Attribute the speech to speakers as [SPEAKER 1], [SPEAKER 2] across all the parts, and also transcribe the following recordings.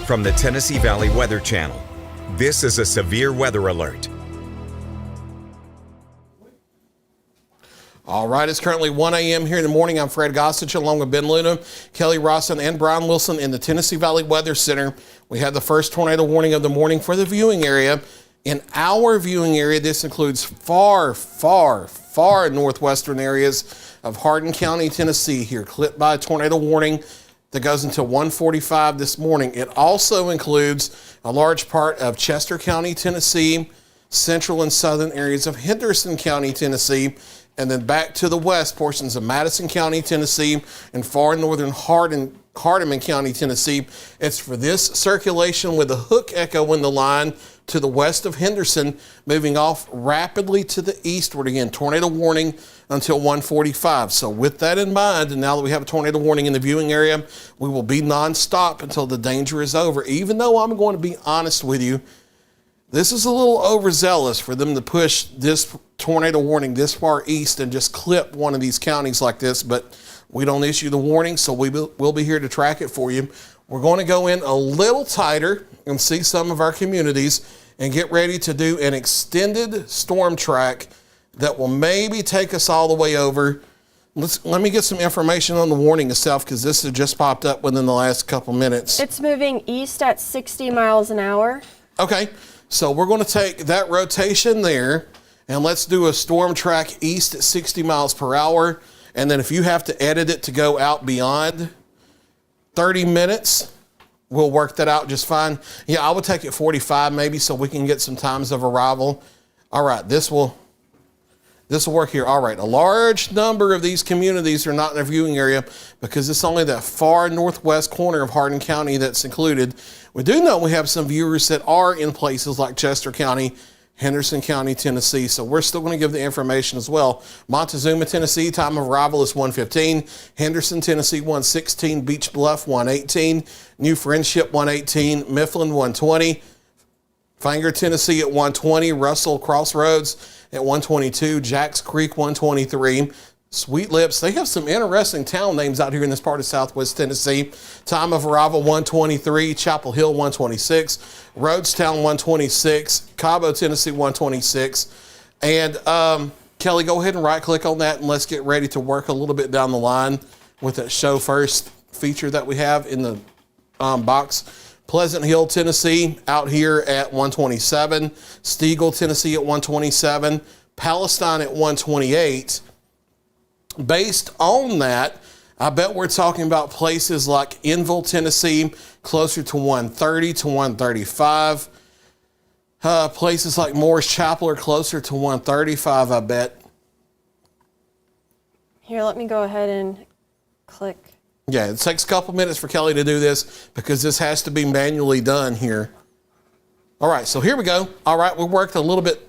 [SPEAKER 1] From the Tennessee Valley Weather Channel, this is a severe weather alert.
[SPEAKER 2] All right, it's currently 1 a.m. here in the morning. I'm Fred Gossage along with Ben Luna, Kelly Rawson, and Brian Wilson in the Tennessee Valley Weather Center. We had the first tornado warning of the morning for the viewing area. In our viewing area, this includes far northwestern areas of Hardin County, Tennessee, here clipped by a tornado warning that goes until 1:45 this morning. It also includes a large part of Chester County, Tennessee, central and southern areas of Henderson County, Tennessee, and then back to the west, portions of Madison County, Tennessee, and far northern Hardeman County, Tennessee. It's for this circulation with a hook echo in the line to the west of Henderson, moving off rapidly to the eastward. Again, tornado warning until 1:45. So with that in mind, and now that we have a tornado warning in the viewing area, we will be nonstop until the danger is over. Even though I'm going to be honest with you, this is a little overzealous for them to push this tornado warning this far east and just clip one of these counties like this, but we don't issue the warning, so we'll be here to track it for you. We're going to go in a little tighter and see some of our communities and get ready to do an extended storm track that will maybe take us all the way over. Let me get some information on the warning itself, because this has just popped up within the last couple minutes.
[SPEAKER 3] It's moving east at 60 miles an hour.
[SPEAKER 2] Okay. So we're going to take that rotation there, and let's do a storm track east at 60 miles per hour. And then if you have to edit it to go out beyond 30 minutes, we'll work that out just fine. Yeah, I would take it 45 maybe, so we can get some times of arrival. All right, this will work here. All right, a large number of these communities are not in our viewing area because it's only that far northwest corner of Hardin County that's included. We do know we have some viewers that are in places like Chester County, Henderson County, Tennessee, so we're still going to give the information as well. Montezuma, Tennessee, time of arrival is 1:15. Henderson, Tennessee, 1:16. Beach Bluff, 1:18. New Friendship, 1:18. Mifflin, 1:20. Fanger, Tennessee at 1:20. Russell Crossroads at 1:22. Jacks Creek, 1:23. Sweet Lips, they have some interesting town names out here in this part of Southwest Tennessee. Time of arrival, 1:23. Chapel Hill, 1:26. Rhodestown, 1:26. Cabo, Tennessee, 1:26. And Kelly, go ahead and right-click on that, and let's get ready to work a little bit down the line with that Show First feature that we have in the box. Pleasant Hill, Tennessee, out here at 1:27. Stegall, Tennessee at 1:27. Palestine at 1:28. Based on that, I bet we're talking about places like Enville, Tennessee, closer to 1:30 to 1:35. Places like Morris Chapel are closer to 1:35, I bet.
[SPEAKER 3] Here, let me go ahead and click.
[SPEAKER 2] Yeah, it takes a couple minutes for Kelly to do this because this has to be manually done here. All right, so here we go. All right, we worked a little bit.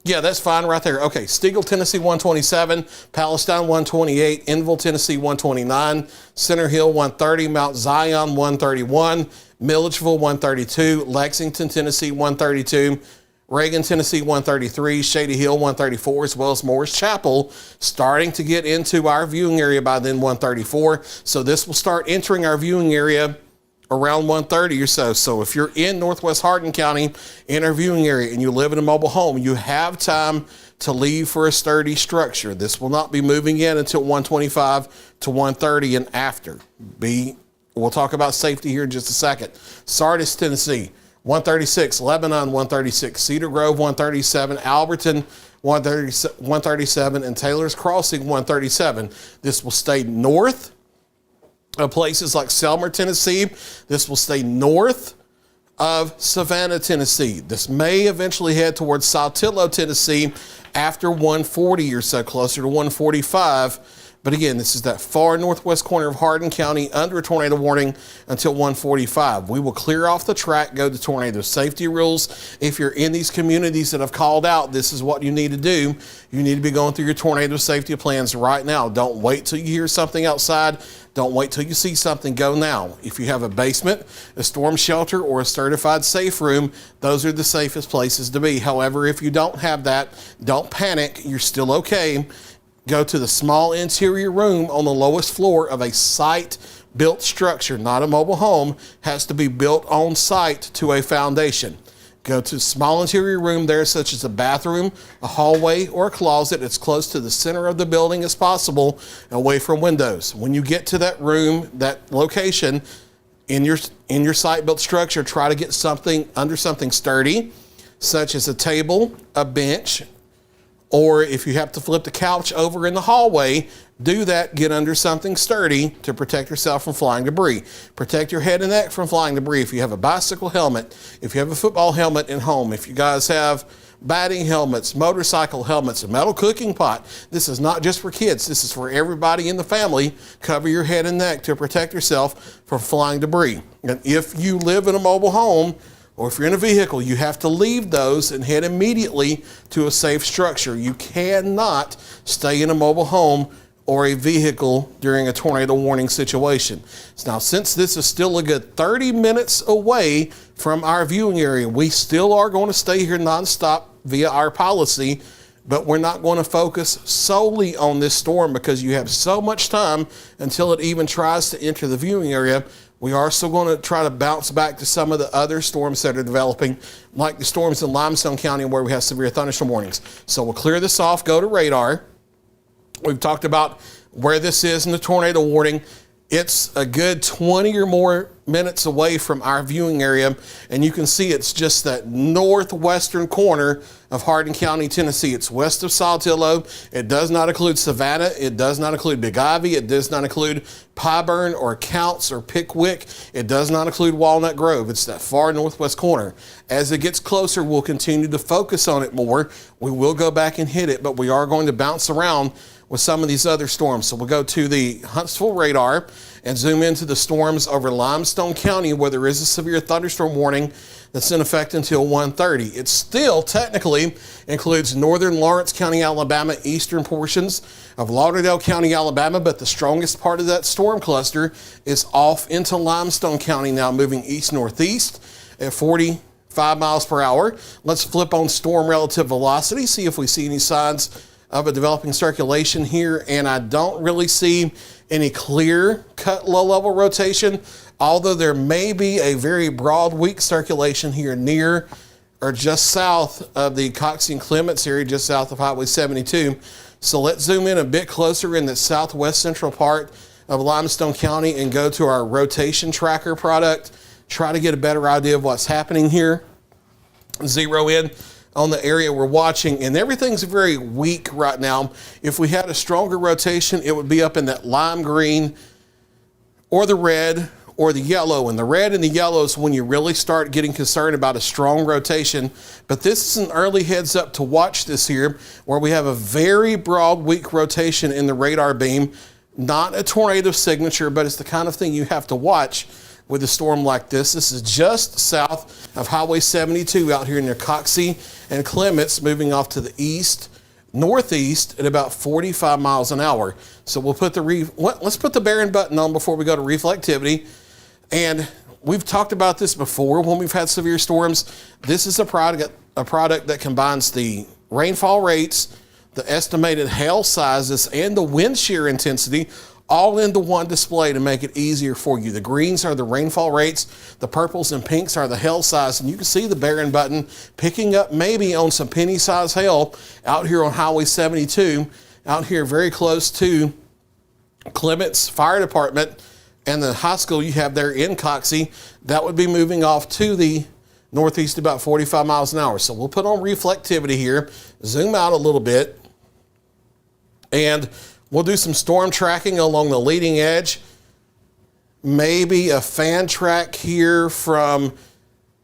[SPEAKER 2] Yeah, that's fine right there. Okay, Stegall, Tennessee, 1:27. Palestine, 1:28. Enville, Tennessee, 1:29. Center Hill, 1:30. Mount Zion, 1:31. Milledgeville, 1:32. Lexington, Tennessee, 1:32. Reagan, Tennessee, 1:33. Shady Hill, 1:34, as well as Morris Chapel, starting to get into our viewing area by then, 1:34. So this will start entering our viewing area around 1:30 or so. So if you're in Northwest Hardin County in our viewing area and you live in a mobile home, you have time to leave for a sturdy structure. This will not be moving in until 1:25 to 1:30 and after. We'll talk about safety here in just a second. Sardis, Tennessee, 1:36. Lebanon, 1:36. Cedar Grove, 1:37. Alberton, 1:37. And Taylor's Crossing, 1:37. This will stay north of places like Selmer, Tennessee. This will stay north of Savannah, Tennessee. This may eventually head towards Saltillo, Tennessee after 1:40 or so, closer to 1:45. But again, this is that far northwest corner of Hardin County under a tornado warning until 1:45. We will clear off the track, go to tornado safety rules. If you're in these communities that have called out, this is what you need to do. You need to be going through your tornado safety plans right now. Don't wait till you hear something outside. Don't wait till you see something. Go now. If you have a basement, a storm shelter, or a certified safe room, those are the safest places to be. However, if you don't have that, don't panic. You're still okay. go to the small interior room on the lowest floor of a site-built structure, not a mobile home, has to be built on site to a foundation. Go to a small interior room there, such as a bathroom, a hallway, or a closet as close to the center of the building as possible, away from windows. When you get to that room, that location, in your site-built structure, try to get something under something sturdy, such as a table, a bench, or if you have to flip the couch over in the hallway, do that. Get under something sturdy to protect yourself from flying debris. Protect your head and neck from flying debris. If you have a bicycle helmet, if you have a football helmet at home, if you guys have batting helmets, motorcycle helmets, a metal cooking pot. This is not just for kids. This is for everybody in the family. Cover your head and neck to protect yourself from flying debris. And if you live in a mobile home, or if you're in a vehicle, you have to leave those and head immediately to a safe structure. You cannot stay in a mobile home or a vehicle during a tornado warning situation. Now, since this is still a good 30 minutes away from our viewing area, we still are going to stay here nonstop via our policy, but we're not going to focus solely on this storm because you have so much time until it even tries to enter the viewing area. We are still going to try to bounce back to some of the other storms that are developing, like the storms in Limestone County where we have severe thunderstorm warnings. So we'll clear this off, go to radar. We've talked about where this is in the tornado warning. It's a good 20 or more minutes away from our viewing area, and you can see it's just that northwestern corner of Hardin County, Tennessee. It's west of Saltillo. It does not include Savannah. It does not include Big Ivy. It does not include Pyburn or Counts or Pickwick. It does not include Walnut Grove. It's that far northwest corner. As it gets closer, we'll continue to focus on it more. We will go back and hit it, but we are going to bounce around with some of these other storms. So we'll go to the Huntsville radar and zoom into the storms over Limestone County where there is a severe thunderstorm warning that's in effect until 1:30. It still technically includes northern Lawrence County, Alabama, eastern portions of Lauderdale County, Alabama, but the strongest part of that storm cluster is off into Limestone County now, moving east-northeast at 45 miles per hour. Let's flip on storm relative velocity, see if we see any signs of a developing circulation here, and I don't really see any clear-cut low-level rotation, although there may be a very broad weak circulation here near or just south of the Coxie and Clements area, just south of Highway 72. So let's zoom in a bit closer in the southwest central part of Limestone County and go to our rotation tracker product, try to get a better idea of what's happening here. Zero in on the area we're watching, and everything's very weak right now. If we had a stronger rotation, it would be up in that lime green or the red or the yellow. And the red and the yellow is when you really start getting concerned about a strong rotation. But this is an early heads up to watch this here, where we have a very broad weak rotation in the radar beam. Not a tornado signature, but it's the kind of thing you have to watch with a storm like this. This is just south of Highway 72 out here near Coxie and Clements, moving off to the east, northeast at about 45 miles an hour. So we'll put let's put the Barron button on before we go to reflectivity. And we've talked about this before when we've had severe storms. This is a product that combines the rainfall rates, the estimated hail sizes, and the wind shear intensity all into one display to make it easier for you. The greens are the rainfall rates, the purples and pinks are the hail size, and you can see the Barron button picking up maybe on some penny-sized hail out here on Highway 72, out here very close to Clements Fire Department and the high school you have there in Coxie. That would be moving off to the northeast about 45 miles an hour. So we'll put on reflectivity here, zoom out a little bit, and we'll do some storm tracking along the leading edge. Maybe a fan track here from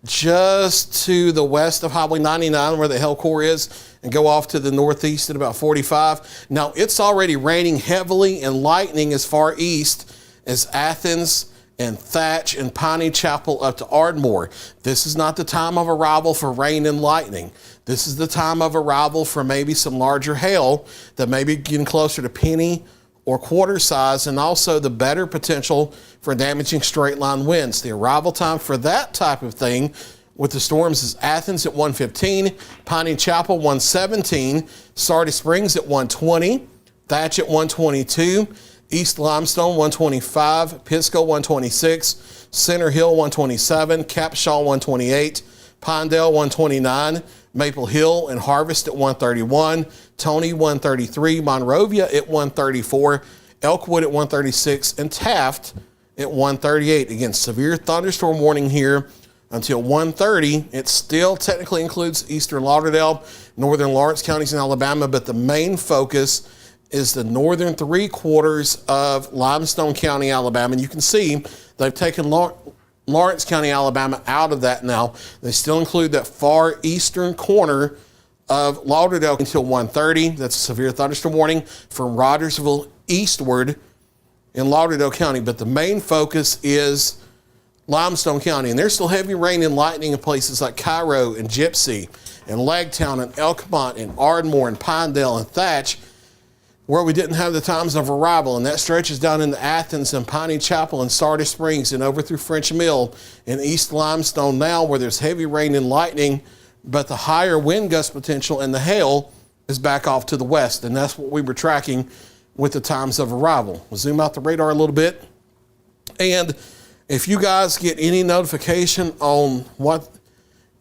[SPEAKER 2] just to the west of Highway 99 where the hail core is, and go off to the northeast at about 45. Now, it's already raining heavily and lightning as far east as Athens and Thatch and Piney Chapel up to Ardmore. This is not the time of arrival for rain and lightning. This is the time of arrival for maybe some larger hail that may be getting closer to penny or quarter size, and also the better potential for damaging straight line winds. The arrival time for that type of thing with the storms is Athens at 1:15, Piney Chapel 1:17, Sardis Springs at 1:20, Thatch at 122, East Limestone 125, Pisco 126, Center Hill 127, Capshaw 128, Pinedale 129, Maple Hill and Harvest at 131, Tony 133, Monrovia at 134, Elkwood at 136, and Taft at 138. Again, severe thunderstorm warning here until 1:30. It still technically includes eastern Lauderdale, northern Lawrence counties in Alabama, but the main focus is the northern 3/4 of Limestone County, Alabama. And you can see they've taken Lawrence County, Alabama out of that now. They still include that far eastern corner of Lauderdale until 1:30. That's a severe thunderstorm warning from Rogersville eastward in Lauderdale County. But the main focus is Limestone County. And there's still heavy rain and lightning in places like Cairo and Gypsy and Lagtown and Elkmont and Ardmore and Pinedale and Thatch, where we didn't have the times of arrival. And that stretches down into Athens and Piney Chapel and Sardis Springs and over through French Mill and East Limestone now, where there's heavy rain and lightning, but the higher wind gust potential and the hail is back off to the west. And that's what we were tracking with the times of arrival. We'll zoom out the radar a little bit. And if you guys get any notification on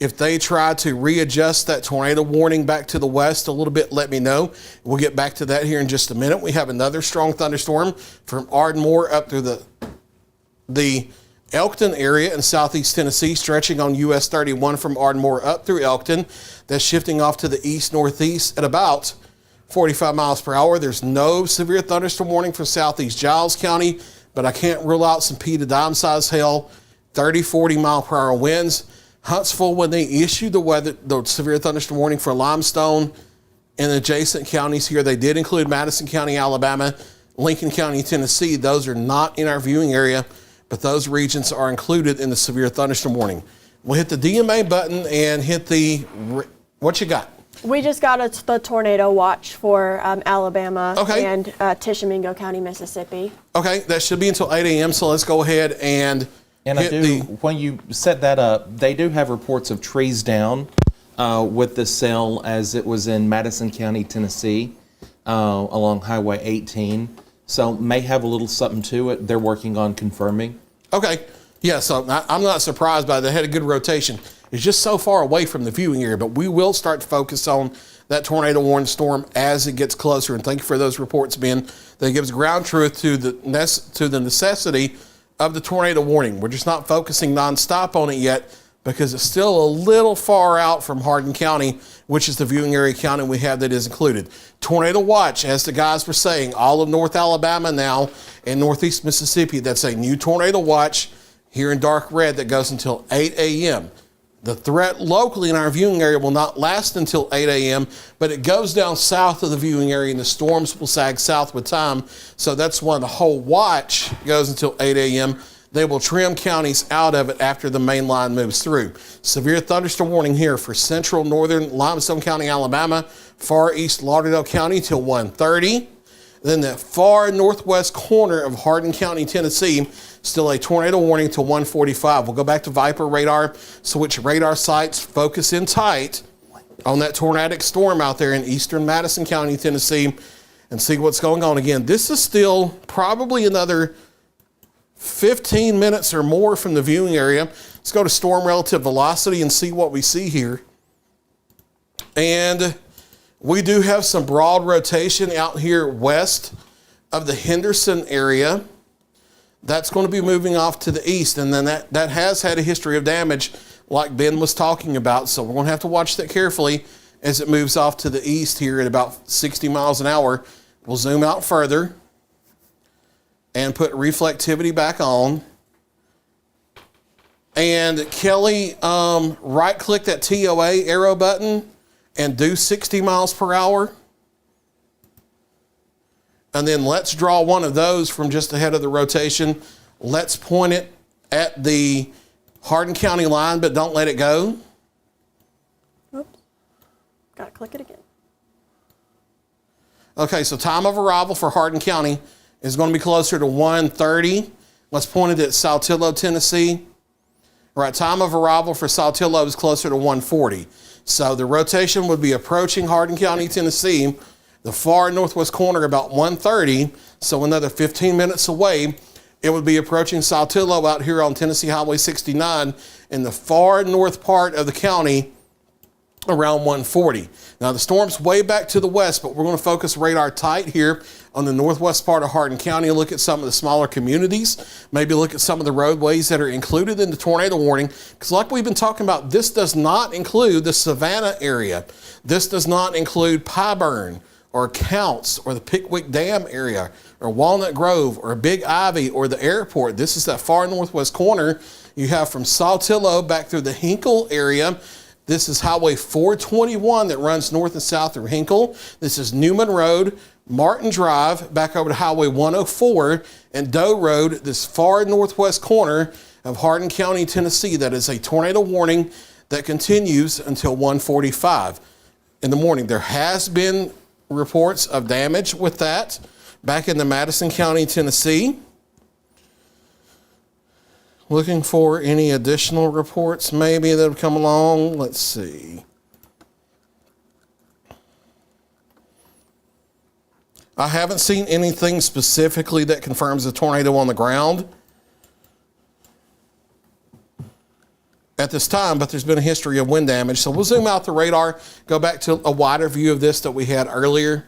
[SPEAKER 2] if they try to readjust that tornado warning back to the west a little bit, let me know. We'll get back to that here in just a minute. We have another strong thunderstorm from Ardmore up through the Elkton area in southeast Tennessee, stretching on US 31 from Ardmore up through Elkton. That's shifting off to the east-northeast at about 45 miles per hour. There's no severe thunderstorm warning for southeast Giles County, but I can't rule out some P to dime size hail, 30, 40 mile per hour winds. Huntsville, when they issued the severe thunderstorm warning for Limestone and adjacent counties here, they did include Madison County, Alabama, Lincoln County, Tennessee. Those are not in our viewing area, but those regions are included in the severe thunderstorm warning. We'll hit the DMA button and hit what you got?
[SPEAKER 3] We just got the tornado watch for Alabama
[SPEAKER 2] Okay.
[SPEAKER 3] and Tishomingo County, Mississippi.
[SPEAKER 2] Okay, that should be until 8 a.m., so let's go ahead and
[SPEAKER 4] when you set that up, they do have reports of trees down with the cell as it was in Madison County, Tennessee, along Highway 18. So may have a little something to it. They're working on confirming.
[SPEAKER 2] Okay. Yeah, so I'm not surprised by that. They had a good rotation. It's just so far away from the viewing area, but we will start to focus on that tornado warning storm as it gets closer. And thank you for those reports, Ben. That gives ground truth to the necessity of the tornado warning. We're just not focusing nonstop on it yet because it's still a little far out from Hardin County, which is the viewing area county we have that is included. Tornado watch, as the guys were saying, all of North Alabama now and Northeast Mississippi. That's a new tornado watch here in dark red that goes until 8 a.m. The threat locally in our viewing area will not last until 8 a.m., but it goes down south of the viewing area and the storms will sag south with time. So that's why the whole watch goes until 8 a.m. They will trim counties out of it after the main line moves through. Severe thunderstorm warning here for central northern Limestone County, Alabama, far east Lauderdale County till 1:30. Then the far northwest corner of Hardin County, Tennessee, still a tornado warning till 1:45. We'll go back to Viper radar, so which radar sites focus in tight on that tornadic storm out there in eastern Madison County, Tennessee, and see what's going on. Again, this is still probably another 15 minutes or more from the viewing area. Let's go to storm relative velocity and see what we see here. And we do have some broad rotation out here west of the Henderson area. That's going to be moving off to the east, and then that has had a history of damage like Ben was talking about, so we're going to have to watch that carefully as it moves off to the east here at about 60 miles an hour. We'll zoom out further and put reflectivity back on. And Kelly, right-click that TOA arrow button and do 60 miles per hour. And then let's draw one of those from just ahead of the rotation. Let's point it at the Hardin County line, but don't let it go.
[SPEAKER 3] Oops. Gotta click it again.
[SPEAKER 2] Okay, so time of arrival for Hardin County is going to be closer to 1:30. Let's point it at Saltillo, Tennessee. All right, time of arrival for Saltillo is closer to 1:40. So the rotation would be approaching Hardin County, Tennessee The far northwest corner about 1:30, so another 15 minutes away, it would be approaching Saltillo out here on Tennessee Highway 69 in the far north part of the county around 1:40. Now the storm's way back to the west, but we're going to focus radar tight here on the northwest part of Hardin County, look at some of the smaller communities, maybe look at some of the roadways that are included in the tornado warning, because like we've been talking about, this does not include the Savannah area. This does not include Pyburn or Counts or the Pickwick Dam area or Walnut Grove or Big Ivy or the airport. This is that far northwest corner you have from Saltillo back through the Hinkle area. This is Highway 421 that runs north and south through Hinkle. This is Newman Road, Martin Drive, back over to Highway 104 and Doe Road, this far northwest corner of Hardin County, Tennessee. That is a tornado warning that continues until 1:45 in the morning. There has been reports of damage with that back in the Madison County, Tennessee. Looking for any additional reports maybe that have come along. Let's see. I haven't seen anything specifically that confirms a tornado on the ground at this time, but there's been a history of wind damage. So we'll zoom out the radar, go back to a wider view of this that we had earlier.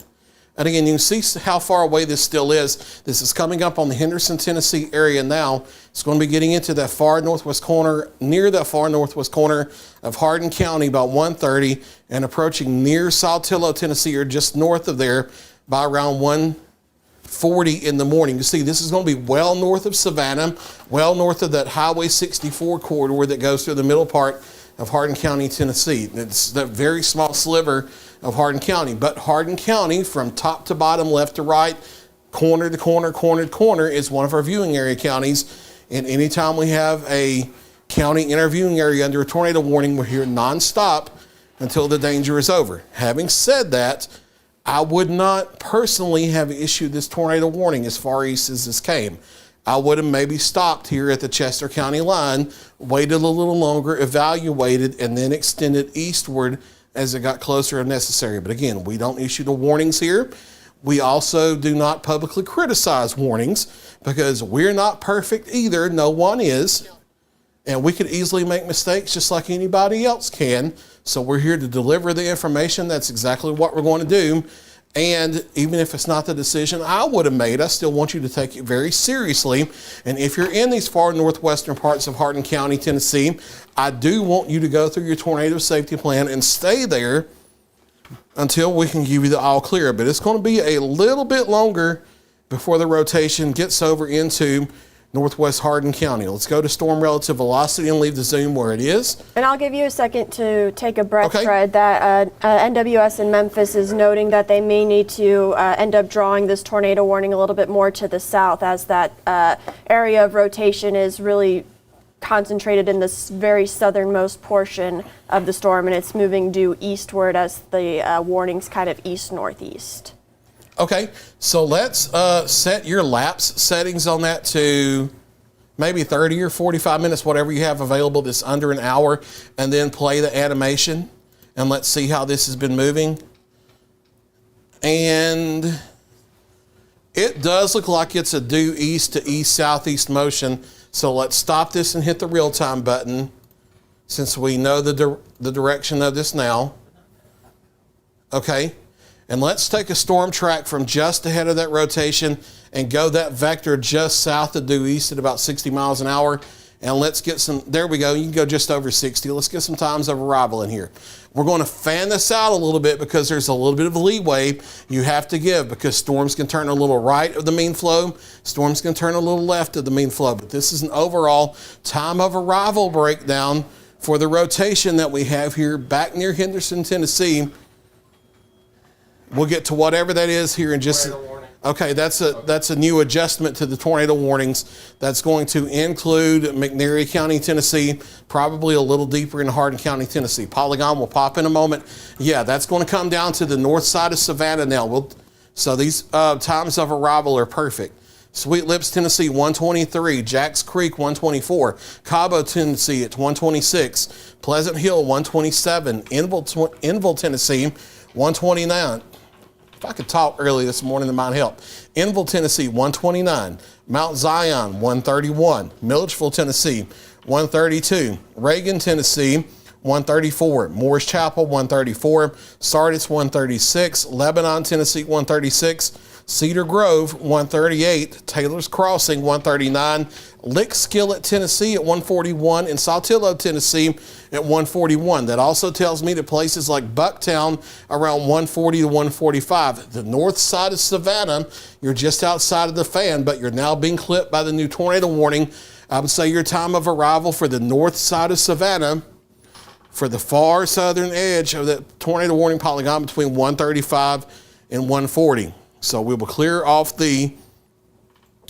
[SPEAKER 2] And again, you can see how far away this still is. This is coming up on the Henderson, Tennessee area now. It's going to be getting into that far northwest corner, near that far northwest corner of Hardin County about 1:30 and approaching near Saltillo, Tennessee, or just north of there by around 1:40 in the morning. You see, this is going to be well north of Savannah, well north of that Highway 64 corridor that goes through the middle part of Hardin County, Tennessee. It's that very small sliver of Hardin County. But Hardin County, from top to bottom, left to right, corner to corner, corner to corner, is one of our viewing area counties. And anytime we have a county interviewing area under a tornado warning, we're here nonstop until the danger is over. Having said that, I would not personally have issued this tornado warning as far east as this came. I would have maybe stopped here at the Chester County line, waited a little longer, evaluated, and then extended eastward as it got closer if necessary. But again, we don't issue the warnings here. We also do not publicly criticize warnings because we're not perfect either. No one is. And we could easily make mistakes just like anybody else can. So we're here to deliver the information. That's exactly what we're going to do. And even if it's not the decision I would have made, I still want you to take it very seriously. And if you're in these far northwestern parts of Hardin County, Tennessee, I do want you to go through your tornado safety plan and stay there until we can give you the all clear. But it's going to be a little bit longer before the rotation gets over into northwest Hardin County. Let's go to storm relative velocity and leave the zoom where it is.
[SPEAKER 3] And I'll give you a second to take a breath,
[SPEAKER 2] Okay.
[SPEAKER 3] Fred. That NWS in Memphis is noting that they may need to end up drawing this tornado warning a little bit more to the south, as that area of rotation is really concentrated in this very southernmost portion of the storm, and it's moving due eastward as the warning's kind of east-northeast.
[SPEAKER 2] Okay, so let's set your lapse settings on that to maybe 30 or 45 minutes, whatever you have available that's under an hour, and then play the animation, and let's see how this has been moving. And it does look like it's a due east to east southeast motion, so let's stop this and hit the real-time button since we know the direction of this now. Okay. And let's take a storm track from just ahead of that rotation and go that vector just south of due east at about 60 miles an hour. And let's get some, there we go, you can go just over 60. Let's get some times of arrival in here. We're going to fan this out a little bit because there's a little bit of leeway you have to give, because storms can turn a little right of the mean flow, storms can turn a little left of the mean flow. But this is an overall time of arrival breakdown for the rotation that we have here back near Henderson, Tennessee. We'll get to whatever that is here in just. Okay, that's a new adjustment to the tornado warnings. That's going to include McNairy County, Tennessee, probably a little deeper in Hardin County, Tennessee. Polygon will pop in a moment. Yeah, that's going to come down to the north side of Savannah now. So these times of arrival are perfect. Sweet Lips, Tennessee, 123. Jacks Creek, 124. Cabo, Tennessee, at 126. Pleasant Hill, 127. Enville, Tennessee, 129. If I could talk early this morning, that might help. Enville, Tennessee, 129. Mount Zion, 131. Milledgeville, Tennessee, 132. Reagan, Tennessee, 134. Morris Chapel, 134. Sardis, 136. Lebanon, Tennessee, 136. Cedar Grove, 138. Taylor's Crossing, 139. Lick Skillet, Tennessee at 141. And Saltillo, Tennessee at 141. That also tells me that places like Bucktown around 140 to 145. The north side of Savannah, you're just outside of the fan, but you're now being clipped by the new tornado warning. I would say your time of arrival for the north side of Savannah, for the far southern edge of the tornado warning polygon, between 135 and 140. So we will clear off the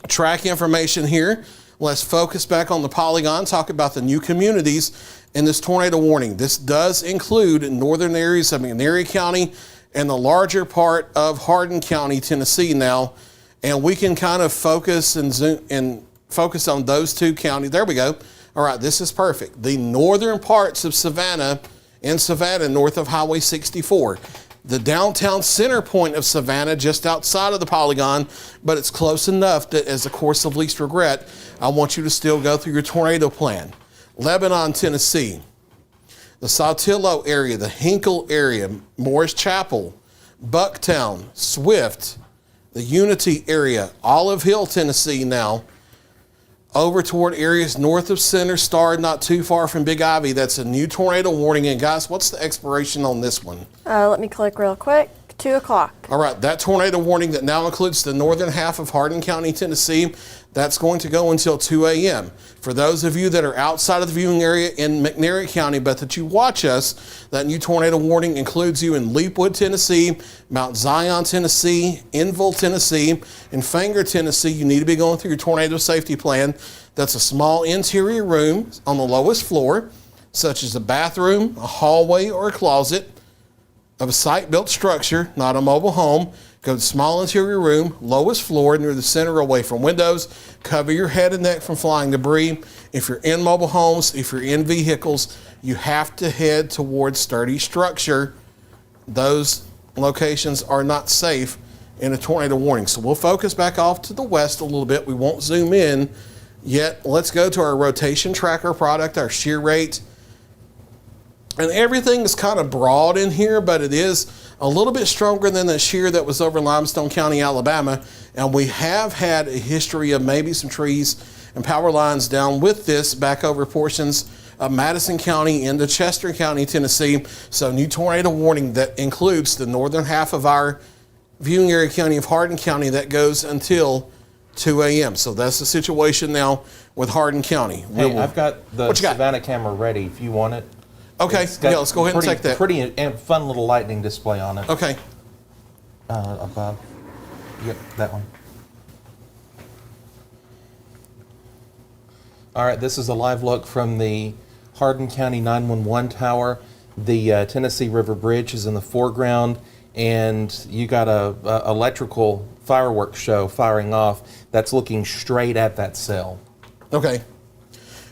[SPEAKER 2] track information here. Let's focus back on the polygon, talk about the new communities in this tornado warning. This does include northern areas of McNairy County and the larger part of Hardin County, Tennessee now. And we can kind of focus and zoom and focus on those two counties. There we go. All right, this is perfect. The northern parts of Savannah north of Highway 64. The downtown center point of Savannah, just outside of the polygon, but it's close enough that as a course of least regret, I want you to still go through your tornado plan. Lebanon, Tennessee, the Saltillo area, the Hinkle area, Morris Chapel, Bucktown, Swift, the Unity area, Olive Hill, Tennessee now, over toward areas north of Center Star, not too far from Big Ivy. That's a new tornado warning. And guys, what's the expiration on this one?
[SPEAKER 3] Let me click real quick. 2 o'clock.
[SPEAKER 2] All right, that tornado warning that now includes the northern half of Hardin County, Tennessee, that's going to go until 2 a.m. For those of you that are outside of the viewing area in McNairy County, but that you watch us, that new tornado warning includes you in Leapwood, Tennessee, Mount Zion, Tennessee, Enville, Tennessee, and Fanger, Tennessee. You need to be going through your tornado safety plan. That's a small interior room on the lowest floor, such as a bathroom, a hallway, or a closet of a site-built structure, not a mobile home. Go to small interior room, lowest floor, near the center, away from windows. Cover your head and neck from flying debris. If you're in mobile homes, if you're in vehicles, you have to head towards sturdy structure. Those locations are not safe in a tornado warning. So we'll focus back off to the west a little bit. We won't zoom in yet. Let's go to our rotation tracker product, our shear rate. And everything is kind of broad in here, but it is a little bit stronger than the shear that was over in Limestone County, Alabama. And we have had a history of maybe some trees and power lines down with this back over portions of Madison County into Chester County, Tennessee. So new tornado warning that includes the northern half of our viewing area county of Hardin County that goes until 2 a.m. So that's the situation now with Hardin County.
[SPEAKER 4] Hey, I've got the
[SPEAKER 2] What you got?
[SPEAKER 4] Savannah camera ready if you want it.
[SPEAKER 2] Okay,
[SPEAKER 4] It's got
[SPEAKER 2] yeah, let's go ahead and
[SPEAKER 4] pretty-
[SPEAKER 2] take that.
[SPEAKER 4] Pretty and fun little lightning display on it.
[SPEAKER 2] Okay.
[SPEAKER 4] Above. Yep, that one. All right, this is a live look from the Hardin County 911 tower. The Tennessee River Bridge is in the foreground, and you got a electrical fireworks show firing off that's looking straight at that cell.
[SPEAKER 2] Okay.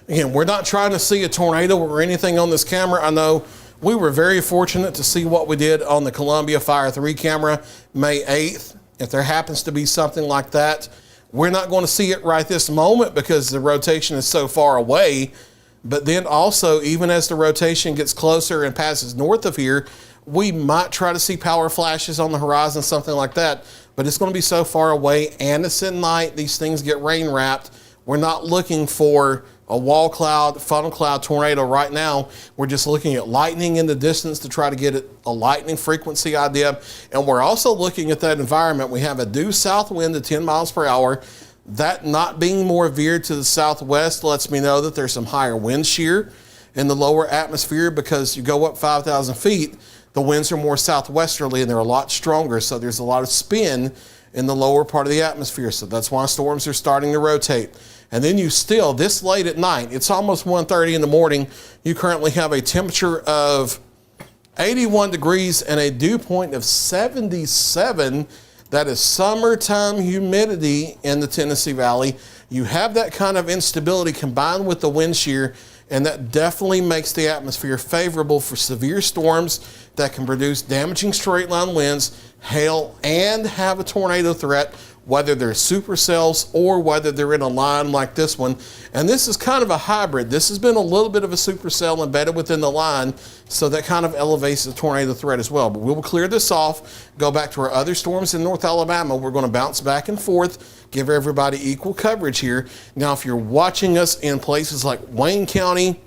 [SPEAKER 2] Again, we're not trying to see a tornado or anything on this camera. I know we were very fortunate to see what we did on the Columbia Fire 3 camera May 8th. If there happens to be something like that, we're not going to see it right this moment because the rotation is so far away. But then also, even as the rotation gets closer and passes north of here, we might try to see power flashes on the horizon, something like that. But it's going to be so far away, and it's at night. These things get rain wrapped. We're not looking for a wall cloud, funnel cloud tornado right now. We're just looking at lightning in the distance to try to get a lightning frequency idea. And we're also looking at that environment. We have a due south wind at 10 miles per hour. That not being more veered to the southwest lets me know that there's some higher wind shear in the lower atmosphere, because you go up 5,000 feet, the winds are more southwesterly and they're a lot stronger. So there's a lot of spin in the lower part of the atmosphere. So that's why storms are starting to rotate. And then you still, this late at night, it's almost 1:30 in the morning, you currently have a temperature of 81 degrees and a dew point of 77. That is summertime humidity in the Tennessee Valley. You have that kind of instability combined with the wind shear, and that definitely makes the atmosphere favorable for severe storms that can produce damaging straight line winds, hail, and have a tornado threat, whether they're supercells or whether they're in a line like this one. And this is kind of a hybrid. This has been a little bit of a supercell embedded within the line, so that kind of elevates the tornado threat as well. But we will clear this off, go back to our other storms in North Alabama. We're going to bounce back and forth, give everybody equal coverage here. Now, if you're watching us in places like Wayne County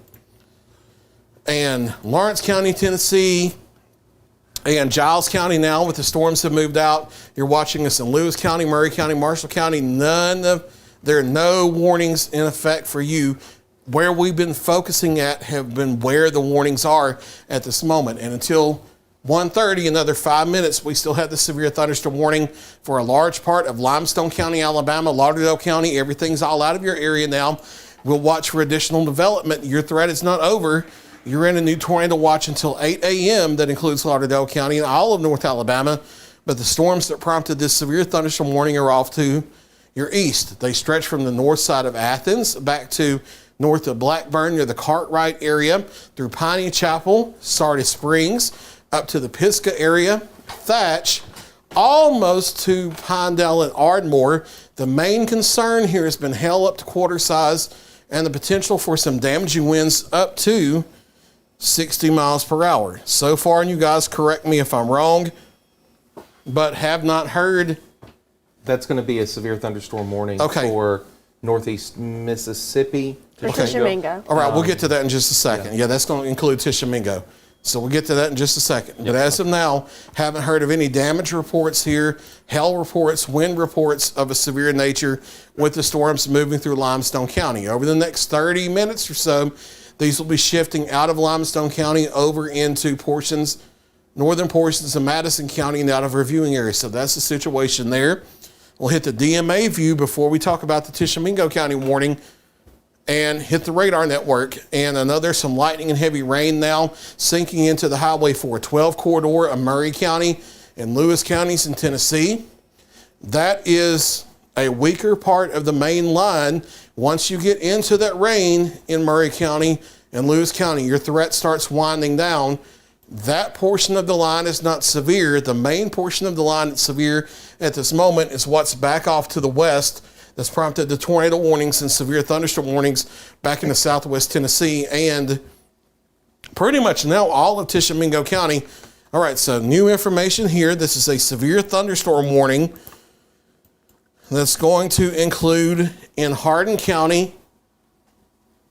[SPEAKER 2] and Lawrence County, Tennessee, and Giles County now, with the storms have moved out. You're watching us in Lewis County, Murray County, Marshall County. There are no warnings in effect for you. Where we've been focusing at have been where the warnings are at this moment. And until 1:30, another 5 minutes, we still have the severe thunderstorm warning for a large part of Limestone County, Alabama, Lauderdale County. Everything's all out of your area now. We'll watch for additional development. Your threat is not over. You're in a new tornado watch until 8 a.m. that includes Lauderdale County and all of North Alabama. But the storms that prompted this severe thunderstorm warning are off to your east. They stretch from the north side of Athens back to north of Blackburn near the Cartwright area, through Piney Chapel, Sardis Springs, up to the Pisgah area, Thatch, almost to Pinedale and Ardmore. The main concern here has been hail up to quarter size and the potential for some damaging winds up to 60 miles per hour. So far, and you guys correct me if I'm wrong, but have not heard.
[SPEAKER 4] That's going to be a severe thunderstorm warning for northeast Mississippi.
[SPEAKER 3] For Tishomingo.
[SPEAKER 2] All right, we'll get to that in just a second. Yeah, that's going to include Tishomingo. So we'll get to that in just a second. But as of now, haven't heard of any damage reports here, hail reports, wind reports of a severe nature with the storms moving through Limestone County. Over the next 30 minutes or so, these will be shifting out of Limestone County over into northern portions of Madison County and out of our viewing area. So that's the situation there. We'll hit the DMA view before we talk about the Tishomingo County warning and hit the radar network. And I know there's some lightning and heavy rain now sinking into the Highway 412 corridor of Murray County and Lewis counties in Tennessee. That is a weaker part of the main line. Once you get into that rain in Murray County and Lewis County, your threat starts winding down. That portion of the line is not severe. The main portion of the line that's severe at this moment is what's back off to the west that's prompted the tornado warnings and severe thunderstorm warnings back into southwest Tennessee and pretty much now all of Tishomingo County. All right, so new information here. This is a severe thunderstorm warning that's going to include in Hardin County.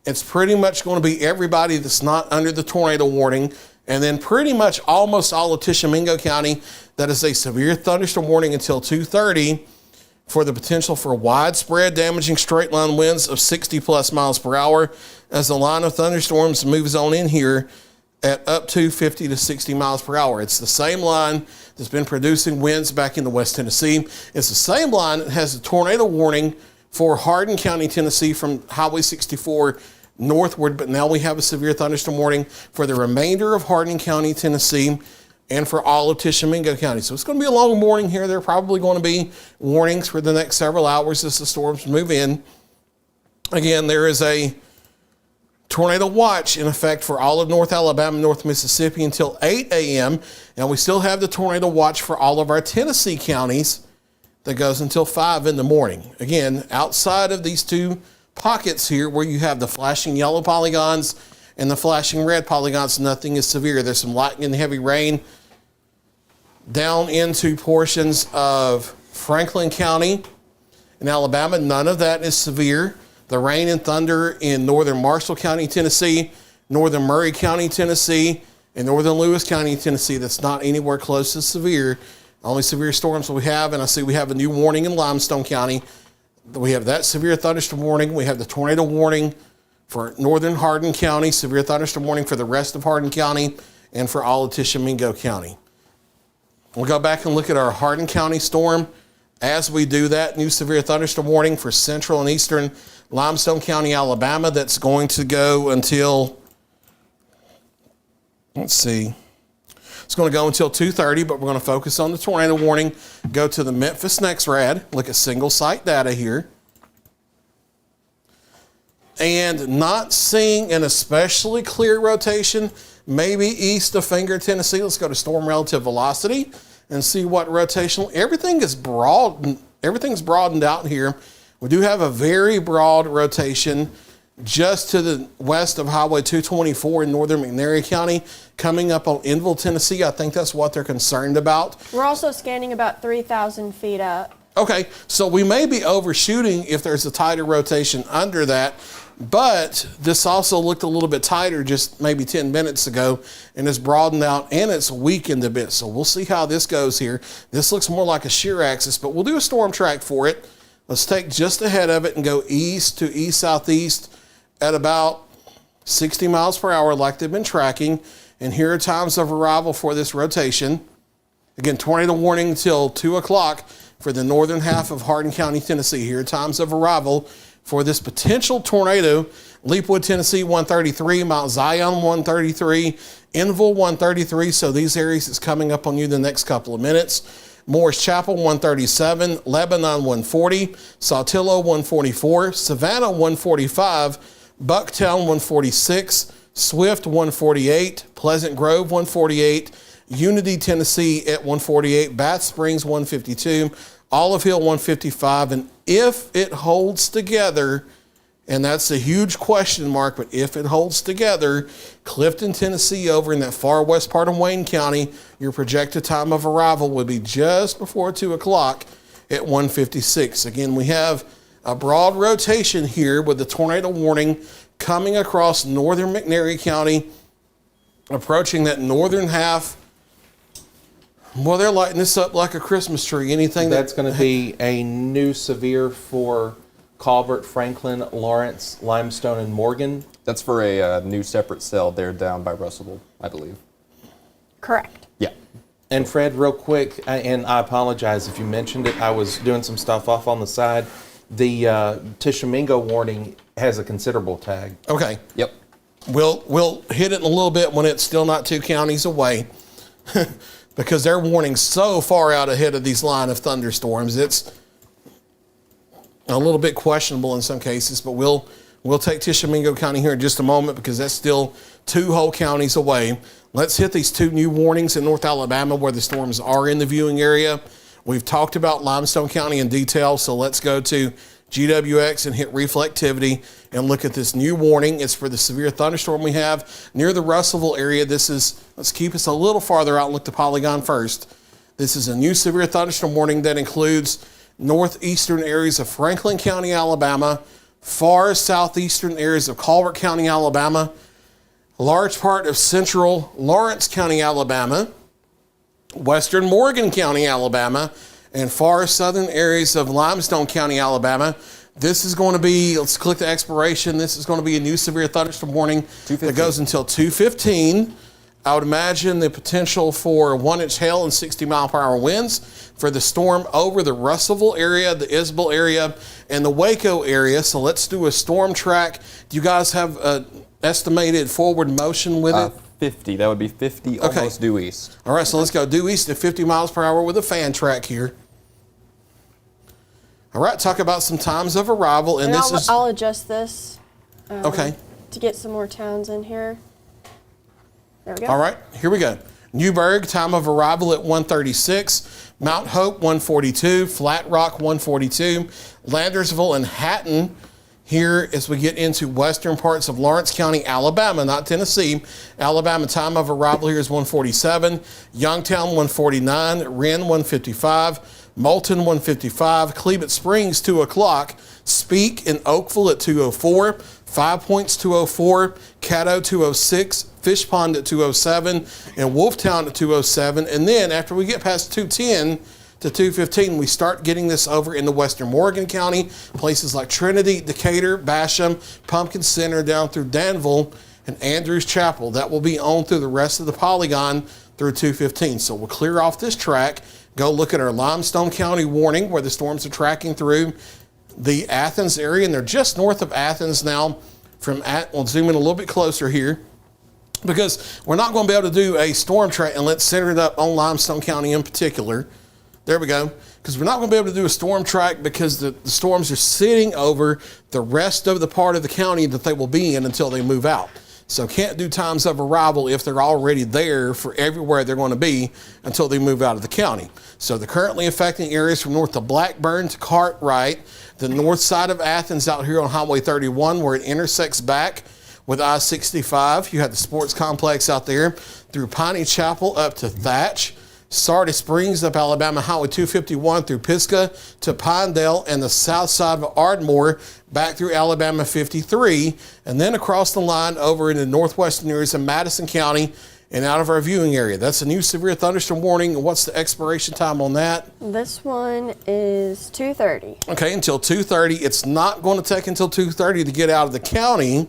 [SPEAKER 2] It's pretty much going to be everybody that's not under the tornado warning. And then pretty much almost all of Tishomingo County, that is a severe thunderstorm warning until 2:30 for the potential for widespread damaging straight line winds of 60 plus miles per hour as the line of thunderstorms moves on in here at up to 50 to 60 miles per hour. It's the same line that's been producing winds back in the West Tennessee. It's the same line that has a tornado warning for Hardin County, Tennessee from Highway 64 northward, but now we have a severe thunderstorm warning for the remainder of Hardin County, Tennessee, and for all of Tishomingo County. So it's going to be a long morning here. There are probably going to be warnings for the next several hours as the storms move in. Again, there is a tornado watch in effect for all of North Alabama, North Mississippi until 8 a.m. And we still have the tornado watch for all of our Tennessee counties that goes until 5 in the morning. Again, outside of these two pockets here where you have the flashing yellow polygons and the flashing red polygons, nothing is severe. There's some lightning and heavy rain down into portions of Franklin County in Alabama. None of that is severe. The rain and thunder in northern Marshall County, Tennessee, northern Murray County, Tennessee, and northern Lewis County, Tennessee, that's not anywhere close to severe. Only severe storms we have, and I see we have a new warning in Limestone County. We have that severe thunderstorm warning. We have the tornado warning for northern Hardin County, severe thunderstorm warning for the rest of Hardin County, and for all of Tishomingo County. We'll go back and look at our Hardin County storm. As we do that, new severe thunderstorm warning for central and eastern Limestone County, Alabama. That's going to go until, let's see, it's going to go until 2:30, but we're going to focus on the tornado warning. Go to the Memphis NexRad, look at single site data here. And not seeing an especially clear rotation maybe east of Finger, Tennessee. Let's go to storm relative velocity and see what rotational. Everything's broadened out here. We do have a very broad rotation just to the west of Highway 224 in northern McNairy County, coming up on Enville, Tennessee. I think that's what they're concerned about.
[SPEAKER 3] We're also scanning about 3,000 feet up.
[SPEAKER 2] Okay, so we may be overshooting if there's a tighter rotation under that, but this also looked a little bit tighter just maybe 10 minutes ago, and it's broadened out and it's weakened a bit. So we'll see how this goes here. This looks more like a shear axis, but we'll do a storm track for it. Let's take just ahead of it and go east to east-southeast at about 60 miles per hour like they've been tracking. And here are times of arrival for this rotation. Again, tornado warning until 2 o'clock for the northern half of Hardin County, Tennessee. Here are times of arrival for this potential tornado. Leapwood, Tennessee, 133. Mount Zion, 133. Enville, 133. So these areas is coming up on you the next couple of minutes. Morris Chapel, 137. Lebanon, 140. Saltillo, 144. Savannah, 145. Bucktown, 146. Swift, 148. Pleasant Grove, 148. Unity, Tennessee at 148. Bath Springs, 152. Olive Hill, 155. And if it holds together, and that's a huge question mark, but if it holds together, Clifton, Tennessee, over in that far west part of Wayne County, your projected time of arrival would be just before 2 o'clock at 1:56. Again, we have a broad rotation here with the tornado warning coming across northern McNairy County, approaching that northern half. Well, they're lighting this up like a Christmas tree. Anything
[SPEAKER 4] That's going to be a new severe for Colbert, Franklin, Lawrence, Limestone, and Morgan.
[SPEAKER 5] That's for a new separate cell there down by Russellville, I believe.
[SPEAKER 3] Correct.
[SPEAKER 5] Yeah.
[SPEAKER 4] And Fred, real quick, and I apologize if you mentioned it, I was doing some stuff off on the side. The Tishomingo warning has a considerable tag.
[SPEAKER 2] Okay.
[SPEAKER 5] Yep.
[SPEAKER 2] We'll hit it in a little bit when it's still not 2 counties away. Because they're warning so far out ahead of these line of thunderstorms. It's a little bit questionable in some cases, but we'll take Tishomingo County here in just a moment because that's still 2 whole counties away. Let's hit these 2 new warnings in North Alabama where the storms are in the viewing area. We've talked about Limestone County in detail, so let's go to GWX and hit reflectivity and look at this new warning. It's for the severe thunderstorm we have near the Russellville area. Let's keep us a little farther out and look at the polygon first. This is a new severe thunderstorm warning that includes northeastern areas of Franklin County, Alabama, far southeastern areas of Colbert County, Alabama, a large part of central Lawrence County, Alabama, western Morgan County, Alabama, and far southern areas of Limestone County, Alabama. This is going to be, let's click the expiration. This is going to be a new severe thunderstorm warning that goes until 2:15. I would imagine the potential for 1-inch hail and 60-mile-per-hour winds for the storm over the Russellville area, the Isbell area, and the Waco area. So let's do a storm track. Do you guys have an estimated forward motion with it?
[SPEAKER 5] 50. That would be 50 almost due east.
[SPEAKER 2] All right, so let's go due east at 50 miles per hour with a fan track here. All right, talk about some times of arrival. And
[SPEAKER 3] I'll adjust this
[SPEAKER 2] okay.
[SPEAKER 3] to get some more towns in here. There we go.
[SPEAKER 2] All right, here we go. Newburgh, time of arrival at 1:36. Mount Hope, 1:42. Flat Rock, 1:42. Landersville and Hatton here as we get into western parts of Lawrence County, Alabama, not Tennessee. Alabama, time of arrival here is 1:47. Youngtown, 1:49. Wren, 1:55. Moulton, 1:55. Cleveland Springs, 2 o'clock. Speak and Oakville at 2:04. 5 Points, 2:04. Caddo, 2:06. Fish Pond at 2:07. And Wolftown at 2:07. And then after we get past 2:10 to 2:15, we start getting this over into western Morgan County, places like Trinity, Decatur, Basham, Pumpkin Center, down through Danville, and Andrews Chapel. That will be on through the rest of the polygon through 2:15. So we'll clear off this track, go look at our Limestone County warning where the storms are tracking through the Athens area, and they're just north of Athens now. We'll zoom in a little bit closer here, because we're not going to be able to do a storm track and let's center it up on Limestone County in particular. There we go. Because we're not going to be able to do a storm track because the storms are sitting over the rest of the part of the county that they will be in until they move out. So can't do times of arrival if they're already there for everywhere they're going to be until they move out of the county. So the currently affecting areas from north of Blackburn to Cartwright, the north side of Athens out here on Highway 31 where it intersects back with I-65. You have the sports complex out there through Piney Chapel up to Thatch. Sardis Springs up Alabama Highway 251 through Pisgah to Pinedale, and the south side of Ardmore back through Alabama 53, and then across the line over in the northwestern areas of Madison County and out of our viewing area. That's a new severe thunderstorm warning. What's the expiration time on that?
[SPEAKER 3] This one is 2:30.
[SPEAKER 2] Okay, until 2:30. It's not going to take until 2:30 to get out of the county,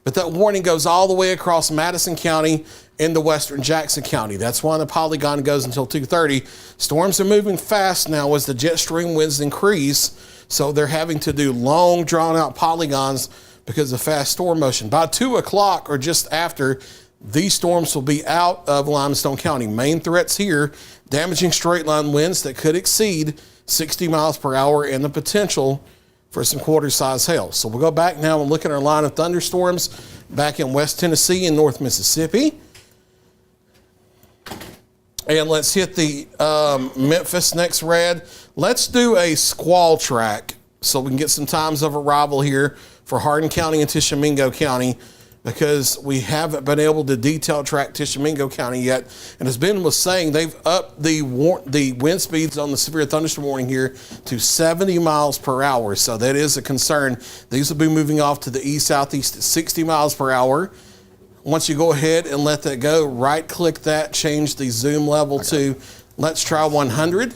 [SPEAKER 2] but that warning goes all the way across Madison County into western Jackson County. That's why the polygon goes until 2:30. Storms are moving fast now as the jet stream winds increase, so they're having to do long, drawn-out polygons because of fast storm motion. By 2 o'clock or just after, these storms will be out of Limestone County. Main threats here, damaging straight-line winds that could exceed 60 miles per hour and the potential for some quarter-size hail. So we'll go back now and look at our line of thunderstorms back in West Tennessee and North Mississippi. And let's hit the Memphis next red. Let's do a squall track so we can get some times of arrival here for Hardin County and Tishomingo County, because we haven't been able to detail track Tishomingo County yet. And as Ben was saying, they've upped the wind speeds on the severe thunderstorm warning here to 70 miles per hour. So that is a concern. These will be moving off to the east-southeast at 60 miles per hour. Once you go ahead and let that go, right-click that, change the zoom level to, let's try 100.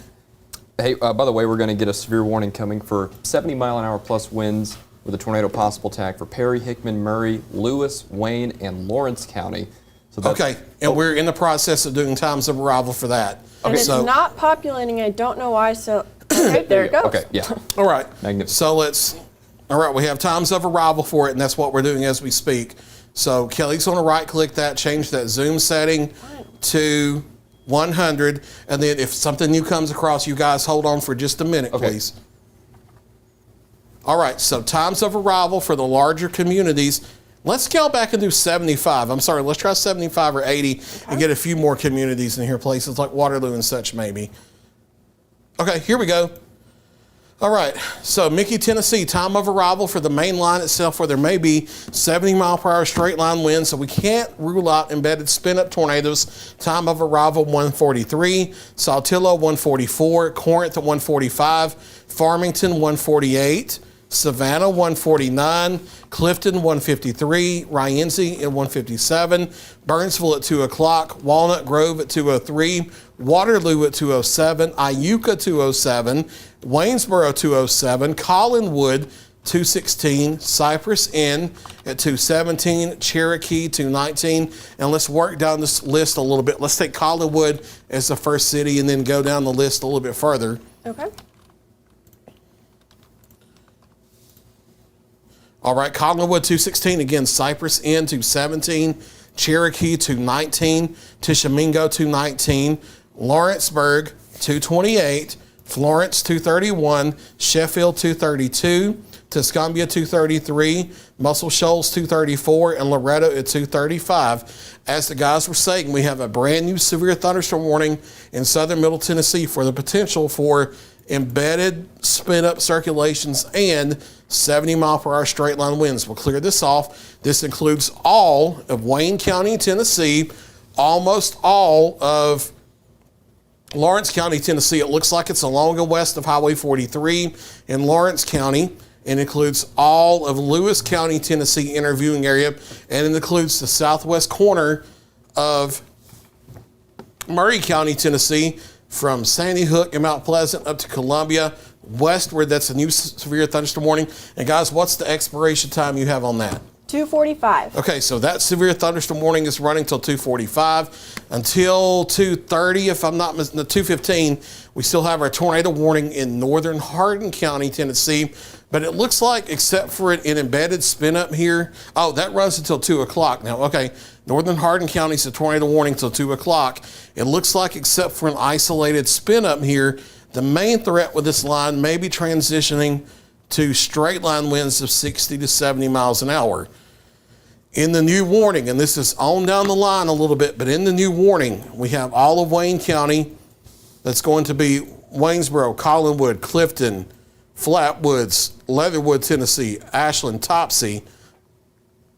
[SPEAKER 5] Hey, by the way, we're going to get a severe warning coming for 70-mile-an-hour plus winds with a tornado possible tag for Perry, Hickman, Murray, Lewis, Wayne, and Lawrence County. So that's,
[SPEAKER 2] Okay, and we're in the process of doing times of arrival for that.
[SPEAKER 3] And it's
[SPEAKER 2] So-
[SPEAKER 3] not populating. I don't know why. So okay, there it goes.
[SPEAKER 5] Okay, yeah.
[SPEAKER 2] All right.
[SPEAKER 5] Magnificent.
[SPEAKER 2] So all right, we have times of arrival for it, and that's what we're doing as we speak. So Kelly's going to right-click that, change that zoom setting to 100, and then if something new comes across, you guys hold on for just a minute,
[SPEAKER 5] Okay.
[SPEAKER 2] please. All right, so times of arrival for the larger communities. Let's scale back and do 75. I'm sorry, let's try 75 or 80 and get a few more communities in here, places like Waterloo and such maybe. Okay, here we go. All right, so Mickey, Tennessee, time of arrival for the main line itself where there may be 70 mile per hour straight line winds, so we can't rule out embedded spin-up tornadoes. Time of arrival 143, Saltillo 144, Corinth at 145, Farmington 148, Savannah 149, Clifton 153, Rienzi at 157, Burnsville at 2 o'clock, Walnut Grove at 203, Waterloo at 207, Iuka 207, Waynesboro 207, Collinwood 216, Cypress Inn at 217, Cherokee 219, and let's work down this list a little bit. Let's take Collinwood as the first city and then go down the list a little bit further.
[SPEAKER 3] Okay.
[SPEAKER 2] All right, Collinwood 216, again, Cypress Inn 217, Cherokee 219, Tishomingo 219, Lawrenceburg 228, Florence 231, Sheffield 232, Tuscumbia 233, Muscle Shoals 234, and Loretto at 235. As the guys were saying, we have a brand new severe thunderstorm warning in southern Middle Tennessee for the potential for embedded spin-up circulations and 70 mile per hour straight line winds. We'll clear this off. This includes all of Wayne County, Tennessee, almost all of Lawrence County, Tennessee. It looks like it's along and west of Highway 43 in Lawrence County, and includes all of Lewis County, Tennessee interviewing area, and it includes the southwest corner of Murray County, Tennessee, from Sandy Hook and Mount Pleasant up to Columbia, westward. That's a new severe thunderstorm warning. And guys, what's the expiration time you have on that?
[SPEAKER 3] 2:45.
[SPEAKER 2] Okay, so that severe thunderstorm warning is running till 2:45 until 2:30. If I'm not missing, 2:15, we still have our tornado warning in northern Hardin County, Tennessee. But it looks like, except for an embedded spin up here, oh, that runs until 2 o'clock. Now, okay, northern Hardin County is a tornado warning till 2 o'clock. It looks like, except for an isolated spin up here, the main threat with this line may be transitioning to straight line winds of 60 to 70 miles an hour. In the new warning, and this is on down the line a little bit, but in the new warning, we have all of Wayne County. That's going to be Waynesboro, Collinwood, Clifton, Flatwoods, Leatherwood, Tennessee, Ashland, Topsy,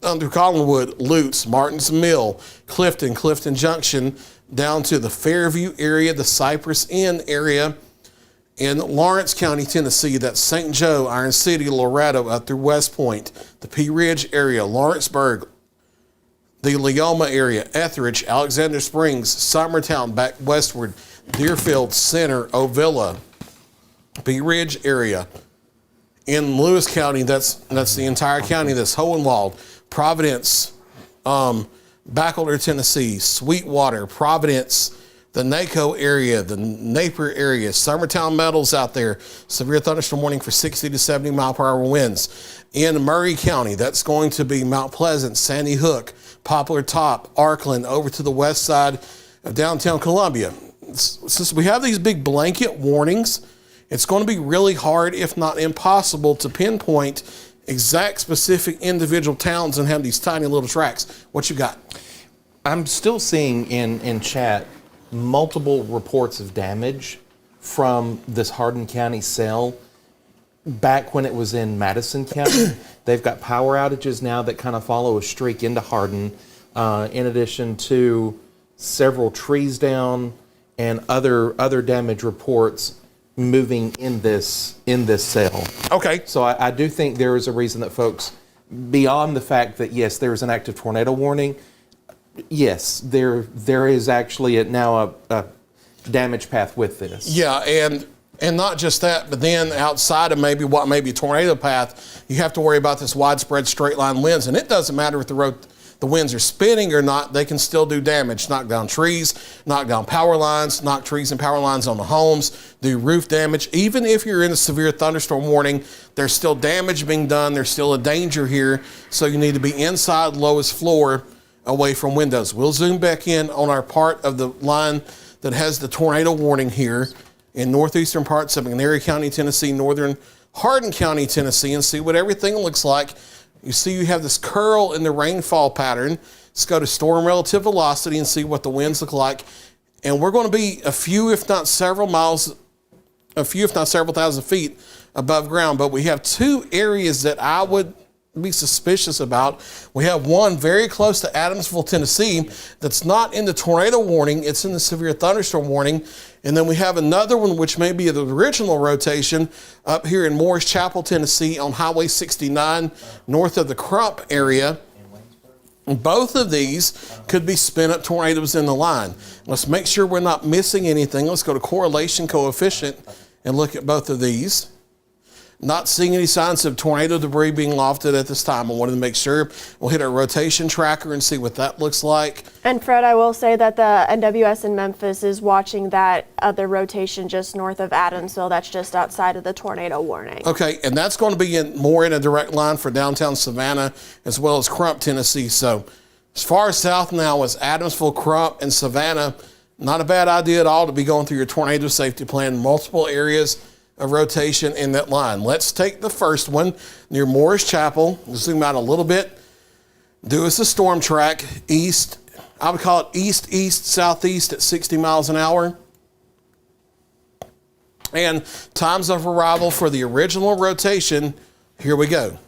[SPEAKER 2] under Collinwood, Lutz, Martins Mill, Clifton, Clifton Junction, down to the Fairview area, the Cypress Inn area. In Lawrence County, Tennessee, that's St. Joe, Iron City, Loretto, up through West Point, the Pea Ridge area, Lawrenceburg, the Leoma area, Etheridge, Alexander Springs, Summertown, back westward, Deerfield, Center, Ovilla, Pea Ridge area. In Lewis County, that's the entire county, that's Hohenwald, Providence, Backholder, Tennessee, Sweetwater, Providence, the NACO area, the Napier area, Summertown Metals out there, severe thunderstorm warning for 60 to 70 mile per hour winds. In Murray County, that's going to be Mount Pleasant, Sandy Hook, Poplar Top, Arkland, over to the west side of downtown Columbia. Since we have these big blanket warnings, it's going to be really hard, if not impossible, to pinpoint exact specific individual towns and have these tiny little tracks. What you got?
[SPEAKER 4] I'm still seeing in chat multiple reports of damage from this Hardin County cell back when it was in Madison County. They've got power outages now that kind of follow a streak into Hardin, in addition to several trees down and other damage reports moving in this cell.
[SPEAKER 2] Okay.
[SPEAKER 4] So I do think there is a reason that folks, beyond the fact that yes, there is an active tornado warning, yes, there is actually now a damage path with this.
[SPEAKER 2] Yeah, and not just that, but then outside of maybe what may be a tornado path, you have to worry about this widespread straight line winds, and it doesn't matter if the winds are spinning or not, they can still do damage, knock down trees, knock down power lines, knock trees and power lines on the homes, do roof damage. Even if you're in a severe thunderstorm warning, there's still damage being done, there's still a danger here, so you need to be inside lowest floor, away from windows. We'll zoom back in on our part of the line that has the tornado warning here in northeastern parts of McNairy County, Tennessee, northern Hardin County, Tennessee, and see what everything looks like. You see you have this curl in the rainfall pattern. Let's go to storm relative velocity and see what the winds look like. And we're going to be a few, if not several thousand feet above ground. But we have two areas that I would be suspicious about. We have one very close to Adamsville, Tennessee, that's not in the tornado warning, it's in the severe thunderstorm warning. And then we have another one, which may be the original rotation, up here in Morris Chapel, Tennessee, on Highway 69, north of the Crump area. Both of these could be spin up tornadoes in the line. Let's make sure we're not missing anything. Let's go to correlation coefficient and look at both of these. Not seeing any signs of tornado debris being lofted at this time. I wanted to make sure. We'll hit our rotation tracker and see what that looks like.
[SPEAKER 3] And Fred, I will say that the NWS in Memphis is watching that other rotation just north of Adamsville. That's just outside of the tornado warning.
[SPEAKER 2] Okay, and that's going to be more in a direct line for downtown Savannah as well as Crump, Tennessee. So as far south now as Adamsville, Crump, and Savannah, not a bad idea at all to be going through your tornado safety plan, multiple areas of rotation in that line. Let's take the first one near Morris Chapel. Zoom out a little bit. Do us a storm track east. I would call it east, southeast at 60 miles an hour. And times of arrival for the original rotation, here we go.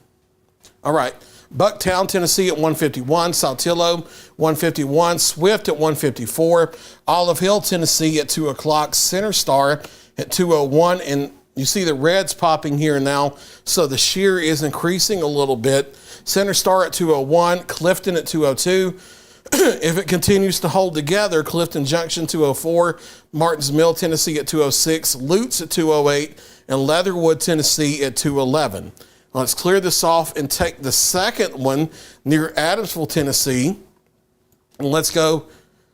[SPEAKER 2] All right. Bucktown, Tennessee at 151, Saltillo 151, Swift at 154, Olive Hill, Tennessee at 2 o'clock, Center Star at 201, and you see the reds popping here now, so the shear is increasing a little bit. Center Star at 201, Clifton at 202. If it continues to hold together, Clifton Junction 204, Martins Mill, Tennessee at 206, Lutz at 208, and Leatherwood, Tennessee at 211. Let's clear this off and take the second one near Adamsville, Tennessee. And let's go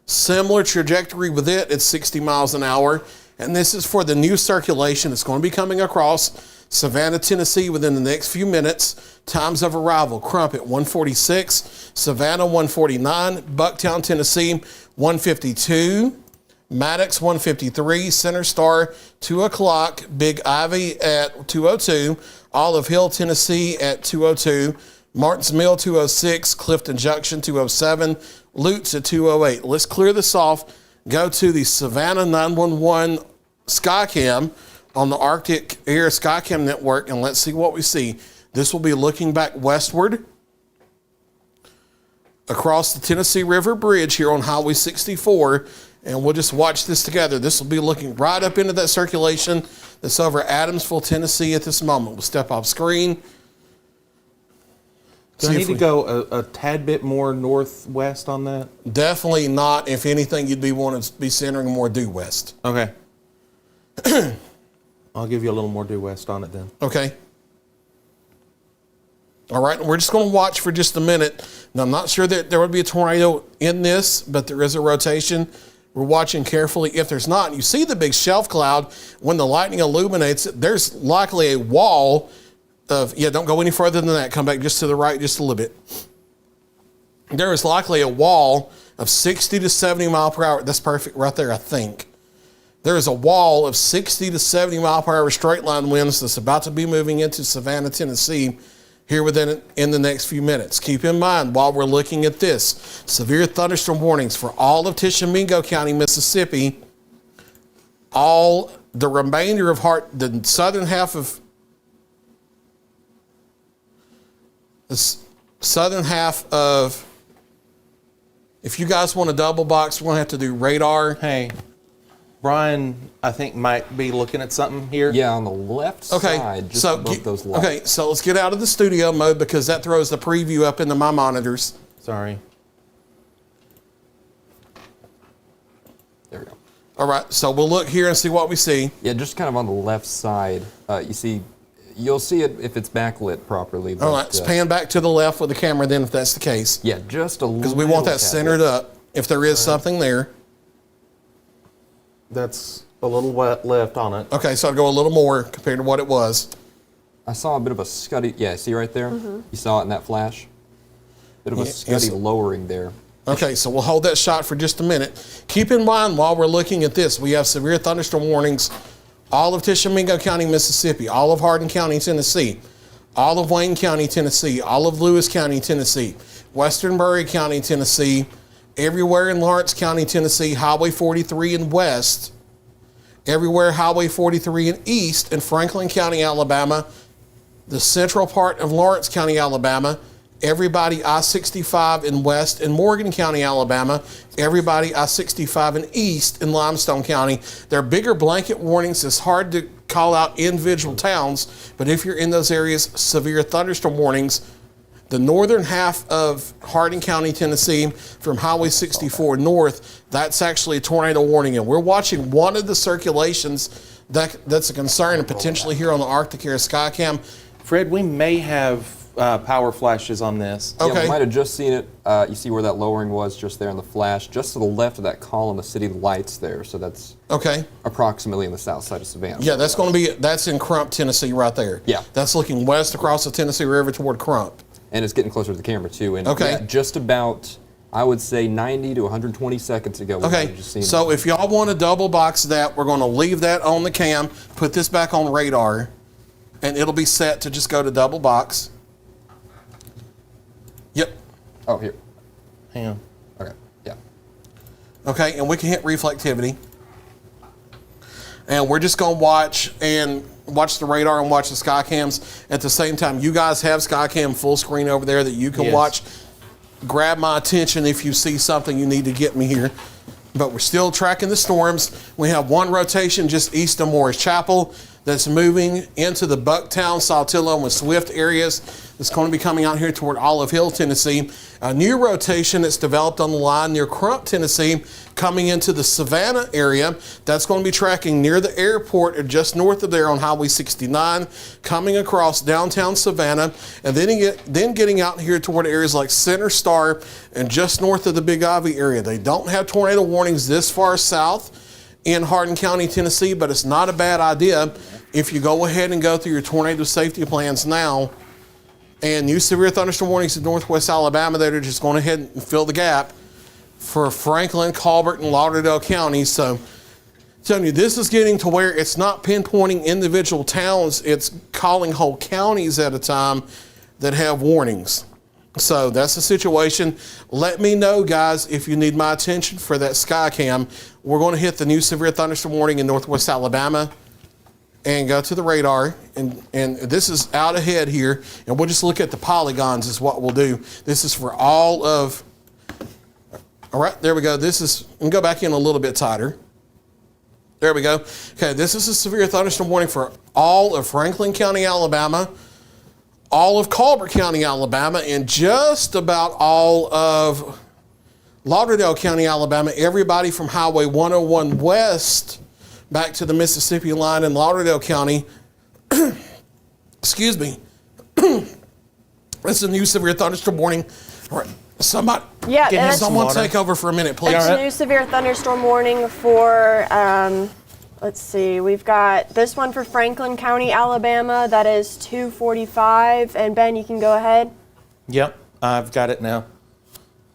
[SPEAKER 2] similar trajectory with it at 60 miles an hour. And this is for the new circulation. It's going to be coming across Savannah, Tennessee within the next few minutes. Times of arrival, Crump at 146, Savannah 149, Bucktown, Tennessee 152, Maddox 153, Center Star 2 o'clock, Big Ivy at 202, Olive Hill, Tennessee at 202, Martins Mill 206, Clifton Junction 207, Lutz at 208. Let's clear this off. Go to the Savannah 911 Skycam on the Arctic Air Skycam network, and let's see what we see. This will be looking back westward across the Tennessee River Bridge here on Highway 64, and we'll just watch this together. This will be looking right up into that circulation that's over Adamsville, Tennessee at this moment. We'll step off screen.
[SPEAKER 4] Do I need to go a tad bit more northwest on that?
[SPEAKER 2] Definitely not. If anything, you'd be wanting to be centering more due west.
[SPEAKER 4] Okay. I'll give you a little more due west on it then.
[SPEAKER 2] Okay. All right, we're just going to watch for just a minute. Now, I'm not sure that there would be a tornado in this, but there is a rotation. We're watching carefully. If there's not, you see the big shelf cloud. When the lightning illuminates it, there's likely a wall of, don't go any further than that. Come back just to the right just a little bit. There is likely a wall of 60 to 70 mile per hour. That's perfect right there, I think. There is a wall of 60 to 70 mile per hour straight line winds that's about to be moving into Savannah, Tennessee here in the next few minutes. Keep in mind, while we're looking at this, severe thunderstorm warnings for all of Tishomingo County, Mississippi, all the remainder of the southern half of if you guys want a double box, we're going to have to do radar.
[SPEAKER 4] Hey, Brian, I think might be looking at something here.
[SPEAKER 5] Yeah, on the left side, just above those lights.
[SPEAKER 2] Okay, so let's get out of the studio mode because that throws the preview up into my monitors.
[SPEAKER 4] Sorry.
[SPEAKER 5] There we go.
[SPEAKER 2] All right, so we'll look here and see what we see.
[SPEAKER 5] Yeah, just kind of on the left side. You'll see it if it's backlit properly. But,
[SPEAKER 2] All right, let's pan back to the left with the camera then if that's the case.
[SPEAKER 5] Yeah, just a little.
[SPEAKER 2] Because we want that centered up if there is something there.
[SPEAKER 4] That's a little wet left on it.
[SPEAKER 2] Okay, so I'll go a little more compared to what it was.
[SPEAKER 5] I saw a bit of a scuddy. Yeah, see right there? You saw it in that flash? Bit of a scuddy lowering there.
[SPEAKER 2] Okay, so we'll hold that shot for just a minute. Keep in mind while we're looking at this, we have severe thunderstorm warnings all of Tishomingo County, Mississippi, all of Hardin County, Tennessee, all of Wayne County, Tennessee, all of Lewis County, Tennessee, Western Murray County, Tennessee, everywhere in Lawrence County, Tennessee, Highway 43 and west, everywhere Highway 43 and east in Franklin County, Alabama, the central part of Lawrence County, Alabama, everybody I-65 in west in Morgan County, Alabama, everybody I-65 in east in Limestone County. There are bigger blanket warnings. It's hard to call out individual towns, but if you're in those areas, severe thunderstorm warnings. The northern half of Hardin County, Tennessee, from Highway 64 north, that's actually a tornado warning. And we're watching one of the circulations that's a concern, and potentially here on the Arctic Air Skycam.
[SPEAKER 4] Fred, we may have power flashes on this.
[SPEAKER 5] Yeah,
[SPEAKER 2] Okay.
[SPEAKER 5] we might have just seen it. You see where that lowering was just there in the flash, just to the left of that column of city lights there. So that's
[SPEAKER 2] Okay.
[SPEAKER 5] approximately in the south side of Savannah.
[SPEAKER 2] Yeah, that's in Crump, Tennessee right there.
[SPEAKER 5] Yeah.
[SPEAKER 2] That's looking west across the Tennessee River toward Crump.
[SPEAKER 5] And it's getting closer to the camera too. And
[SPEAKER 2] Okay.
[SPEAKER 5] yeah, just about, I would say 90 to 120 seconds ago. we might
[SPEAKER 2] Okay,
[SPEAKER 5] have just seen
[SPEAKER 2] so if y'all want to double box that, we're going to leave that on the cam, put this back on radar, and it'll be set to just go to double box. Yep.
[SPEAKER 5] Oh, here.
[SPEAKER 4] Hang on.
[SPEAKER 5] Okay. Yeah.
[SPEAKER 2] Okay, and we can hit reflectivity. And we're just going to watch the radar and watch the Skycams. At the same time, you guys have Skycam full screen over there that you can
[SPEAKER 4] Yes.
[SPEAKER 2] watch. Grab my attention if you see something you need to get me here. But we're still tracking the storms. We have one rotation just east of Morris Chapel that's moving into the Bucktown, Saltillo, and Swift areas. That's going to be coming out here toward Olive Hill, Tennessee. A new rotation that's developed on the line near Crump, Tennessee, coming into the Savannah area. That's going to be tracking near the airport or just north of there on Highway 69, coming across downtown Savannah, and then getting out here toward areas like Center Star and just north of the Big Ivy area. They don't have tornado warnings this far south in Hardin County, Tennessee, but it's not a bad idea if you go ahead and go through your tornado safety plans now and use severe thunderstorm warnings in northwest Alabama that are just going ahead and fill the gap for Franklin, Colbert, and Lauderdale counties. So I'm telling you, this is getting to where it's not pinpointing individual towns, it's calling whole counties at a time. that have warnings. So that's the situation. Let me know, guys, if you need my attention for that sky cam. We're going to hit the new severe thunderstorm warning in northwest Alabama and go to the radar. And this is out ahead here. And we'll just look at the polygons is what we'll do. This is for all of, all right, there we go. This is, and go back in a little bit tighter. There we go. Okay, this is a severe thunderstorm warning for all of Franklin County, Alabama, all of Colbert County, Alabama, and just about all of Lauderdale County, Alabama. Everybody from Highway 101 west back to the Mississippi line in Lauderdale County. Excuse me. That's a new severe thunderstorm warning. All right, somebody,
[SPEAKER 3] Yeah, that's
[SPEAKER 2] someone take over for a minute, please.
[SPEAKER 3] It's a new severe thunderstorm warning for, let's see, we've got this one for Franklin County, Alabama. That is 2:45. And Ben, you can go ahead.
[SPEAKER 4] Yep, I've got it now.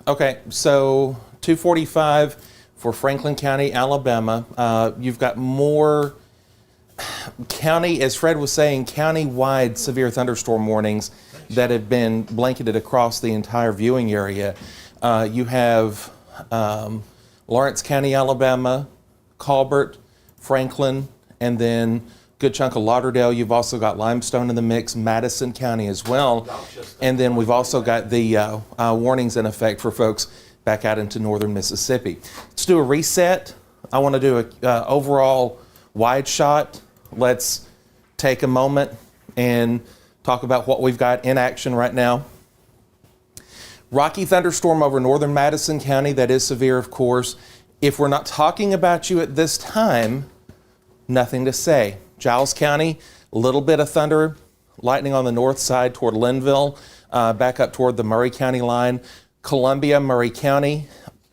[SPEAKER 4] Okay, so 2:45 for Franklin County, Alabama. You've got more county, as Fred was saying, county-wide severe thunderstorm warnings that have been blanketed across the entire viewing area. You have Lawrence County, Alabama, Colbert, Franklin, and then good chunk of Lauderdale. You've also got Limestone in the mix, Madison County as well. And then we've also got the warnings in effect for folks back out into northern Mississippi. Let's do a reset. I want to do a overall wide shot. Let's take a moment and talk about what we've got in action right now. Rocky thunderstorm over northern Madison County. That is severe, of course. If we're not talking about you at this time, nothing to say. Giles County, a little bit of thunder, lightning on the north side toward Linville, back up toward the Murray County line. Columbia, Murray County,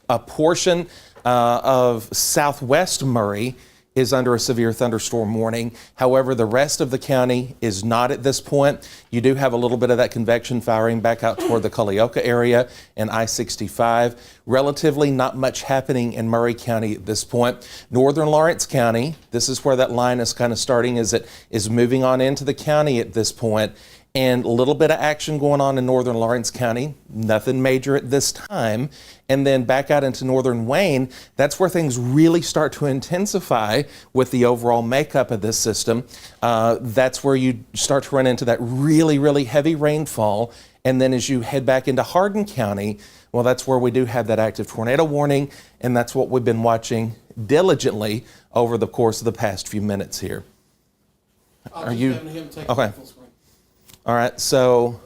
[SPEAKER 4] a portion of southwest Murray is under a severe thunderstorm warning. However, the rest of the county is not at this point. You do have a little bit of that convection firing back out toward the Culleoka area and I-65. Relatively not much happening in Murray County at this point. Northern Lawrence County, this is where that line is kind of starting as it is moving on into the county at this point. And a little bit of action going on in northern Lawrence County, nothing major at this time. And then back out into northern Wayne, that's where things really start to intensify with the overall makeup of this system. That's where you start to run into that really, really heavy rainfall. And then as you head back into Hardin County, well, that's where we do have that active tornado warning. And that's what we've been watching diligently over the course of the past few minutes here. Are you okay? All right, so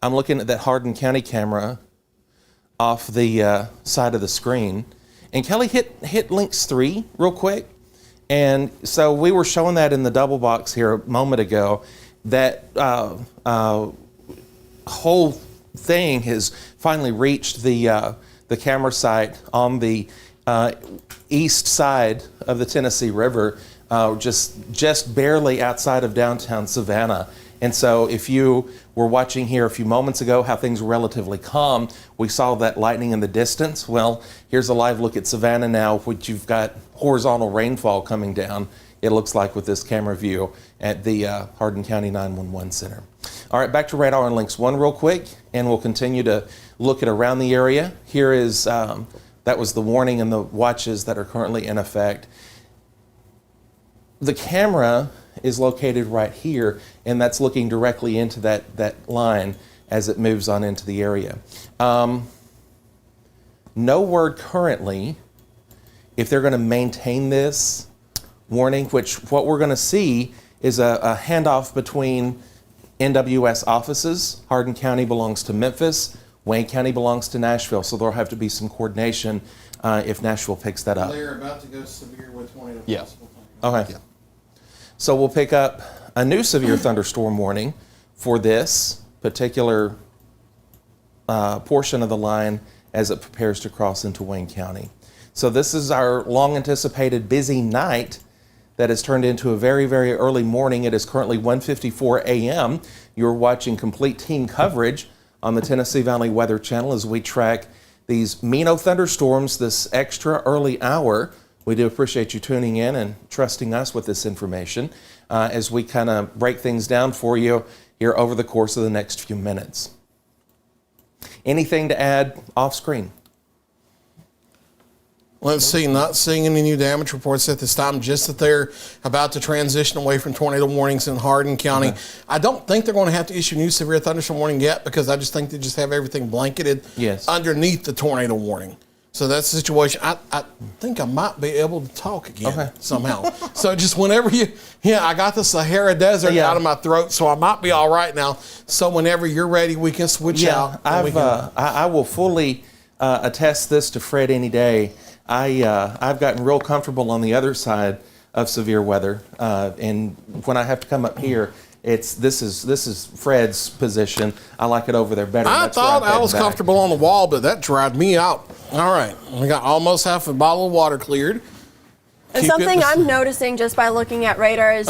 [SPEAKER 4] I'm looking at that Hardin County camera off the side of the screen. And Kelly, hit links 3 real quick. And so we were showing that in the double box here a moment ago. That whole thing has finally reached the camera site on the east side of the Tennessee River, just barely outside of downtown Savannah. And so if you were watching here a few moments ago how things were relatively calm, we saw that lightning in the distance. Well, here's a live look at Savannah now, which you've got horizontal rainfall coming down, it looks like, with this camera view at the Hardin County 911 Center. All right, back to Radar and Links 1 real quick, and we'll continue to look at around the area. Here is, that was the warning and the watches that are currently in effect. The camera is located right here, and that's looking directly into that line as it moves on into the area. No word currently if they're going to maintain this warning, which what we're going to see is a handoff between NWS offices. Hardin County belongs to Memphis, Wayne County belongs to Nashville, so there'll have to be some coordination if Nashville picks that up.
[SPEAKER 2] They're about to go severe with tornado possible.
[SPEAKER 4] Okay. Yeah. So we'll pick up a new severe thunderstorm warning for this particular portion of the line as it prepares to cross into Wayne County. So this is our long anticipated busy night that has turned into a very, very early morning. It is currently 1:54 a.m. You're watching complete team coverage on the Tennessee Valley Weather Channel as we track these MENO thunderstorms this extra early hour. We do appreciate you tuning in and trusting us with this information as we kind of break things down for you here over the course of the next few minutes. Anything to add off screen?
[SPEAKER 2] Let's see, not seeing any new damage reports at this time, just that they're about to transition away from tornado warnings in Hardin County.
[SPEAKER 4] Okay.
[SPEAKER 2] I don't think they're going to have to issue new severe thunderstorm warning yet, because I just think they just have everything blanketed underneath the tornado warning. So that's the situation. I think I might be able to talk again somehow. So just whenever I got the Sahara Desert out of my throat, so I might be all right now. So whenever you're ready, we can switch out.
[SPEAKER 4] I will fully attest this to Fred any day. I've gotten real comfortable on the other side of severe weather, and when I have to come up here, this is Fred's position. I like it over there better.
[SPEAKER 2] I thought I was comfortable on the wall, but that dried me out. All right, we got almost half a bottle of water cleared.
[SPEAKER 3] And something I'm noticing just by looking at radar is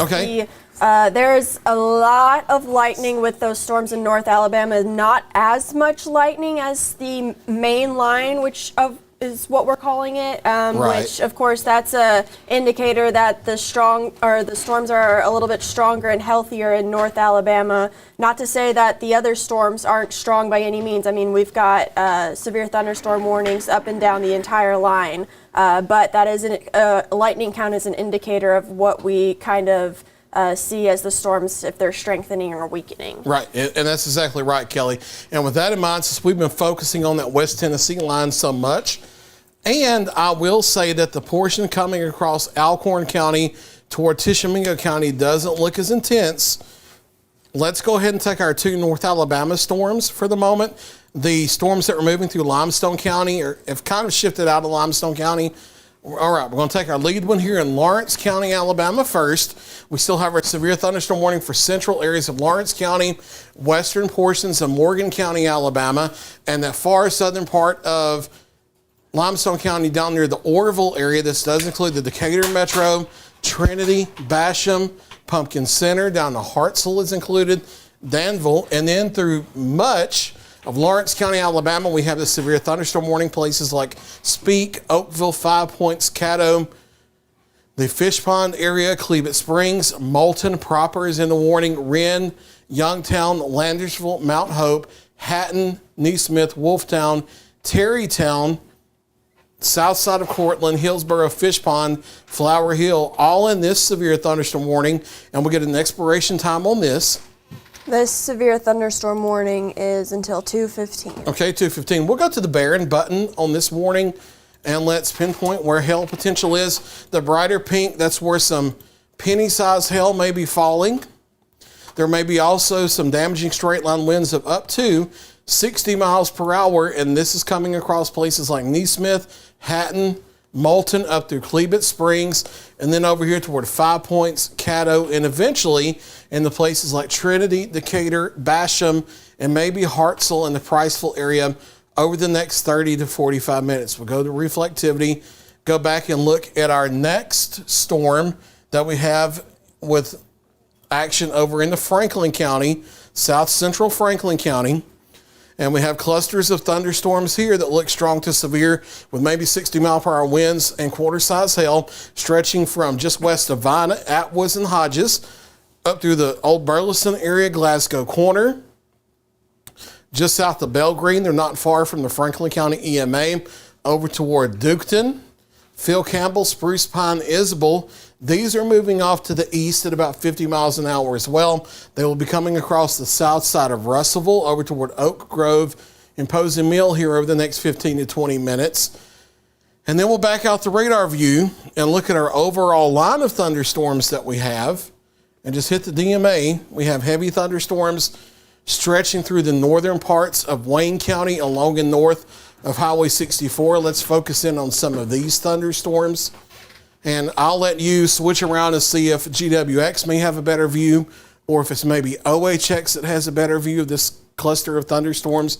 [SPEAKER 3] there's a lot of lightning with those storms in North Alabama. Not as much lightning as the main line, which is what we're calling it, which of course that's a indicator that the storms are a little bit stronger and healthier in North Alabama. Not to say that the other storms aren't strong by any means. I mean, we've got severe thunderstorm warnings up and down the entire line, but that is lightning count is an indicator of what we kind of see as the storms, if they're strengthening or weakening.
[SPEAKER 2] Right, and that's exactly right, Kelly. And with that in mind, since we've been focusing on that West Tennessee line so much, and I will say that the portion coming across Alcorn County toward Tishomingo County doesn't look as intense. Let's go ahead and take our two North Alabama storms for the moment. The storms that were moving through Limestone County have kind of shifted out of Limestone County. All right, we're going to take our lead one here in Lawrence County, Alabama first. We still have our severe thunderstorm warning for central areas of Lawrence County, western portions of Morgan County, Alabama, and that far southern part of Limestone County down near the Orville area. This does include the Decatur Metro, Trinity, Basham, Pumpkin Center, down to Hartselle is included, Danville, and then through much of Lawrence County, Alabama, we have the severe thunderstorm warning places like Speake, Oakville, 5 Points, Caddo, the Fish Pond area, Cleveland Springs, Moulton proper is in the warning, Wren, Youngtown, Landersville, Mount Hope, Hatton, Neesmith, Wolftown, Terrytown, south side of Cortland, Hillsboro, Fish Pond, Flower Hill, all in this severe thunderstorm warning, and we'll get an expiration time on this.
[SPEAKER 3] This severe thunderstorm warning is until 2:15.
[SPEAKER 2] Okay, 2:15. We'll go to the Barron button on this warning, and let's pinpoint where hail potential is. The brighter pink, that's where some penny-sized hail may be falling. There may be also some damaging straight-line winds of up to 60 miles per hour, and this is coming across places like Neesmith, Hatton, Moulton, up through Cleveland Springs, and then over here toward 5 Points, Caddo, and eventually in the places like Trinity, Decatur, Basham, and maybe Hartselle in the Priceville area over the next 30 to 45 minutes. We'll go to reflectivity, go back and look at our next storm that we have with action over in the Franklin County, south central Franklin County. And we have clusters of thunderstorms here that look strong to severe with maybe 60 mile per hour winds and quarter-size hail stretching from just west of Vina, Atwoods, and Hodges up through the Old Burleson area, Glasgow Corner, just south of Belgreen. They're not far from the Franklin County EMA, over toward Duketon, Phil Campbell, Spruce Pine, Isabel. These are moving off to the east at about 50 miles an hour as well. They will be coming across the south side of Russellville over toward Oak Grove and Posey Mill here over the next 15 to 20 minutes. And then we'll back out the radar view and look at our overall line of thunderstorms that we have and just hit the DMA. We have heavy thunderstorms stretching through the northern parts of Wayne County along and north of Highway 64. Let's focus in on some of these thunderstorms. And I'll let you switch around and see if GWX may have a better view or if it's maybe OHX that has a better view of this cluster of thunderstorms.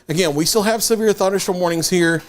[SPEAKER 2] Again, we still have severe thunderstorm warnings here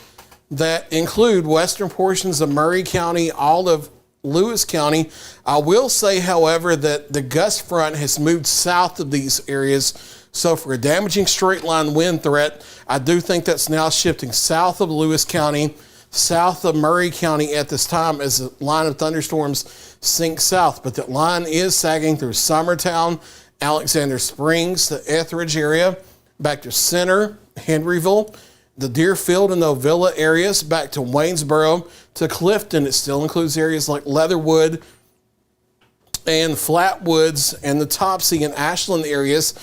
[SPEAKER 2] that include western portions of Murray County, all of Lewis County. I will say, however, that the gust front has moved south of these areas. So for a damaging straight line wind threat, I do think that's now shifting south of Lewis County, south of Murray County at this time as the line of thunderstorms sinks south. But that line is sagging through Summertown Alexander Springs, the Etheridge area, back to Center, Henryville, the Deerfield and Novilla areas, back to Waynesboro, to Clifton. It still includes areas like Leatherwood and Flatwoods and the Topsy and Ashland areas.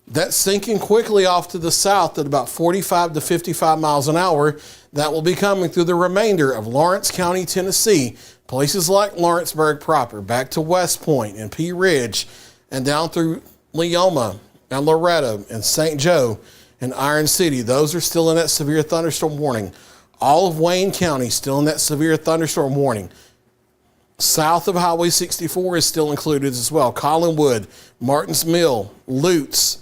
[SPEAKER 2] That's sinking quickly off to the south at about 45 to 55 miles an hour. That will be coming through the remainder of Lawrence County, Tennessee. Places like Lawrenceburg proper, back to West Point and Pea Ridge, and down through Leoma and Loretto and St. Joe and Iron City. Those are still in that severe thunderstorm warning. All of Wayne County still in that severe thunderstorm warning. South of Highway 64 is still included as well. Collinwood, Martins Mill, Lutz,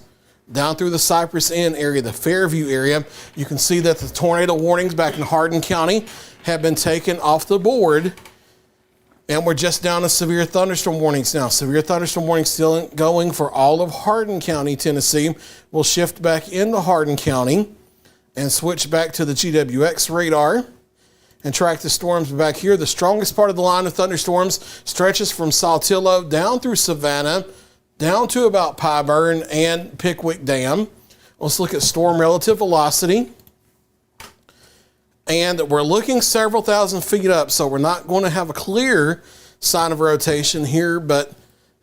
[SPEAKER 2] down through the Cypress Inn area, the Fairview area. You can see that the tornado warnings back in Hardin County have been taken off the board. And we're just down to severe thunderstorm warnings now. Severe thunderstorm warnings still going for all of Hardin County, Tennessee. We'll shift back into Hardin County and switch back to the GWX radar and track the storms back here. The strongest part of the line of thunderstorms stretches from Saltillo down through Savannah, down to about Pyburn and Pickwick Dam. Let's look at storm relative velocity. And we're looking several thousand feet up, so we're not going to have a clear sign of rotation here, but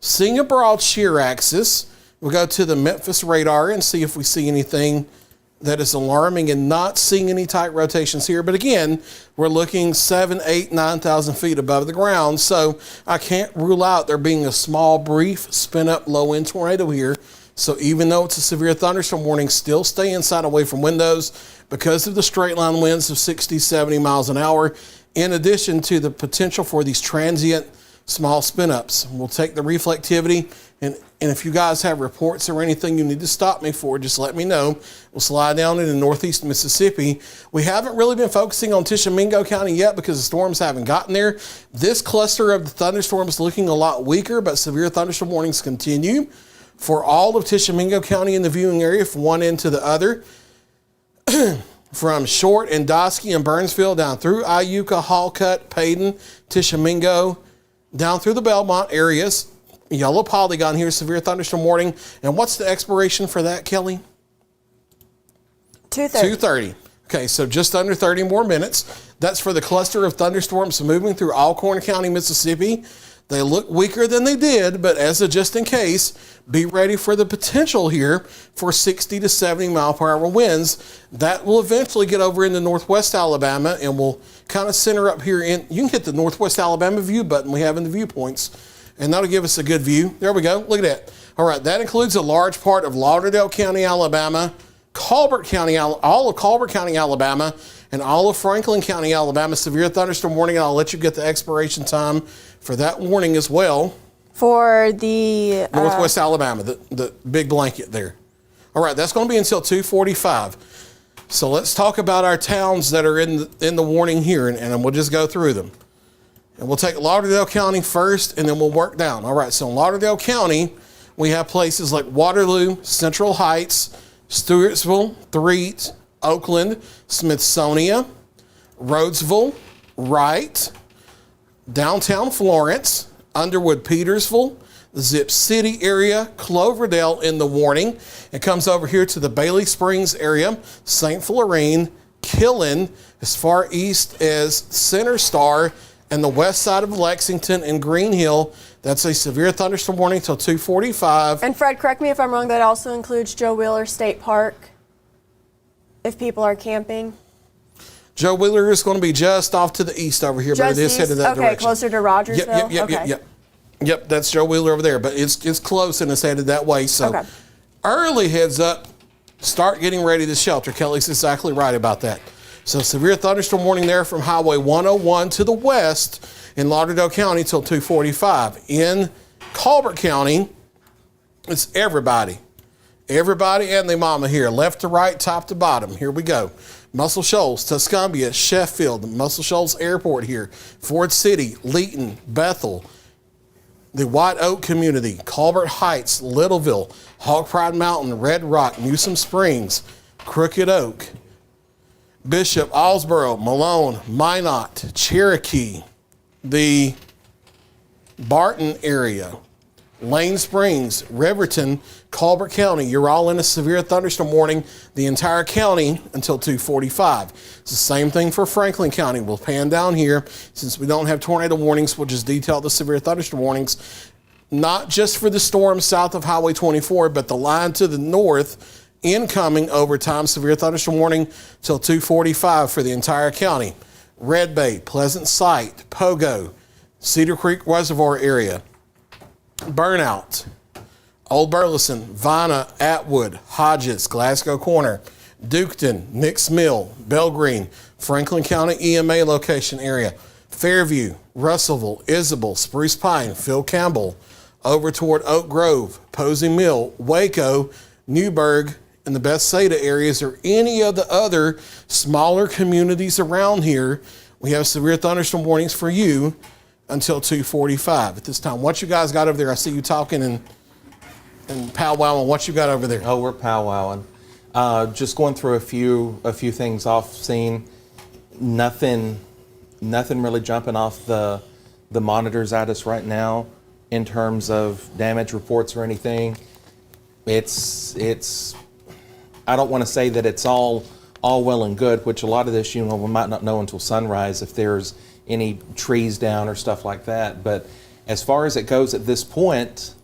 [SPEAKER 2] seeing a broad shear axis, we'll go to the Memphis radar and see if we see anything that is alarming, and not seeing any tight rotations here. But again, we're looking 7, 8, 9,000 feet above the ground, so I can't rule out there being a small, brief spin-up low-wind tornado here. So even though it's a severe thunderstorm warning, still stay inside away from windows because of the straight line winds of 60, 70 miles an hour, in addition to the potential for these transient small spin-ups. We'll take the reflectivity, and if you guys have reports or anything you need to stop me for, just let me know. We'll slide down into northeast Mississippi. We haven't really been focusing on Tishomingo County yet because the storms haven't gotten there. This cluster of the thunderstorms is looking a lot weaker, but severe thunderstorm warnings continue for all of Tishomingo County in the viewing area from one end to the other. From Short and Dosky and Burnsville down through Iuka, Hallcut, Payton, Tishomingo, down through the Belmont areas. Yellow polygon here, severe thunderstorm warning. And what's the expiration for that, Kelly?
[SPEAKER 3] 2:30.
[SPEAKER 2] 2:30. Okay, so just under 30 more minutes. That's for the cluster of thunderstorms moving through Alcorn County, Mississippi. They look weaker than they did, but as a just in case, be ready for the potential here for 60 to 70 mile per hour winds. That will eventually get over into northwest Alabama and will kind of center up here in, you can hit the northwest Alabama view button we have in the viewpoints, and that'll give us a good view. There we go, look at that. All right, that includes a large part of Lauderdale County, Alabama, Colbert County, all of Colbert County, Alabama, and all of Franklin County, Alabama. Severe thunderstorm warning, and I'll let you get the expiration time for that warning as well.
[SPEAKER 3] For the
[SPEAKER 2] Northwest Alabama, the big blanket there. All right, that's going to be until 2:45. So let's talk about our towns that are in the warning here, and we'll just go through them. And we'll take Lauderdale County first, and then we'll work down. All right, so in Lauderdale County, we have places like Waterloo, Central Heights, Stewartsville, Threet, Oakland, Smithsonia, Rhodesville, Wright, downtown Florence, Underwood, Petersville, the Zip City area, Cloverdale in the warning. It comes over here to the Bailey Springs area, St. Florine, Killen, as far east as Center Star, and the west side of Lexington and Green Hill. That's a severe thunderstorm warning till 2:45.
[SPEAKER 3] And Fred, correct me if I'm wrong, that also includes Joe Wheeler State Park, if people are camping.
[SPEAKER 2] Joe Wheeler is going to be just off to the east over here, but it is headed that direction.
[SPEAKER 3] Okay, closer to Rogersville?
[SPEAKER 2] Yep, that's Joe Wheeler over there, but it's close and it's headed that way. So
[SPEAKER 3] Okay.
[SPEAKER 2] early heads up, start getting ready to shelter. Kelly's exactly right about that. So severe thunderstorm warning there from Highway 101 to the west in Lauderdale County till 2:45. In Colbert County, it's everybody. Everybody and their mama here, left to right, top to bottom. Here we go. Muscle Shoals, Tuscumbia, Sheffield, Muscle Shoals Airport here, Ford City, Leeton, Bethel, the White Oak community, Colbert Heights, Littleville, Hog Pride Mountain, Red Rock, Newsom Springs, Crooked Oak, Bishop, Allsboro, Malone, Minot, Cherokee, the Barton area, Lane Springs, Riverton, Colbert County, you're all in a severe thunderstorm warning, the entire county until 2:45. It's the same thing for Franklin County. We'll pan down here. Since we don't have tornado warnings, we'll just detail the severe thunderstorm warnings, not just for the storm south of Highway 24, but the line to the north, incoming overtime severe thunderstorm warning till 2:45 for the entire county. Red Bay, Pleasant Sight, Pogo, Cedar Creek Reservoir area, Burnout, Old Burleson, Vina, Atwood, Hodges, Glasgow Corner, Duketon, Nicks Mill, Belgreen, Franklin County EMA location area, Fairview, Russellville, Isabel, Spruce Pine, Phil Campbell, over toward Oak Grove, Posey Mill, Waco, Newburgh, and the Bethsaida areas, or any of the other smaller communities around here. We have severe thunderstorm warnings for you until 2:45 at this time. What you guys got over there? I see you talking and powwowing. What you got over there?
[SPEAKER 4] Oh, we're powwowing. Just going through a few things off scene. Nothing really jumping off the monitors at us right now in terms of damage reports or anything. It's I don't want to say that it's all well and good, which a lot of this, we might not know until sunrise if there's any trees down or stuff like that. But as far as it goes at this point,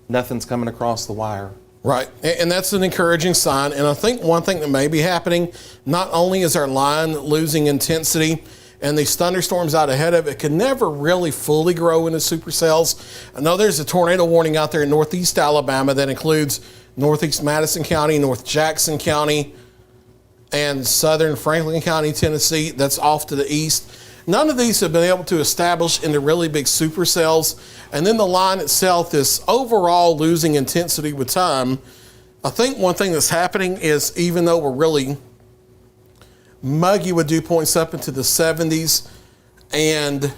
[SPEAKER 4] nothing's coming across the wire.
[SPEAKER 2] Right, and that's an encouraging sign. And I think one thing that may be happening, not only is our line losing intensity, and these thunderstorms out ahead of it can never really fully grow into supercells. I know there's a tornado warning out there in northeast Alabama that includes northeast Madison County, North Jackson County, and southern Franklin County, Tennessee. That's off to the east. None of these have been able to establish into really big supercells. And then the line itself is overall losing intensity with time. I think one thing that's happening is, even though we're really muggy with dew points up into the 70s and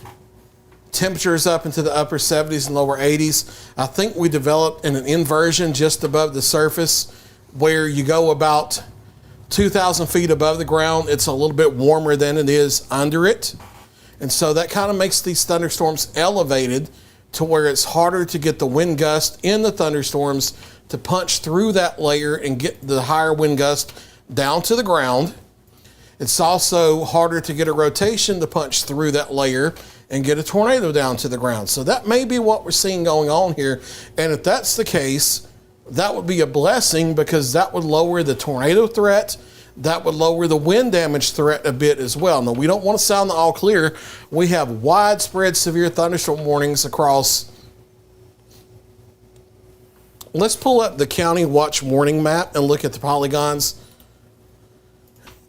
[SPEAKER 2] temperatures up into the upper 70s and lower 80s, I think we developed an inversion just above the surface where you go about 2,000 feet above the ground. It's a little bit warmer than it is under it. And so that kind of makes these thunderstorms elevated to where it's harder to get the wind gust in the thunderstorms to punch through that layer and get the higher wind gust down to the ground. It's also harder to get a rotation to punch through that layer and get a tornado down to the ground. So that may be what we're seeing going on here. And if that's the case, that would be a blessing, because that would lower the tornado threat. That would lower the wind damage threat a bit as well. Now, we don't want to sound the all clear. We have widespread severe thunderstorm warnings across. Let's pull up the county watch warning map and look at the polygons,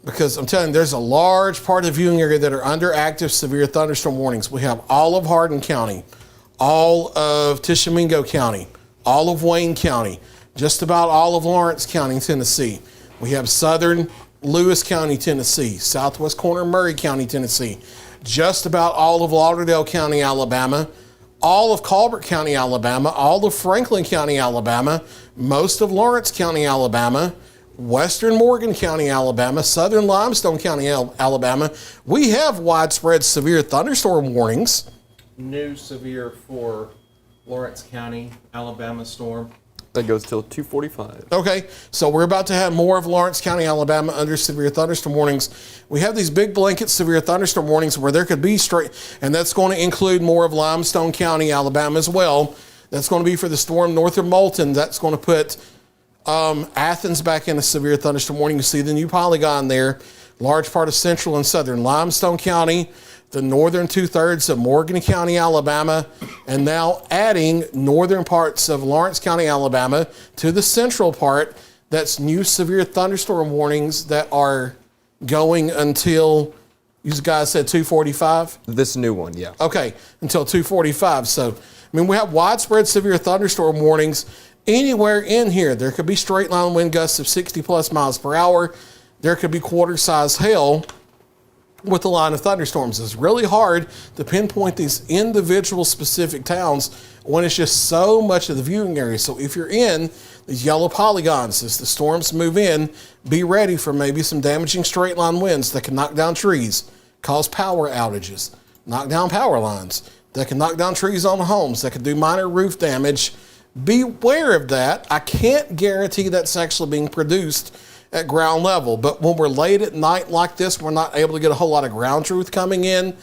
[SPEAKER 2] because I'm telling you, there's a large part of the viewing area that are under active severe thunderstorm warnings. We have all of Hardin County, all of Tishomingo County, all of Wayne County, just about all of Lawrence County, Tennessee. We have southern Lewis County, Tennessee, southwest corner Murray County, Tennessee, just about all of Lauderdale County, Alabama, all of Colbert County, Alabama, all of Franklin County, Alabama, most of Lawrence County, Alabama, western Morgan County, Alabama, southern Limestone County, Alabama. We have widespread severe thunderstorm warnings.
[SPEAKER 4] New severe for Lawrence County, Alabama storm.
[SPEAKER 5] That goes till 2:45.
[SPEAKER 2] Okay, so we're about to have more of Lawrence County, Alabama under severe thunderstorm warnings. We have these big blanket severe thunderstorm warnings where there could be straight, and that's going to include more of Limestone County, Alabama as well. That's going to be for the storm north of Moulton. That's going to put Athens back in a severe thunderstorm warning. You see the new polygon there. Large part of central and southern Limestone County, the northern 2/3 of Morgan County, Alabama, and now adding northern parts of Lawrence County, Alabama to the central part. That's new severe thunderstorm warnings that are going until, you guys said 2:45?
[SPEAKER 5] This new one, yeah.
[SPEAKER 2] Okay, until 2:45. So, I mean, we have widespread severe thunderstorm warnings anywhere in here. There could be straight line wind gusts of 60 plus miles per hour. There could be quarter-size hail with the line of thunderstorms. It's really hard to pinpoint these individual specific towns when it's just so much of the viewing area. So if you're in these yellow polygons, as the storms move in, be ready for maybe some damaging straight line winds that can knock down trees, cause power outages, knock down power lines, that can knock down trees on the homes, that can do minor roof damage. Beware of that. I can't guarantee that's actually being produced at ground level, but when we're late at night like this, we're not able to get a whole lot of ground truth coming in.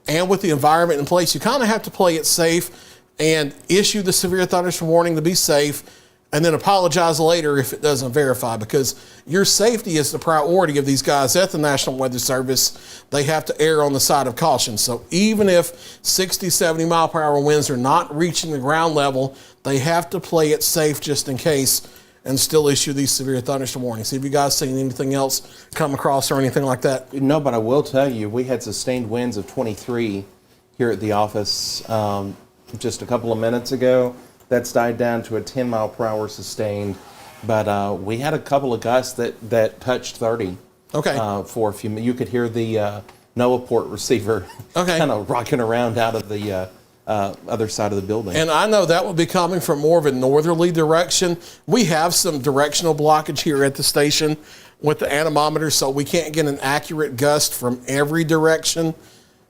[SPEAKER 2] And with the environment in place, you kind of have to play it safe and issue the severe thunderstorm warning to be safe, and then apologize later if it doesn't verify, because your safety is the priority of these guys at the National Weather Service. They have to err on the side of caution. So even if 60, 70 mile per hour winds are not reaching the ground level, they have to play it safe just in case and still issue these severe thunderstorm warnings. Have you guys seen anything else come across or anything like that?
[SPEAKER 4] No, but I will tell you, we had sustained winds of 23 here at the office just a couple of minutes ago. That's died down to a 10 mile per hour sustained, but we had a couple of gusts that touched 30.
[SPEAKER 2] Okay.
[SPEAKER 4] For a few minutes. You could hear the NOAA port receiver kind of rocking around out of the other side of the building.
[SPEAKER 2] And I know that will be coming from more of a northerly direction. We have some directional blockage here at the station with the anemometer, so we can't get an accurate gust from every direction.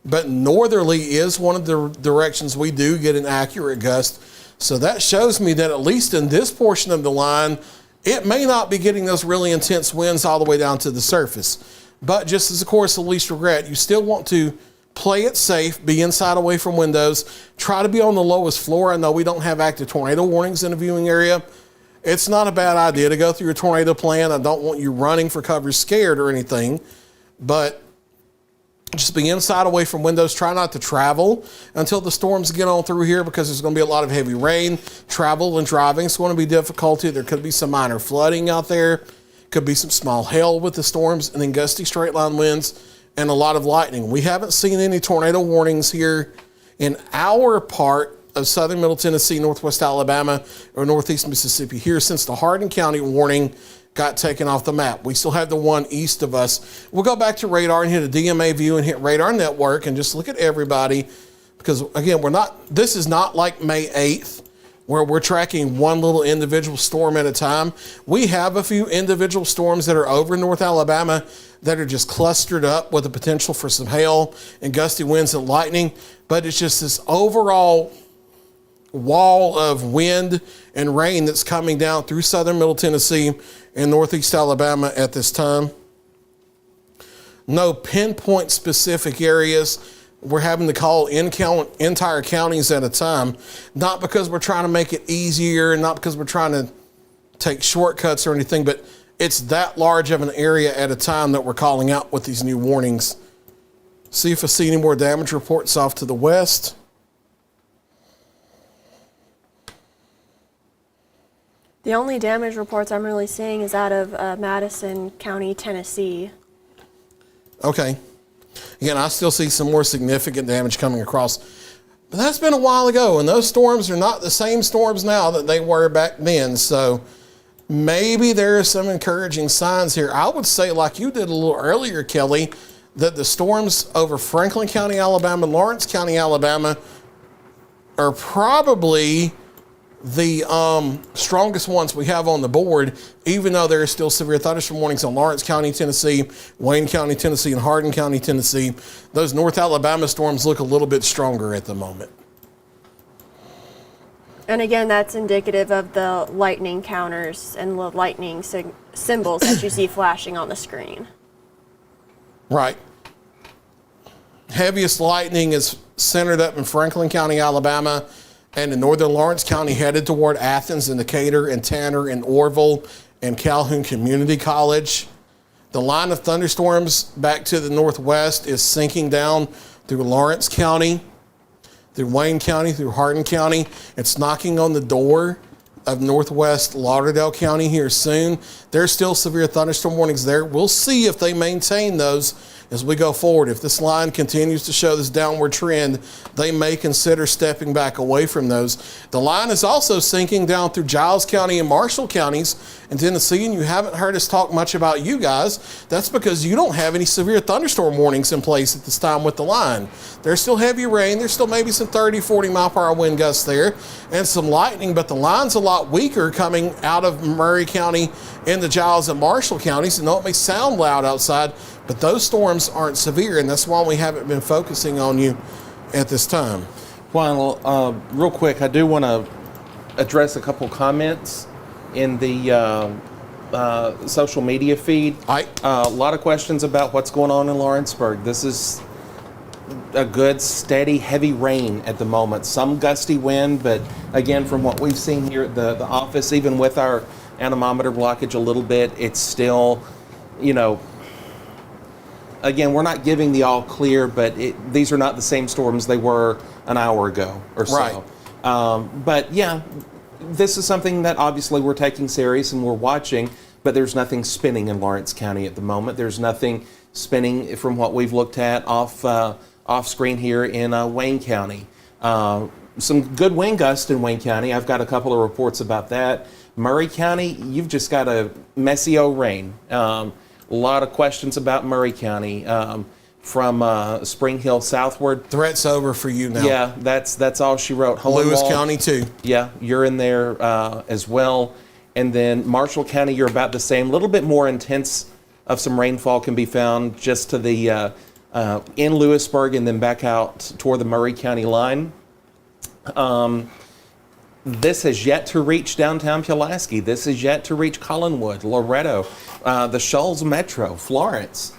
[SPEAKER 2] But northerly is one of the directions we do get an accurate gust. So that shows me that at least in this portion of the line, it may not be getting those really intense winds all the way down to the surface. But just as a course of least regret, you still want to play it safe, be inside away from windows, try to be on the lowest floor. I know we don't have active tornado warnings in the viewing area. It's not a bad idea to go through your tornado plan. I don't want you running for cover scared or anything, but just be inside away from windows. Try not to travel until the storms get on through here, because there's going to be a lot of heavy rain. Travel and driving is going to be difficulty. There could be some minor flooding out there. Could be some small hail with the storms, and then gusty straight line winds and a lot of lightning. We haven't seen any tornado warnings here in our part of southern Middle Tennessee, northwest Alabama, or northeast Mississippi here since the Hardin County warning got taken off the map. We still have the one east of us. We'll go back to radar and hit a DMA view and hit radar network and just look at everybody, because again, this is not like May 8th where we're tracking one little individual storm at a time. We have a few individual storms that are over North Alabama that are just clustered up with the potential for some hail and gusty winds and lightning, but it's just this overall wall of wind and rain that's coming down through southern Middle Tennessee and northeast Alabama at this time. No pinpoint specific areas. We're having to call entire counties at a time, not because we're trying to make it easier and not because we're trying to take shortcuts or anything, but it's that large of an area at a time that we're calling out with these new warnings. See if I see any more damage reports off to the west.
[SPEAKER 3] The only damage reports I'm really seeing is out of Madison County, Tennessee.
[SPEAKER 2] Okay. Again, I still see some more significant damage coming across. But that's been a while ago, and those storms are not the same storms now that they were back then. So maybe there are some encouraging signs here. I would say, like you did a little earlier, Kelly, that the storms over Franklin County, Alabama, and Lawrence County, Alabama are probably the strongest ones we have on the board, even though there are still severe thunderstorm warnings on Lawrence County, Tennessee, Wayne County, Tennessee, and Hardin County, Tennessee. Those North Alabama storms look a little bit stronger at the moment.
[SPEAKER 3] And again, that's indicative of the lightning counters and the lightning symbols that you see flashing on the screen.
[SPEAKER 2] Right. Heaviest lightning is centered up in Franklin County, Alabama, and in northern Lawrence County, headed toward Athens and Decatur and Tanner and Orville and Calhoun Community College. The line of thunderstorms back to the northwest is sinking down through Lawrence County, through Wayne County, through Hardin County. It's knocking on the door of northwest Lauderdale County here soon. There's still severe thunderstorm warnings there. We'll see if they maintain those as we go forward. If this line continues to show this downward trend, they may consider stepping back away from those. The line is also sinking down through Giles County and Marshall counties in Tennessee, and you haven't heard us talk much about you guys. That's because you don't have any severe thunderstorm warnings in place at this time with the line. There's still heavy rain. There's still maybe some 30, 40 mile per hour wind gusts there and some lightning, but the line's a lot weaker coming out of Murray County into Giles and Marshall counties. And though it may sound loud outside, but those storms aren't severe, and that's why we haven't been focusing on you at this time.
[SPEAKER 4] Well, real quick, I do want to address a couple comments in the social media feed. A lot of questions about what's going on in Lawrenceburg. This is a good, steady, heavy rain at the moment. Some gusty wind, but again, from what we've seen here at the office, even with our anemometer blockage a little bit, it's still, again, we're not giving the all clear, but these are not the same storms they were an hour ago or so.
[SPEAKER 2] Right.
[SPEAKER 4] But yeah, this is something that obviously we're taking serious and we're watching, but there's nothing spinning in Lawrence County at the moment. There's nothing spinning from what we've looked at off screen here in Wayne County. Some good wind gusts in Wayne County. I've got a couple of reports about that. Murray County, you've just got a messy old rain. A lot of questions about Murray County from Spring Hill southward.
[SPEAKER 2] Threat's over for you now.
[SPEAKER 4] Yeah, that's all she wrote.
[SPEAKER 2] Lewis
[SPEAKER 4] Hohenwald,
[SPEAKER 2] County too.
[SPEAKER 4] Yeah, you're in there as well. And then Marshall County, you're about the same. A little bit more intense of some rainfall can be found just to the in Lewisburg and then back out toward the Murray County line. This has yet to reach downtown Pulaski. This has yet to reach Collinwood, Loretto, the Shoals Metro, Florence.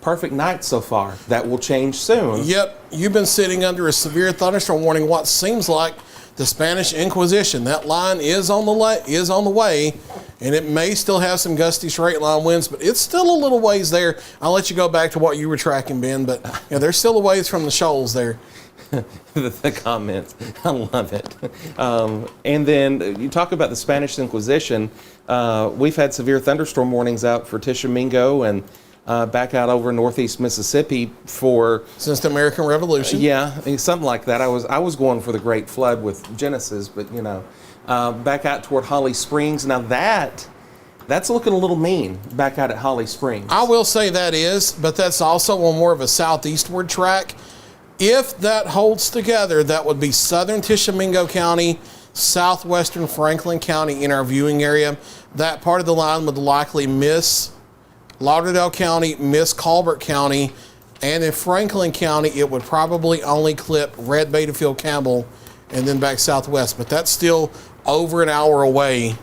[SPEAKER 4] Perfect night so far. That will change soon.
[SPEAKER 2] Yep, you've been sitting under a severe thunderstorm warning. What seems like the Spanish Inquisition. That line is on the way, and it may still have some gusty straight line winds, but it's still a little ways there. I'll let you go back to what you were tracking, Ben, but yeah, there's still a ways from the shoals there.
[SPEAKER 4] The comments, I love it. And then you talk about the Spanish Inquisition. We've had severe thunderstorm warnings out for Tishomingo and back out over northeast Mississippi for
[SPEAKER 2] Since the American Revolution.
[SPEAKER 4] Yeah, I mean, something like that. I was going for the Great Flood with Genesis, but back out toward Holly Springs. Now that's looking a little mean back out at Holly Springs.
[SPEAKER 2] I will say that is, but that's also on more of a southeastward track. If that holds together, that would be southern Tishomingo County, southwestern Franklin County in our viewing area. That part of the line would likely miss Lauderdale County, miss Colbert County, and in Franklin County, it would probably only clip Red Bay to Phil Campbell and then back southwest. But that's still over an hour away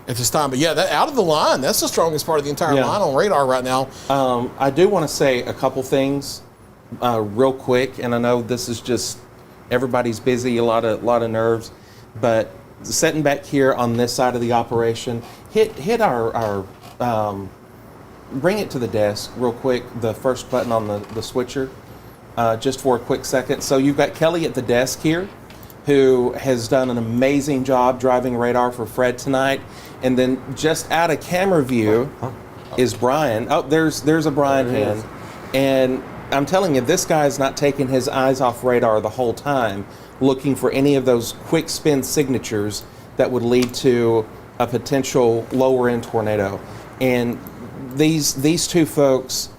[SPEAKER 2] at this time. But yeah, that out of the line, that's the strongest part of the entire line on radar right now.
[SPEAKER 4] I do want to say a couple things real quick, and I know this is just everybody's busy, a lot of nerves, but sitting back here on this side of the operation, hit our bring it to the desk real quick, the first button on the switcher, just for a quick second. So you've got Kelly at the desk here, who has done an amazing job driving radar for Fred tonight. And then just out of camera view is Brian. Oh, there's a Brian hand. And I'm telling you, this guy's not taking his eyes off radar the whole time, looking for any of those quick spin signatures that would lead to a potential lower end tornado. And these two folks,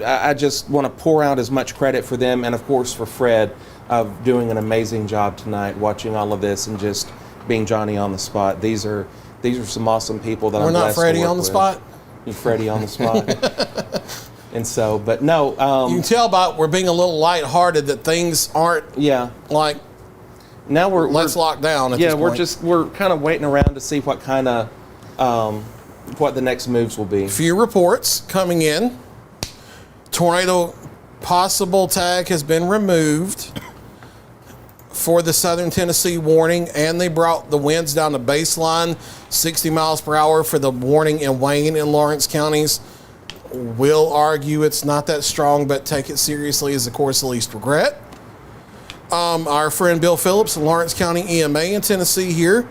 [SPEAKER 4] I just want to pour out as much credit for them, and of course for Fred, of doing an amazing job tonight, watching all of this and just being Johnny on the spot. These are some awesome people that I'm blessed to work with.
[SPEAKER 2] We're not Freddie on the spot?
[SPEAKER 4] You're Freddie on the spot. And so, but no.
[SPEAKER 2] You can tell by we're being a little lighthearted that things aren't like
[SPEAKER 4] now
[SPEAKER 2] let's lock down at this point.
[SPEAKER 4] We're kind of waiting around to see what kind of what the next moves will be.
[SPEAKER 2] Few reports coming in. Tornado possible tag has been removed for the Southern Tennessee warning, and they brought the winds down to baseline 60 miles per hour for the warning in Wayne and Lawrence counties. We'll argue it's not that strong, but take it seriously as the course of least regret. Our friend Bill Phillips in Lawrence County EMA in Tennessee here.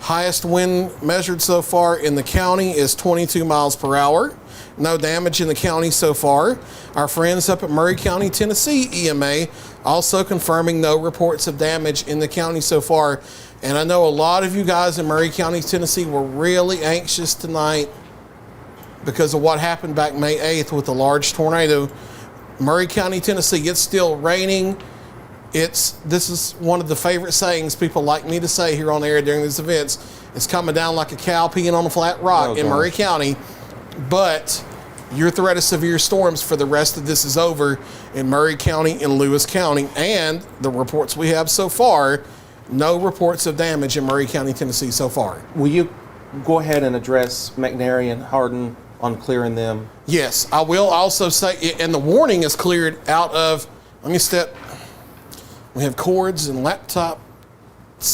[SPEAKER 2] Highest wind measured so far in the county is 22 miles per hour. No damage in the county so far. Our friends up at Murray County, Tennessee EMA also confirming no reports of damage in the county so far. And I know a lot of you guys in Murray County, Tennessee were really anxious tonight because of what happened back May 8th with the large tornado. Murray County, Tennessee, it's still raining. This is one of the favorite sayings people like me to say here on the air during these events. It's coming down like a cow peeing on a flat rock in Murray County. But your threat of severe storms for the rest of this is over in Murray County and Lewis County. And the reports we have so far, no reports of damage in Murray County, Tennessee so far.
[SPEAKER 4] Will you go ahead and address McNary and Hardin on clearing them?
[SPEAKER 2] Yes, I will also say, and the warning is cleared out of, let me step, we have cords and laptops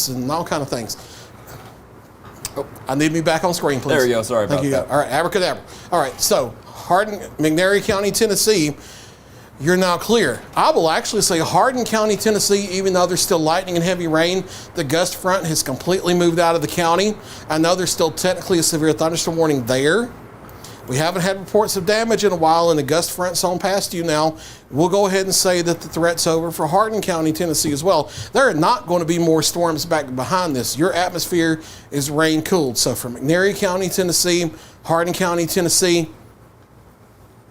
[SPEAKER 2] and all kind of things. Oh, I need me back on screen, please.
[SPEAKER 5] There you go. Sorry
[SPEAKER 2] Thank
[SPEAKER 5] about
[SPEAKER 2] you.
[SPEAKER 5] that.
[SPEAKER 2] All right, abracadabra. All right, so Hardin, McNary County, Tennessee, you're now clear. I will actually say Hardin County, Tennessee, even though there's still lightning and heavy rain, the gust front has completely moved out of the county. I know there's still technically a severe thunderstorm warning there. We haven't had reports of damage in a while, and the gust front's on past you now. We'll go ahead and say that the threat's over for Hardin County, Tennessee as well. There are not going to be more storms back behind this. Your atmosphere is rain cooled. So for McNary County, Tennessee, Hardin County, Tennessee,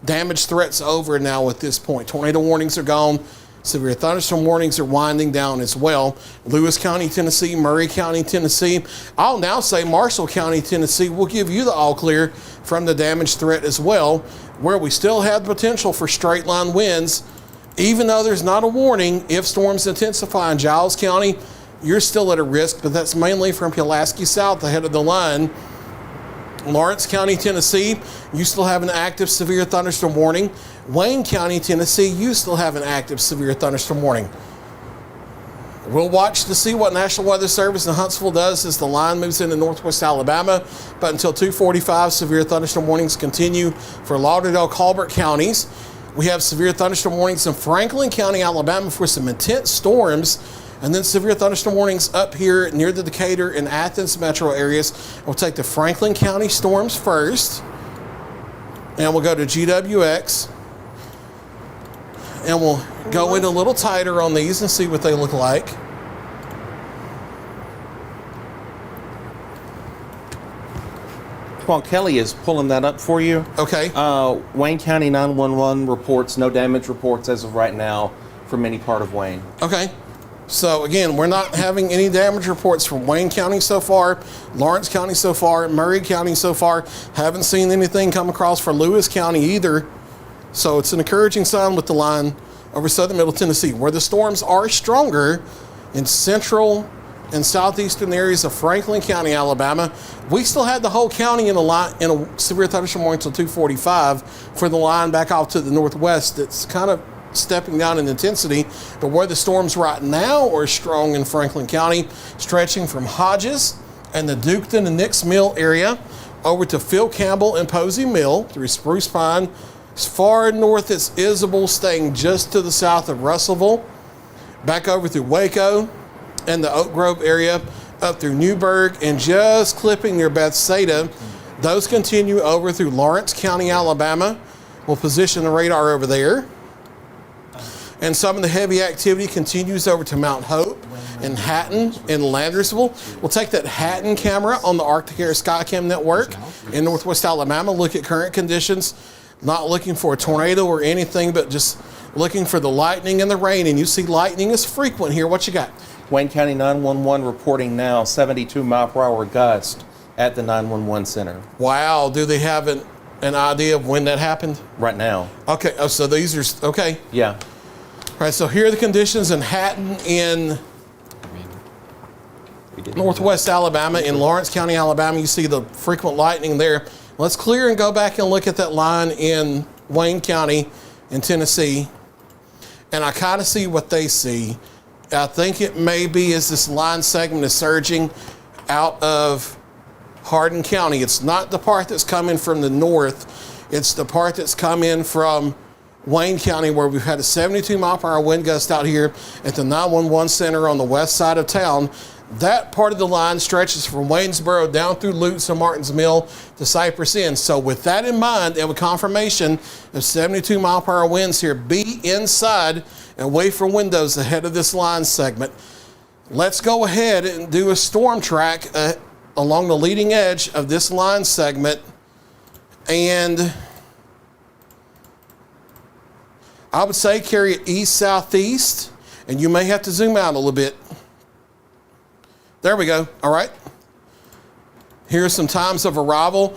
[SPEAKER 2] damage threat's over now at this point. Tornado warnings are gone. Severe thunderstorm warnings are winding down as well. Lewis County, Tennessee, Murray County, Tennessee. I'll now say Marshall County, Tennessee will give you the all clear from the damage threat as well, where we still have the potential for straight line winds. Even though there's not a warning, if storms intensify in Giles County, you're still at a risk, but that's mainly from Pulaski south ahead of the line. Lawrence County, Tennessee, you still have an active severe thunderstorm warning. Wayne County, Tennessee, you still have an active severe thunderstorm warning. We'll watch to see what National Weather Service in Huntsville does as the line moves into northwest Alabama. But until 2:45, severe thunderstorm warnings continue for Lauderdale, Colbert counties. We have severe thunderstorm warnings in Franklin County, Alabama for some intense storms. And then severe thunderstorm warnings up here near the Decatur and Athens metro areas. We'll take the Franklin County storms first. And we'll go to GWX. And we'll go in a little tighter on these and see what they look like.
[SPEAKER 4] While Kelly is pulling that up for you,
[SPEAKER 2] Okay.
[SPEAKER 4] Wayne County 911 reports no damage reports as of right now from any part of Wayne.
[SPEAKER 2] Okay. So again, we're not having any damage reports from Wayne County so far, Lawrence County so far, Murray County so far. Haven't seen anything come across for Lewis County either. So it's an encouraging sign with the line over southern middle Tennessee, where the storms are stronger in central and southeastern areas of Franklin County, Alabama. We still had the whole county in a severe thunderstorm warning until 2:45 for the line back off to the northwest. It's kind of stepping down in intensity, but where the storms right now are strong in Franklin County, stretching from Hodges and the Duketon and Nicks Mill area over to Phil Campbell and Posey Mill through Spruce Pine, as far north as Isabel, staying just to the south of Russellville, back over through Waco and the Oak Grove area, up through Newburgh and just clipping near Bethsaida. Those continue over through Lawrence County, Alabama. We'll position the radar over there. And some of the heavy activity continues over to Mount Hope and Hatton and Landersville. We'll take that Hatton camera on the Arctic Air Skycam network in northwest Alabama, look at current conditions, not looking for a tornado or anything, but just looking for the lightning and the rain. And you see lightning is frequent here. What you got?
[SPEAKER 4] Wayne County 911 reporting now 72 mile per hour gust at the 911 center
[SPEAKER 2] Wow. Do they have an idea of when that happened?
[SPEAKER 4] right now.
[SPEAKER 2] Okay. Oh, so these are, okay.
[SPEAKER 4] Yeah.
[SPEAKER 2] All right, so here are the conditions in Hatton in northwest Alabama. In Lawrence County, Alabama, you see the frequent lightning there. Let's clear and go back and look at that line in Wayne County in Tennessee. And I kind of see what they see. I think it may be as this line segment is surging out of Hardin County. It's not the part that's coming from the north. It's the part that's come in from Wayne County, where we've had a 72 mile per hour wind gust out here at the 911 center on the west side of town. That part of the line stretches from Waynesboro down through Lutz and Martins Mill to Cypress Inn. So with that in mind, and with confirmation of 72 mile per hour winds here, be inside and away from windows ahead of this line segment. Let's go ahead and do a storm track along the leading edge of this line segment. And I would say carry it east-southeast, and you may have to zoom out a little bit. There we go. All right. Here's some times of arrival.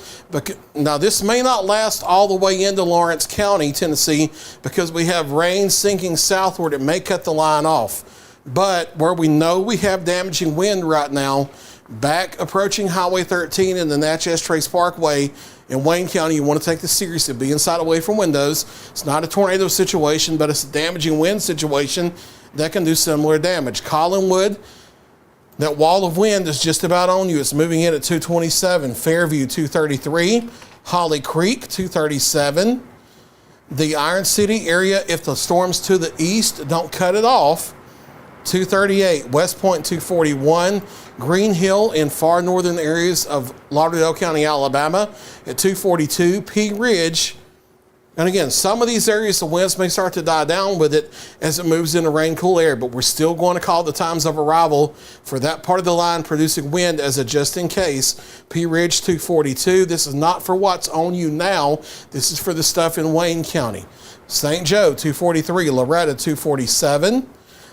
[SPEAKER 2] Now, this may not last all the way into Lawrence County, Tennessee, because we have rain sinking southward. It may cut the line off. But where we know we have damaging wind right now, back approaching Highway 13 and the Natchez Trace Parkway in Wayne County, you want to take this seriously. Be inside away from windows. It's not a tornado situation, but it's a damaging wind situation that can do similar damage. Collinwood, that wall of wind is just about on you. It's moving in at 227. Fairview, 233. Holly Creek, 237. The Iron City area, if the storms to the east don't cut it off, 238. West Point, 241. Green Hill in far northern areas of Lauderdale County, Alabama at 242. Pea Ridge. And again, some of these areas, the winds may start to die down with it as it moves into rain, cool air, but we're still going to call the times of arrival for that part of the line producing wind as a just in case. Pea Ridge 242. This is not for what's on you now. This is for the stuff in Wayne County. St. Joe 243. Loretta 247.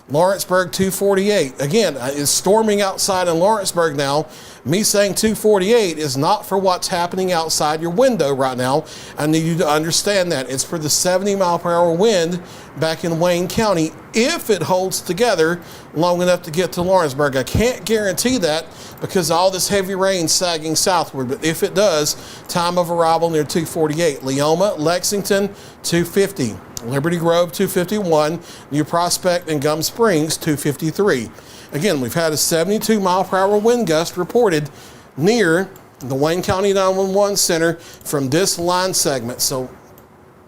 [SPEAKER 2] Lawrenceburg 248. Again, it's storming outside in Lawrenceburg now. Me saying 248 is not for what's happening outside your window right now. I need you to understand that. It's for the 70-mile-per-hour wind back in Wayne County if it holds together long enough to get to Lawrenceburg. I can't guarantee that because of all this heavy rain sagging southward, but if it does, time of arrival near 248. Leoma, Lexington, 250. Liberty Grove, 251. New Prospect and Gum Springs, 253. Again, we've had a 72-mile-per-hour wind gust reported near the Wayne County 911 Center from this line segment. So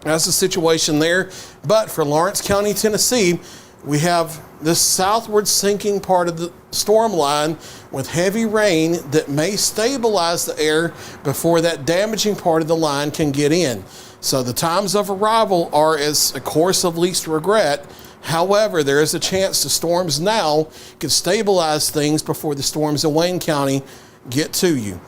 [SPEAKER 2] that's the situation there. But for Lawrence County, Tennessee, we have this southward sinking part of the storm line with heavy rain that may stabilize the air before that damaging part of the line can get in. So the times of arrival are as a course of least regret. However, there is a chance the storms now could stabilize things before the storms in Wayne County get to you.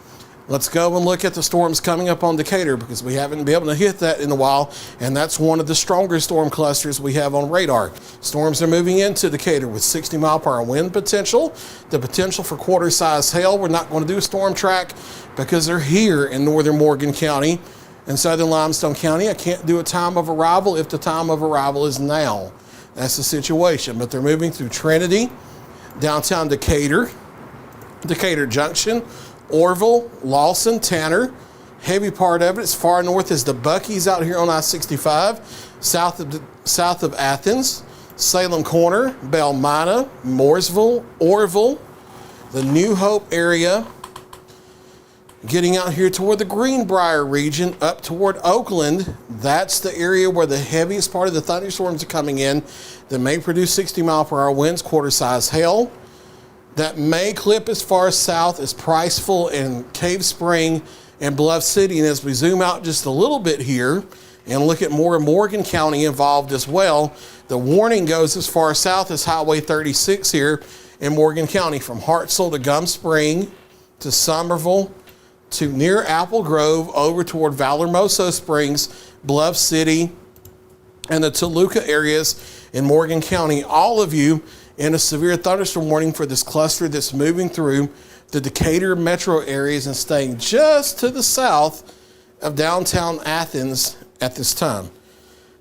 [SPEAKER 2] Let's go and look at the storms coming up on Decatur because we haven't been able to hit that in a while, and that's one of the stronger storm clusters we have on radar. Storms are moving into Decatur with 60-mile-per-hour wind potential, the potential for quarter-size hail. We're not going to do a storm track because they're here in northern Morgan County and southern Limestone County. I can't do a time of arrival if the time of arrival is now. That's the situation. But they're moving through Trinity, downtown Decatur, Decatur Junction, Orville, Lawson, Tanner. Heavy part of it as far north as the Buc-ee's out here on I-65, south of Athens, Salem Corner, Belmina, Mooresville, Orville, the New Hope area, getting out here toward the Greenbrier region, up toward Oakland. That's the area where the heaviest part of the thunderstorms are coming in that may produce 60-mile-per-hour winds, quarter-size hail. That may clip as far south as Priceville and Cave Spring and Bluff City. And as we zoom out just a little bit here and look at more of Morgan County involved as well, the warning goes as far south as Highway 36 here in Morgan County, from Hartselle to Gum Spring to Somerville to near Apple Grove over toward Valormoso Springs, Bluff City, and the Toluca areas in Morgan County. All of you in a severe thunderstorm warning for this cluster that's moving through the Decatur metro areas and staying just to the south of downtown Athens at this time.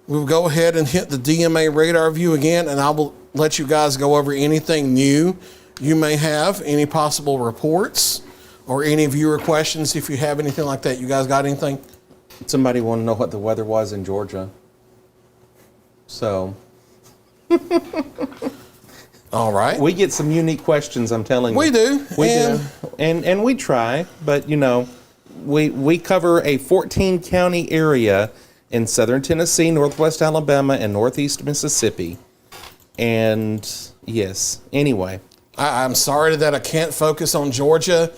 [SPEAKER 2] We'll go ahead and hit the DMA radar view again, and I will let you guys go over anything new you may have, any possible reports, or any viewer questions if you have anything like that. You guys got anything?
[SPEAKER 4] Somebody wanted to know what the weather was in Georgia. So
[SPEAKER 2] All right.
[SPEAKER 4] we get some unique questions, I'm telling you.
[SPEAKER 2] We do.
[SPEAKER 4] We do. And we try, but you know, we cover a 14-county area in southern Tennessee, northwest Alabama, and northeast Mississippi. And yes, anyway.
[SPEAKER 2] I'm sorry that I can't focus on Georgia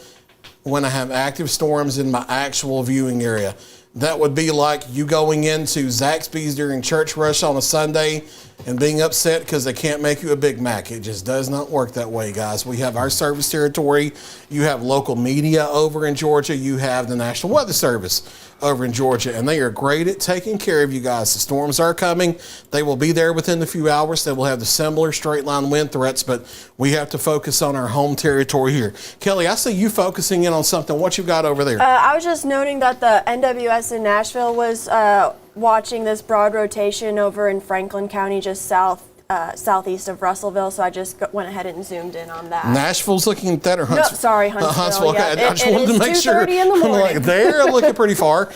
[SPEAKER 2] when I have active storms in my actual viewing area. That would be like you going into Zaxby's during church rush on a Sunday and being upset because they can't make you a Big Mac. It just does not work that way, guys. We have our service territory. You have local media over in Georgia. You have the National Weather Service over in Georgia, and they are great at taking care of you guys. The storms are coming. They will be there within a few hours. They will have the similar straight line wind threats, but we have to focus on our home territory here. Kelly, I see you focusing in on something. What you got over there?
[SPEAKER 3] I was just noting that the NWS in Nashville was watching this broad rotation over in Franklin County, just southeast of Russellville. So I just went ahead and zoomed in on that.
[SPEAKER 2] Nashville's looking at that, or Huntsville?
[SPEAKER 3] No, sorry, Huntsville.
[SPEAKER 2] Okay.
[SPEAKER 3] Yeah,
[SPEAKER 2] I just wanted to make sure.
[SPEAKER 3] 2:30 in the morning.
[SPEAKER 2] I'm like, they're looking pretty far.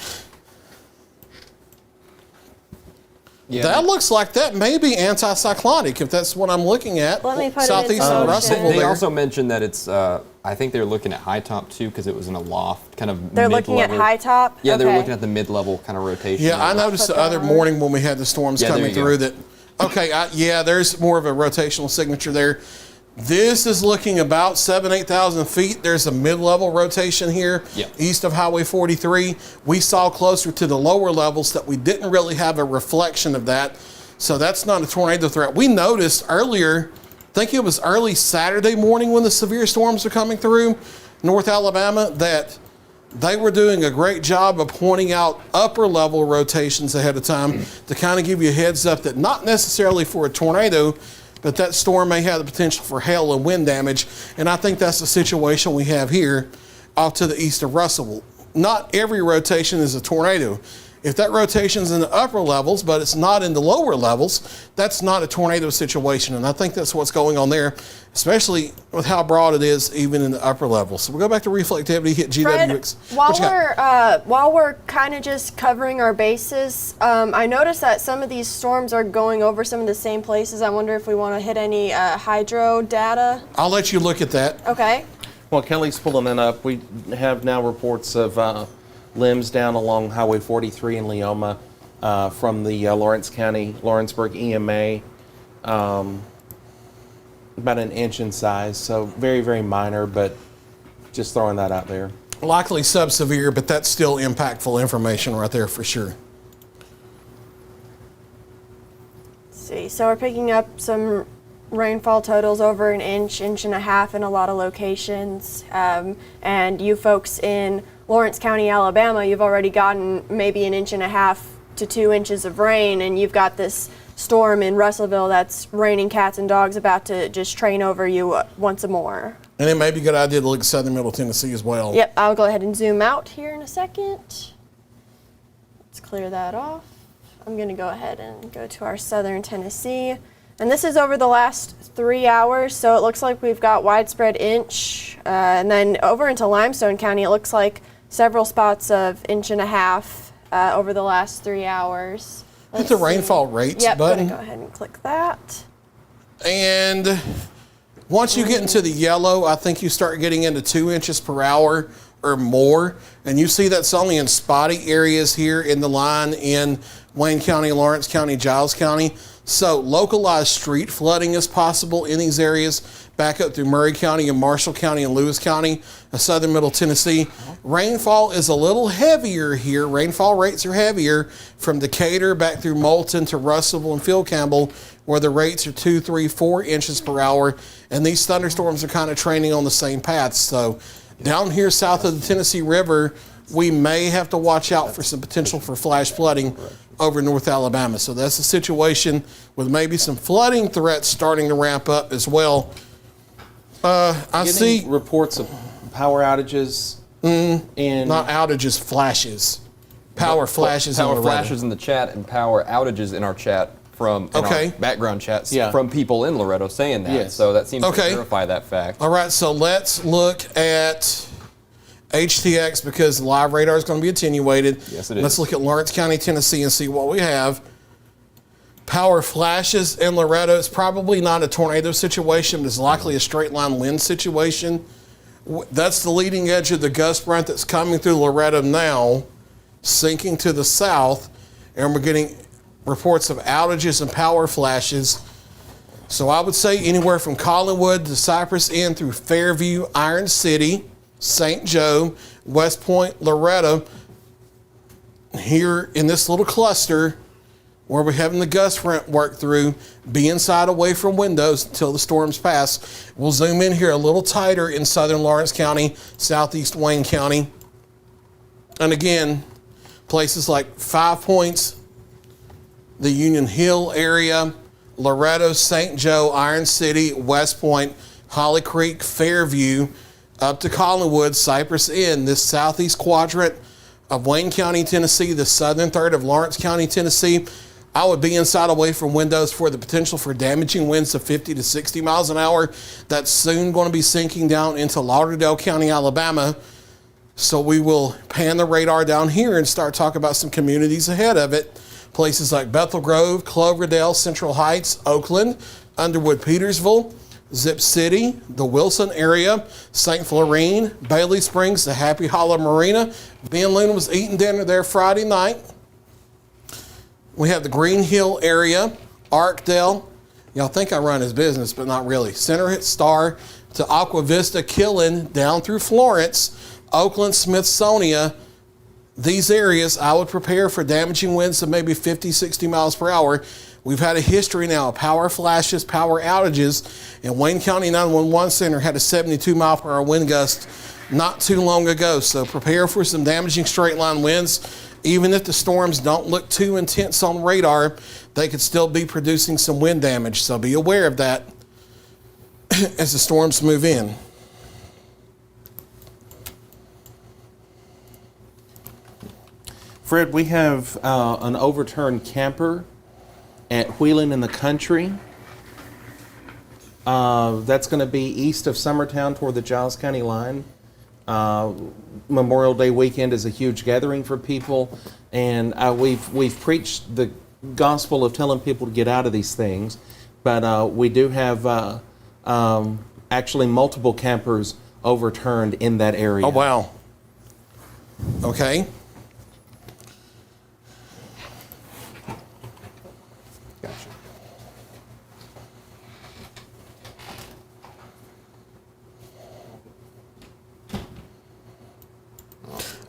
[SPEAKER 5] Yeah,
[SPEAKER 2] That looks like that may be anticyclonic, if that's what I'm looking at.
[SPEAKER 3] Let me put it
[SPEAKER 2] Southeast
[SPEAKER 3] in
[SPEAKER 2] of
[SPEAKER 3] motion.
[SPEAKER 2] Russellville
[SPEAKER 5] They
[SPEAKER 2] there.
[SPEAKER 5] also mentioned that it's, I think they're looking at high top too because it was in a loft, kind of
[SPEAKER 3] They're looking at
[SPEAKER 5] mid-level.
[SPEAKER 3] high top?
[SPEAKER 5] Yeah, they were
[SPEAKER 3] Okay.
[SPEAKER 5] looking at the mid-level kind of rotation.
[SPEAKER 2] Yeah, I noticed
[SPEAKER 3] put
[SPEAKER 2] the
[SPEAKER 3] that
[SPEAKER 2] other
[SPEAKER 3] on.
[SPEAKER 2] morning when we had the storms
[SPEAKER 5] Yeah, there
[SPEAKER 2] coming
[SPEAKER 5] you go.
[SPEAKER 2] through that, okay, yeah, there's more of a rotational signature there. This is looking about 8,000 feet. There's a mid-level rotation here
[SPEAKER 5] Yep.
[SPEAKER 2] east of Highway 43. We saw closer to the lower levels that we didn't really have a reflection of that. So that's not a tornado threat. We noticed earlier, I think it was early Saturday morning when the severe storms were coming through North Alabama, that they were doing a great job of pointing out upper level rotations ahead of time to kind of give you a heads up that not necessarily for a tornado, but that storm may have the potential for hail and wind damage. And I think that's the situation we have here off to the east of Russellville. Not every rotation is a tornado. If that rotation's in the upper levels, but it's not in the lower levels, that's not a tornado situation. And I think that's what's going on there, especially with how broad it is, even in the upper levels. So we'll go back to reflectivity, hit GWX.
[SPEAKER 3] Fred, while we're kind of just covering our bases, I noticed that some of these storms are going over some of the same places. I wonder if we want to hit any hydro data.
[SPEAKER 2] I'll let you look at that.
[SPEAKER 3] Okay.
[SPEAKER 4] Well, Kelly's pulling it up. We have now reports of limbs down along Highway 43 in Leoma from the Lawrence County, Lawrenceburg EMA, about an inch in size. So very, very minor, but just throwing that out there.
[SPEAKER 2] Likely subsevere, but that's still impactful information right there for sure.
[SPEAKER 3] Let's see. So we're picking up some rainfall totals over an inch, inch and a half in a lot of locations. And you folks in Lawrence County, Alabama, you've already gotten maybe an inch and a half to 2 inches of rain, and you've got this storm in Russellville that's raining cats and dogs about to just train over you once more.
[SPEAKER 2] And it may be a good idea to look at southern middle Tennessee as well.
[SPEAKER 3] Yep, I'll go ahead and zoom out here in a second. Let's clear that off. I'm going to go ahead and go to our southern Tennessee. And this is over the last 3 hours, so it looks like we've got widespread inch. And then over into Limestone County, it looks like several spots of inch and a half over the last 3 hours.
[SPEAKER 2] Hit the rainfall rates
[SPEAKER 3] Yep,
[SPEAKER 2] button.
[SPEAKER 3] go ahead and click that.
[SPEAKER 2] And once you get into the yellow, I think you start getting into 2 inches per hour or more. And you see that's only in spotty areas here in the line in Wayne County, Lawrence County, Giles County. So localized street flooding is possible in these areas, back up through Murray County and Marshall County and Lewis County, southern middle Tennessee. Rainfall is a little heavier here. Rainfall rates are heavier from Decatur back through Moulton to Russellville and Phil Campbell, where the rates are 2, 3, 4 inches per hour. And these thunderstorms are kind of training on the same paths. So down here south of the Tennessee River, we may have to watch out for some potential for flash flooding over North Alabama. So that's a situation with maybe some flooding threats starting to ramp up as well. I see
[SPEAKER 4] reports of power outages in
[SPEAKER 2] not outages, flashes. Power flashes.
[SPEAKER 5] Power
[SPEAKER 2] in Loretta.
[SPEAKER 5] flashes in the chat and power outages in our chat in
[SPEAKER 2] Okay.
[SPEAKER 5] our background chats
[SPEAKER 4] Yeah.
[SPEAKER 5] from people in Loretto saying that.
[SPEAKER 4] Yes.
[SPEAKER 5] So that seems
[SPEAKER 2] Okay.
[SPEAKER 5] to verify that fact.
[SPEAKER 2] All right, so let's look at HTX because live radar is going to be attenuated.
[SPEAKER 5] Yes, it is.
[SPEAKER 2] Let's look at Lawrence County, Tennessee, and see what we have. Power flashes in Loretto. It's probably not a tornado situation, but it's likely a straight line wind situation. That's the leading edge of the gust front that's coming through Loretto now, sinking to the south, and we're getting reports of outages and power flashes. So I would say anywhere from Collinwood to Cypress Inn through Fairview, Iron City, St. Joe, West Point, Loretto. here in this little cluster where we're having the gust front work through, be inside away from windows until the storms pass. We'll zoom in here a little tighter in southern Lawrence County, southeast Wayne County. And again, places like 5 Points, the Union Hill area, Loretto, St. Joe, Iron City, West Point, Holly Creek, Fairview, up to Collinwood, Cypress Inn, this southeast quadrant of Wayne County, Tennessee, the southern third of Lawrence County, Tennessee. I would be inside away from windows for the potential for damaging winds of 50 to 60 miles an hour. That's soon going to be sinking down into Lauderdale County, Alabama. So we will pan the radar down here and start talking about some communities ahead of it. Places like Bethel Grove, Cloverdale, Central Heights, Oakland, Underwood, Petersville, Zip City, the Wilson area, St. Florine, Bailey Springs, the Happy Hollow Marina. Ben Luna was eating dinner there Friday night. We have the Green Hill area, Arkdale. Y'all think I run his business, but not really. Center Star to Aqua Vista, Killen, down through Florence, Oakland, Smithsonia. These areas, I would prepare for damaging winds of maybe 50, 60 miles per hour. We've had a history now of power flashes, power outages, and Wayne County 911 Center had a 72 mile per hour wind gust not too long ago. So prepare for some damaging straight line winds. Even if the storms don't look too intense on radar, they could still be producing some wind damage. So be aware of that as the storms move in.
[SPEAKER 4] Fred, we have an overturned camper at Wheeling in the Country. That's going to be east of Summertown toward the Giles County line. Memorial Day weekend is a huge gathering for people, and we've preached the gospel of telling people to get out of these things, but we do have actually multiple campers overturned in that area.
[SPEAKER 2] Oh, wow. Okay.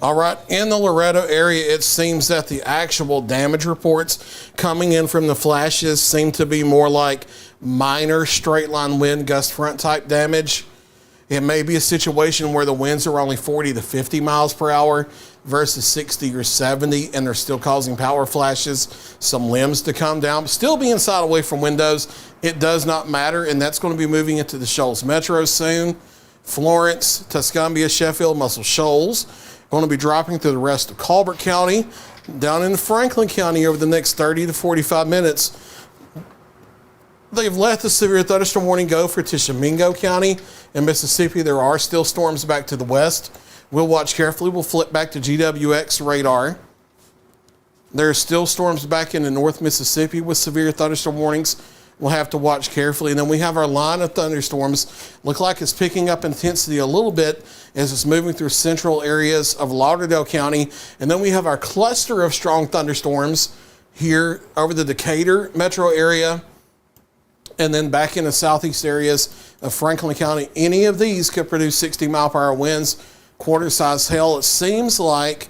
[SPEAKER 2] All right, in the Loretto area, it seems that the actual damage reports coming in from the flashes seem to be more like minor straight line wind gust front type damage. It may be a situation where the winds are only 40 to 50 miles per hour versus 60 or 70, and they're still causing power flashes, some limbs to come down, but still be inside away from windows. It does not matter, and that's going to be moving into the Shoals Metro soon. Florence, Tuscumbia, Sheffield, Muscle Shoals. Going to be dropping through the rest of Colbert County, down into Franklin County over the next 30 to 45 minutes. They've let the severe thunderstorm warning go for Tishomingo County in Mississippi. There are still storms back to the west. We'll watch carefully. We'll flip back to GWX radar. There are still storms back into North Mississippi with severe thunderstorm warnings. We'll have to watch carefully. And then we have our line of thunderstorms. Look like it's picking up intensity a little bit as it's moving through central areas of Lauderdale County. And then we have our cluster of strong thunderstorms here over the Decatur metro area and then back in the southeast areas of Franklin County. Any of these could produce 60 mile per hour winds, quarter-size hail. It seems like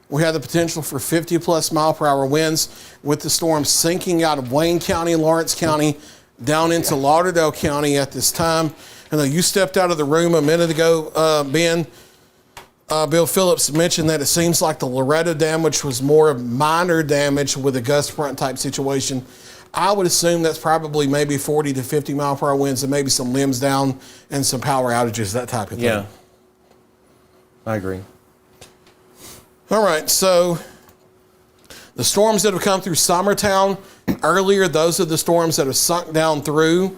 [SPEAKER 2] we have the potential for 50 plus mile per hour winds with the storm sinking out of Wayne County, Lawrence County, down into Lauderdale County at this time. I know you stepped out of the room a minute ago, Ben. Bill Phillips mentioned that it seems like the Loretto damage was more of minor damage with a gust front type situation. I would assume that's probably maybe 40 to 50 mile per hour winds and maybe some limbs down and some power outages, that type of thing.
[SPEAKER 4] Yeah, I agree.
[SPEAKER 2] All right, so the storms that have come through Summertown earlier, those are the storms that have sunk down through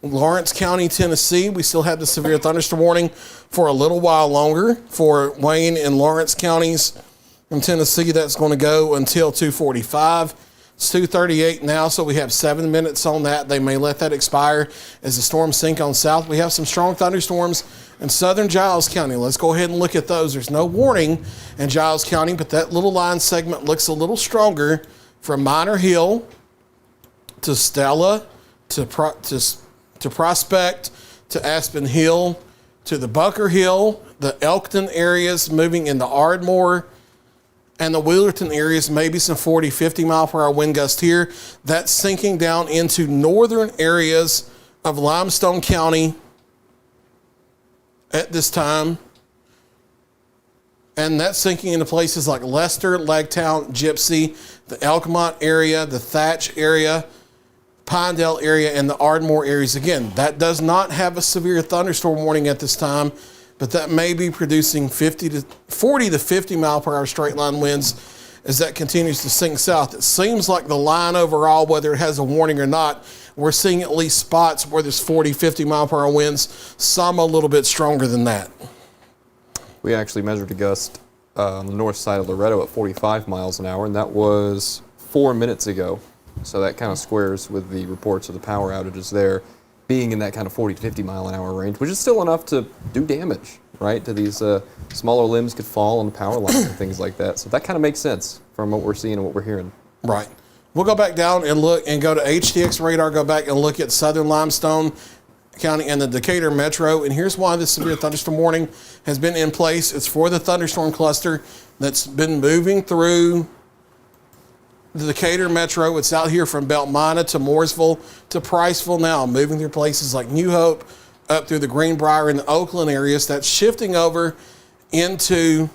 [SPEAKER 2] Lawrence County, Tennessee. We still have the severe thunderstorm warning for a little while longer for Wayne and Lawrence counties in Tennessee. That's going to go until 2:45. It's 2:38 now, so we have 7 minutes on that. They may let that expire as the storms sink on south. We have some strong thunderstorms in southern Giles County. Let's go ahead and look at those. There's no warning in Giles County, but that little line segment looks a little stronger from Minor Hill to Stella to Prospect to Aspen Hill to the Bunker Hill, the Elkton areas moving into Ardmore, and the Wheelerton areas, maybe some 40, 50 mile per hour wind gust here. That's sinking down into northern areas of Limestone County at this time. And that's sinking into places like Lester, Lagtown, Gypsy, the Elkmont area, the Thatch area, Pinedale area, and the Ardmore areas. Again, that does not have a severe thunderstorm warning at this time, but that may be producing 40 to 50 mile per hour straight line winds as that continues to sink south. It seems like the line overall, whether it has a warning or not, we're seeing at least spots where there's 40, 50 mile per hour winds, some a little bit stronger than that.
[SPEAKER 5] We actually measured a gust on the north side of Loretto at 45 miles an hour, and that was 4 minutes ago. So that kind of squares with the reports of the power outages there being in that kind of 40 to 50 mile an hour range, which is still enough to do damage, right? To these smaller limbs could fall on the power lines and things like that. So that kind of makes sense from what we're seeing and what we're hearing.
[SPEAKER 2] Right. We'll go back down and look and go to HTX radar, go back and look at southern Limestone County and the Decatur Metro. And here's why this severe thunderstorm warning has been in place. It's for the thunderstorm cluster that's been moving through the Decatur Metro. It's out here from Belmina to Mooresville to Priceville now, moving through places like New Hope, up through the Greenbrier and the Oakland areas. That's shifting over into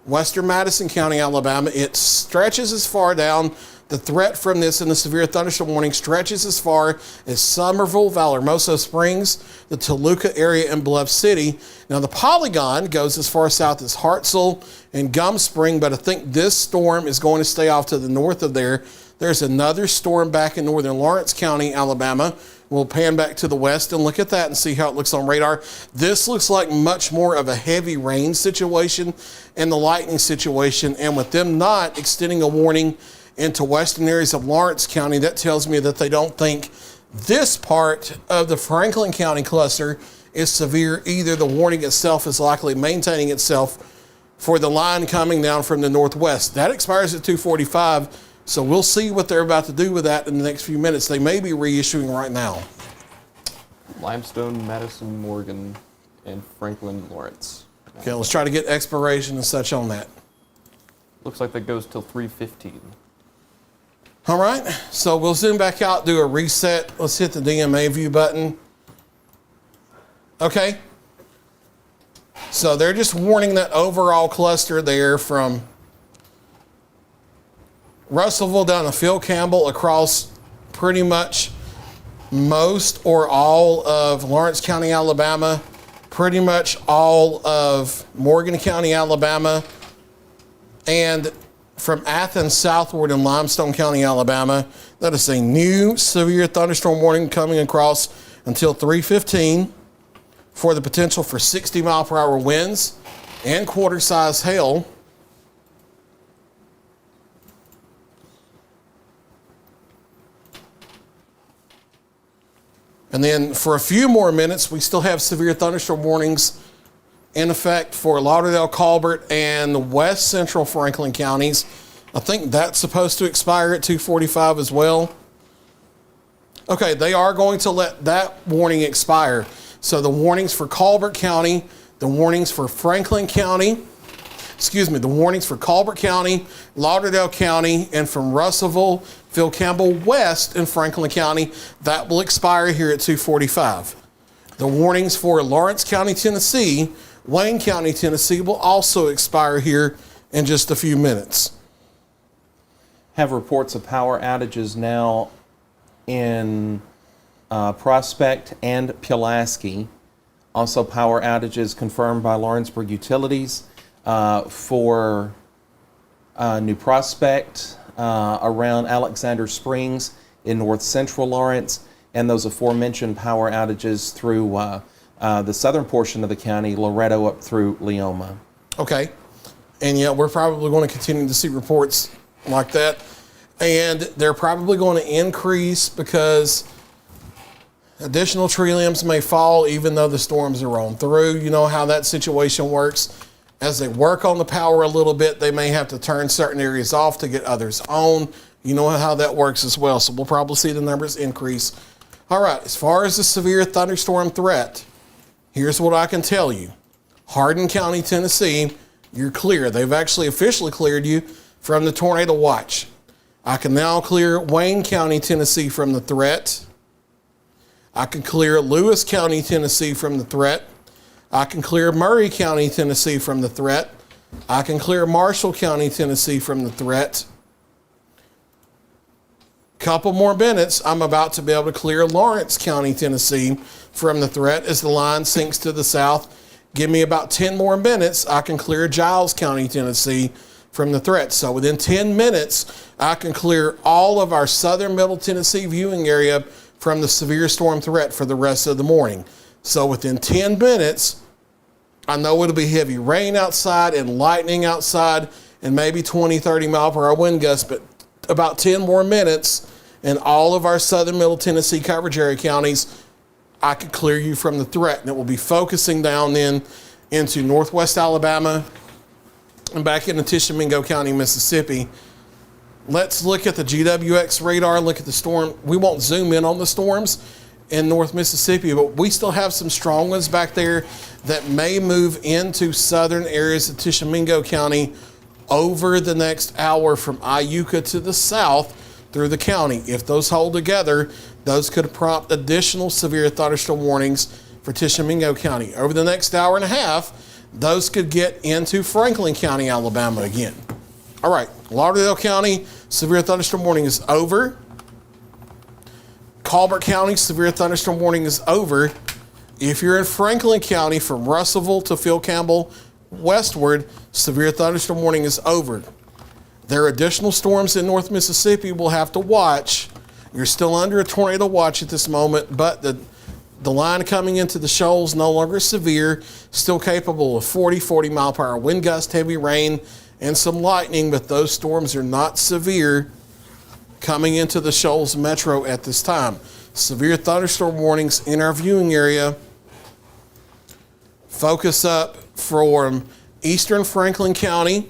[SPEAKER 2] western Madison County, Alabama. It stretches as far down. The threat from this and the severe thunderstorm warning stretches as far as Somerville, Valormoso Springs, the Toluca area, and Bluff City. Now, the polygon goes as far south as Hartselle and Gum Spring, but I think this storm is going to stay off to the north of there. There's another storm back in northern Lawrence County, Alabama. We'll pan back to the west and look at that and see how it looks on radar. This looks like much more of a heavy rain situation and the lightning situation, and with them not extending a warning into western areas of Lawrence County, that tells me that they don't think this part of the Franklin County cluster is severe either. The warning itself is likely maintaining itself for the line coming down from the northwest. That expires at 2:45, so we'll see what they're about to do with that in the next few minutes. They may be reissuing right now.
[SPEAKER 5] Limestone, Madison, Morgan, and Franklin, Lawrence.
[SPEAKER 2] Okay, let's try to get expiration and such on that.
[SPEAKER 5] Looks like that goes till 3:15.
[SPEAKER 2] All right, so we'll zoom back out, do a reset. Let's hit the DMA view button. Okay. So they're just warning that overall cluster there from Russellville down to Phil Campbell across pretty much most or all of Lawrence County, Alabama, pretty much all of Morgan County, Alabama, and from Athens southward in Limestone County, Alabama. That is a new severe thunderstorm warning coming across until 3:15 for the potential for 60 mile per hour winds and quarter-size hail. And then for a few more minutes, we still have severe thunderstorm warnings in effect for Lauderdale, Colbert, and the west central Franklin counties. I think that's supposed to expire at 2:45 as well. Okay, they are going to let that warning expire. So the warnings for Colbert County, the warnings for Franklin County, the warnings for Colbert County, Lauderdale County, and from Russellville, Phil Campbell West in Franklin County, that will expire here at 2:45. The warnings for Lawrence County, Tennessee, Wayne County, Tennessee will also expire here in just a few minutes.
[SPEAKER 4] Have reports of power outages now in Prospect and Pulaski. Also power outages confirmed by Lawrenceburg Utilities for New Prospect, around Alexander Springs in north central Lawrence, and those aforementioned power outages through the southern portion of the county, Loretto up through Leoma.
[SPEAKER 2] Okay. And yeah, we're probably going to continue to see reports like that. And they're probably going to increase because additional tree limbs may fall even though the storms are on through. You know how that situation works. As they work on the power a little bit, they may have to turn certain areas off to get others on. You know how that works as well. So we'll probably see the numbers increase. All right, as far as the severe thunderstorm threat, here's what I can tell you. Hardin County, Tennessee You're clear. They've actually officially cleared you from the tornado watch. I can now clear Wayne County, Tennessee from the threat. I can clear Lewis County, Tennessee from the threat. I can clear Murray County, Tennessee from the threat. I can clear Marshall County, Tennessee from the threat. Couple more minutes, I'm about to be able to clear Lawrence County, Tennessee from the threat as the line sinks to the south. Give me about 10 more minutes, I can clear Giles County, Tennessee from the threat. So within 10 minutes, I can clear all of our southern middle Tennessee viewing area from the severe storm threat for the rest of the morning. So within 10 minutes, I know it'll be heavy rain outside and lightning outside and maybe 20, 30 mile per hour wind gusts, but about 10 more minutes and all of our southern middle Tennessee coverage area counties, I could clear you from the threat. And it will be focusing down then into northwest Alabama and back into Tishomingo County, Mississippi. Let's look at the GWX radar, look at the storm. We won't zoom in on the storms in North Mississippi, but we still have some strong ones back there that may move into southern areas of Tishomingo County over the next hour from Iuka to the south through the county. If those hold together, those could prompt additional severe thunderstorm warnings for Tishomingo County. Over the next hour and a half, those could get into Franklin County, Alabama again. All right, Lauderdale County, severe thunderstorm warning is over. Colbert County, severe thunderstorm warning is over. If you're in Franklin County from Russellville to Phil Campbell westward, severe thunderstorm warning is over. There are additional storms in North Mississippi we'll have to watch. You're still under a tornado watch at this moment, but the line coming into the shoals no longer severe, still capable of 40 mile per hour wind gust, heavy rain, and some lightning, but those storms are not severe coming into the Shoals Metro at this time. Severe thunderstorm warnings in our viewing area focus up from eastern Franklin County,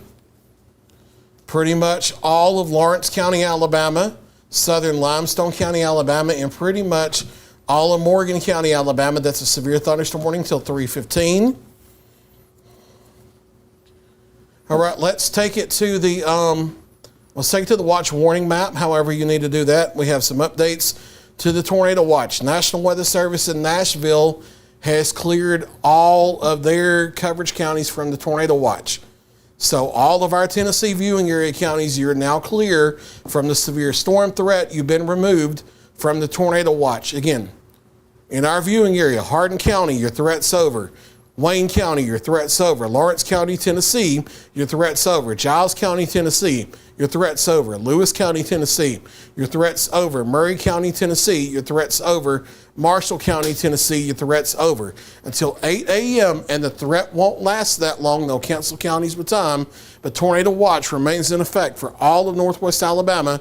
[SPEAKER 2] pretty much all of Lawrence County, Alabama, southern Limestone County, Alabama, and pretty much all of Morgan County, Alabama. That's a severe thunderstorm warning until 3:15. All right, let's take it to the watch warning map. However you need to do that. We have some updates to the tornado watch. National Weather Service in Nashville has cleared all of their coverage counties from the tornado watch. So all of our Tennessee viewing area counties, you're now clear from the severe storm threat. You've been removed from the tornado watch. Again, in our viewing area, Hardin County, your threat's over. Wayne County, your threat's over. Lawrence County, Tennessee, your threat's over. Giles County, Tennessee, your threat's over. Lewis County, Tennessee, your threat's over. Murray County, Tennessee, your threat's over. Marshall County, Tennessee, your threat's over. Until 8 a.m., and the threat won't last that long. They'll cancel counties with time, but tornado watch remains in effect for all of northwest Alabama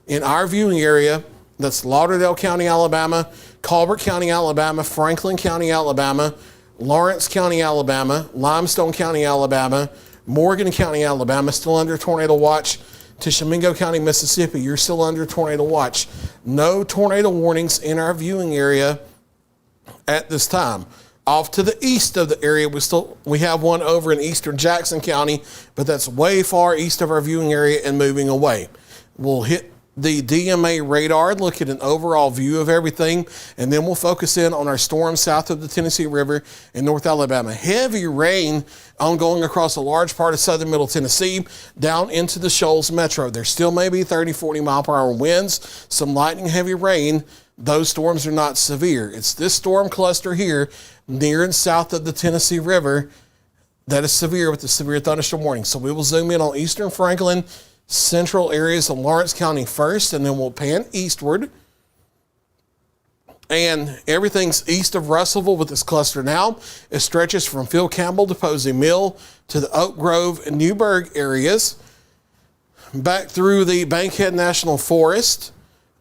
[SPEAKER 2] in our viewing area. That's Lauderdale County, Alabama, Colbert County, Alabama, Franklin County, Alabama, Lawrence County, Alabama, Limestone County, Alabama, Morgan County, Alabama, still under tornado watch. Tishomingo County, Mississippi, you're still under tornado watch. No tornado warnings in our viewing area at this time. Off to the east of the area, we have one over in eastern Jackson County, but that's way far east of our viewing area and moving away. We'll hit the DMA radar, look at an overall view of everything, and then we'll focus in on our storm south of the Tennessee River in North Alabama. Heavy rain ongoing across a large part of southern middle Tennessee down into the Shoals Metro. There still may be 30, 40 mile per hour winds, some lightning, heavy rain. Those storms are not severe. It's this storm cluster here near and south of the Tennessee River that is severe with the severe thunderstorm warning. So we will zoom in on eastern Franklin, central areas of Lawrence County first, and then we'll pan eastward. And everything's east of Russellville with this cluster now. It stretches from Phil Campbell to Posey Mill to the Oak Grove and Newburgh areas, back through the Bankhead National Forest,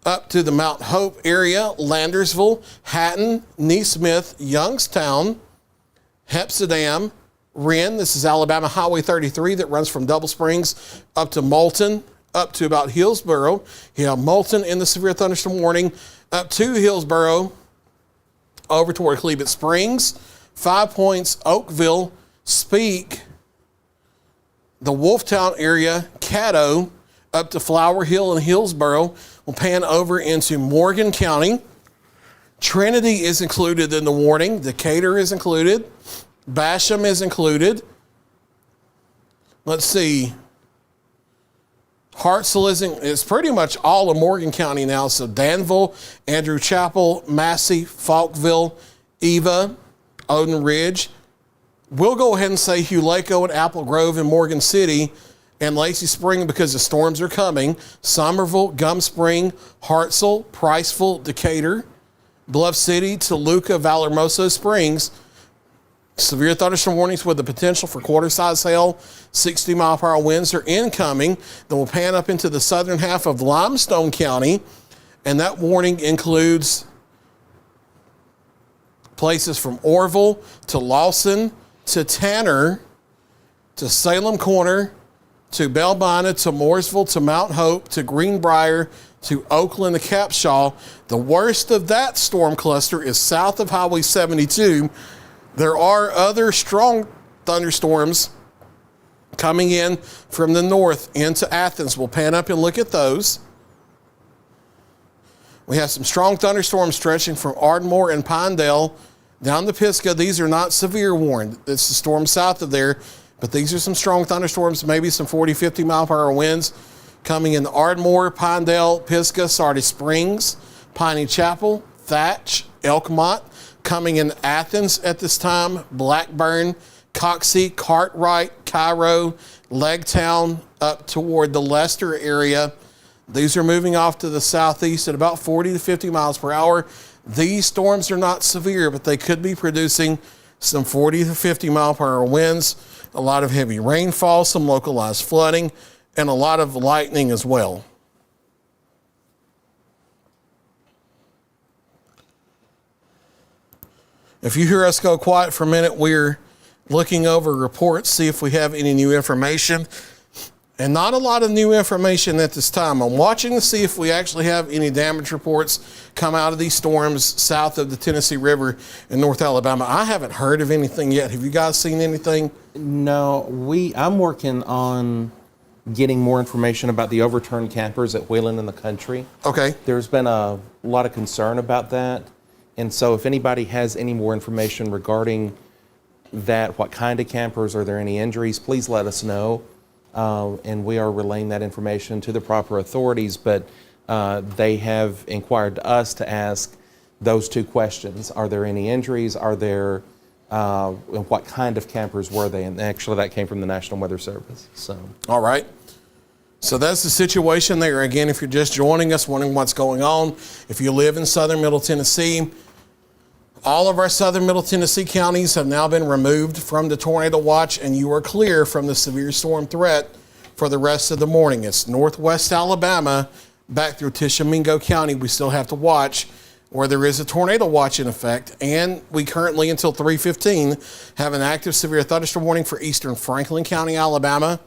[SPEAKER 2] up to the Mount Hope area, Landersville, Hatton, Neesmith, Youngstown, Hepsidam, Wren. This is Alabama Highway 33 that runs from Double Springs up to Moulton, up to about Hillsboro. You have Moulton in the severe thunderstorm warning, up to Hillsboro, over toward Cleveland Springs, 5 Points, Oakville, Speak, the Wolftown area, Caddo, up to Flower Hill and Hillsboro, will pan over into Morgan County. Trinity is included in the warning. Decatur is included. Basham is included. Let's see. Hartselle is pretty much all of Morgan County now. So Danville, Andrew Chapel, Massey, Falkville, Eva, Odin Ridge. We'll go ahead and say Hulako and Apple Grove and Morgan City and Lacey Spring because the storms are coming. Somerville, Gum Spring, Hartselle, Priceville, Decatur, Bluff City, Toluca, Valormoso Springs. Severe thunderstorm warnings with the potential for quarter-size hail, 60-mile-per-hour winds are incoming. Then we'll pan up into the southern half of Limestone County, and that warning includes places from Orville to Lawson to Tanner to Salem Corner to Belbina to Mooresville to Mount Hope to Greenbrier to Oakland to Capshaw. The worst of that storm cluster is south of Highway 72. There are other strong thunderstorms coming in from the north into Athens. We'll pan up and look at those. We have some strong thunderstorms stretching from Ardmore and Pinedale down to Pisgah. These are not severe warned. It's the storm south of there, but these are some strong thunderstorms, maybe some 40, 50 mile per hour winds coming in Ardmore, Pinedale, Pisgah, Sardis Springs, Piney Chapel, Thatch, Elkmont. Coming in Athens at this time, Blackburn, Coxey, Cartwright, Cairo, Legtown, up toward the Leicester area. These are moving off to the southeast at about 40 to 50 miles per hour. These storms are not severe, but they could be producing some 40 to 50 mile per hour winds, a lot of heavy rainfall, some localized flooding, and a lot of lightning as well. If you hear us go quiet for a minute, we're looking over reports, see if we have any new information. And not a lot of new information at this time. I'm watching to see if we actually have any damage reports come out of these storms south of the Tennessee River in North Alabama. I haven't heard of anything yet. Have you guys seen anything?
[SPEAKER 4] No, I'm working on getting more information about the overturned campers at Wheeling in the Country.
[SPEAKER 2] Okay.
[SPEAKER 4] There's been a lot of concern about that. And so if anybody has any more information regarding that, what kind of campers, are there any injuries, please let us know. And we are relaying that information to the proper authorities, but they have inquired to us to ask those two questions. Are there any injuries? Are there, what kind of campers were they? And actually that came from the National Weather Service. So.
[SPEAKER 2] All right. So that's the situation there. Again, if you're just joining us, wondering what's going on, if you live in southern Middle Tennessee, all of our southern Middle Tennessee counties have now been removed from the tornado watch, and you are clear from the severe storm threat for the rest of the morning. It's northwest Alabama back through Tishomingo County. We still have to watch where there is a tornado watch in effect, and we currently, until 3:15, have an active severe thunderstorm warning for eastern Franklin County, Alabama,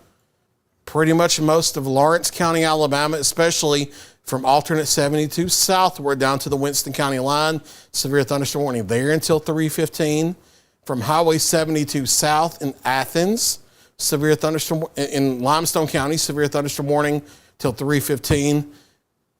[SPEAKER 2] pretty much most of Lawrence County, Alabama, especially from alternate 72 southward down to the Winston County line. Severe thunderstorm warning there until 3:15. From Highway 72 south in Athens, severe thunderstorm in Limestone County, severe thunderstorm warning till 3:15.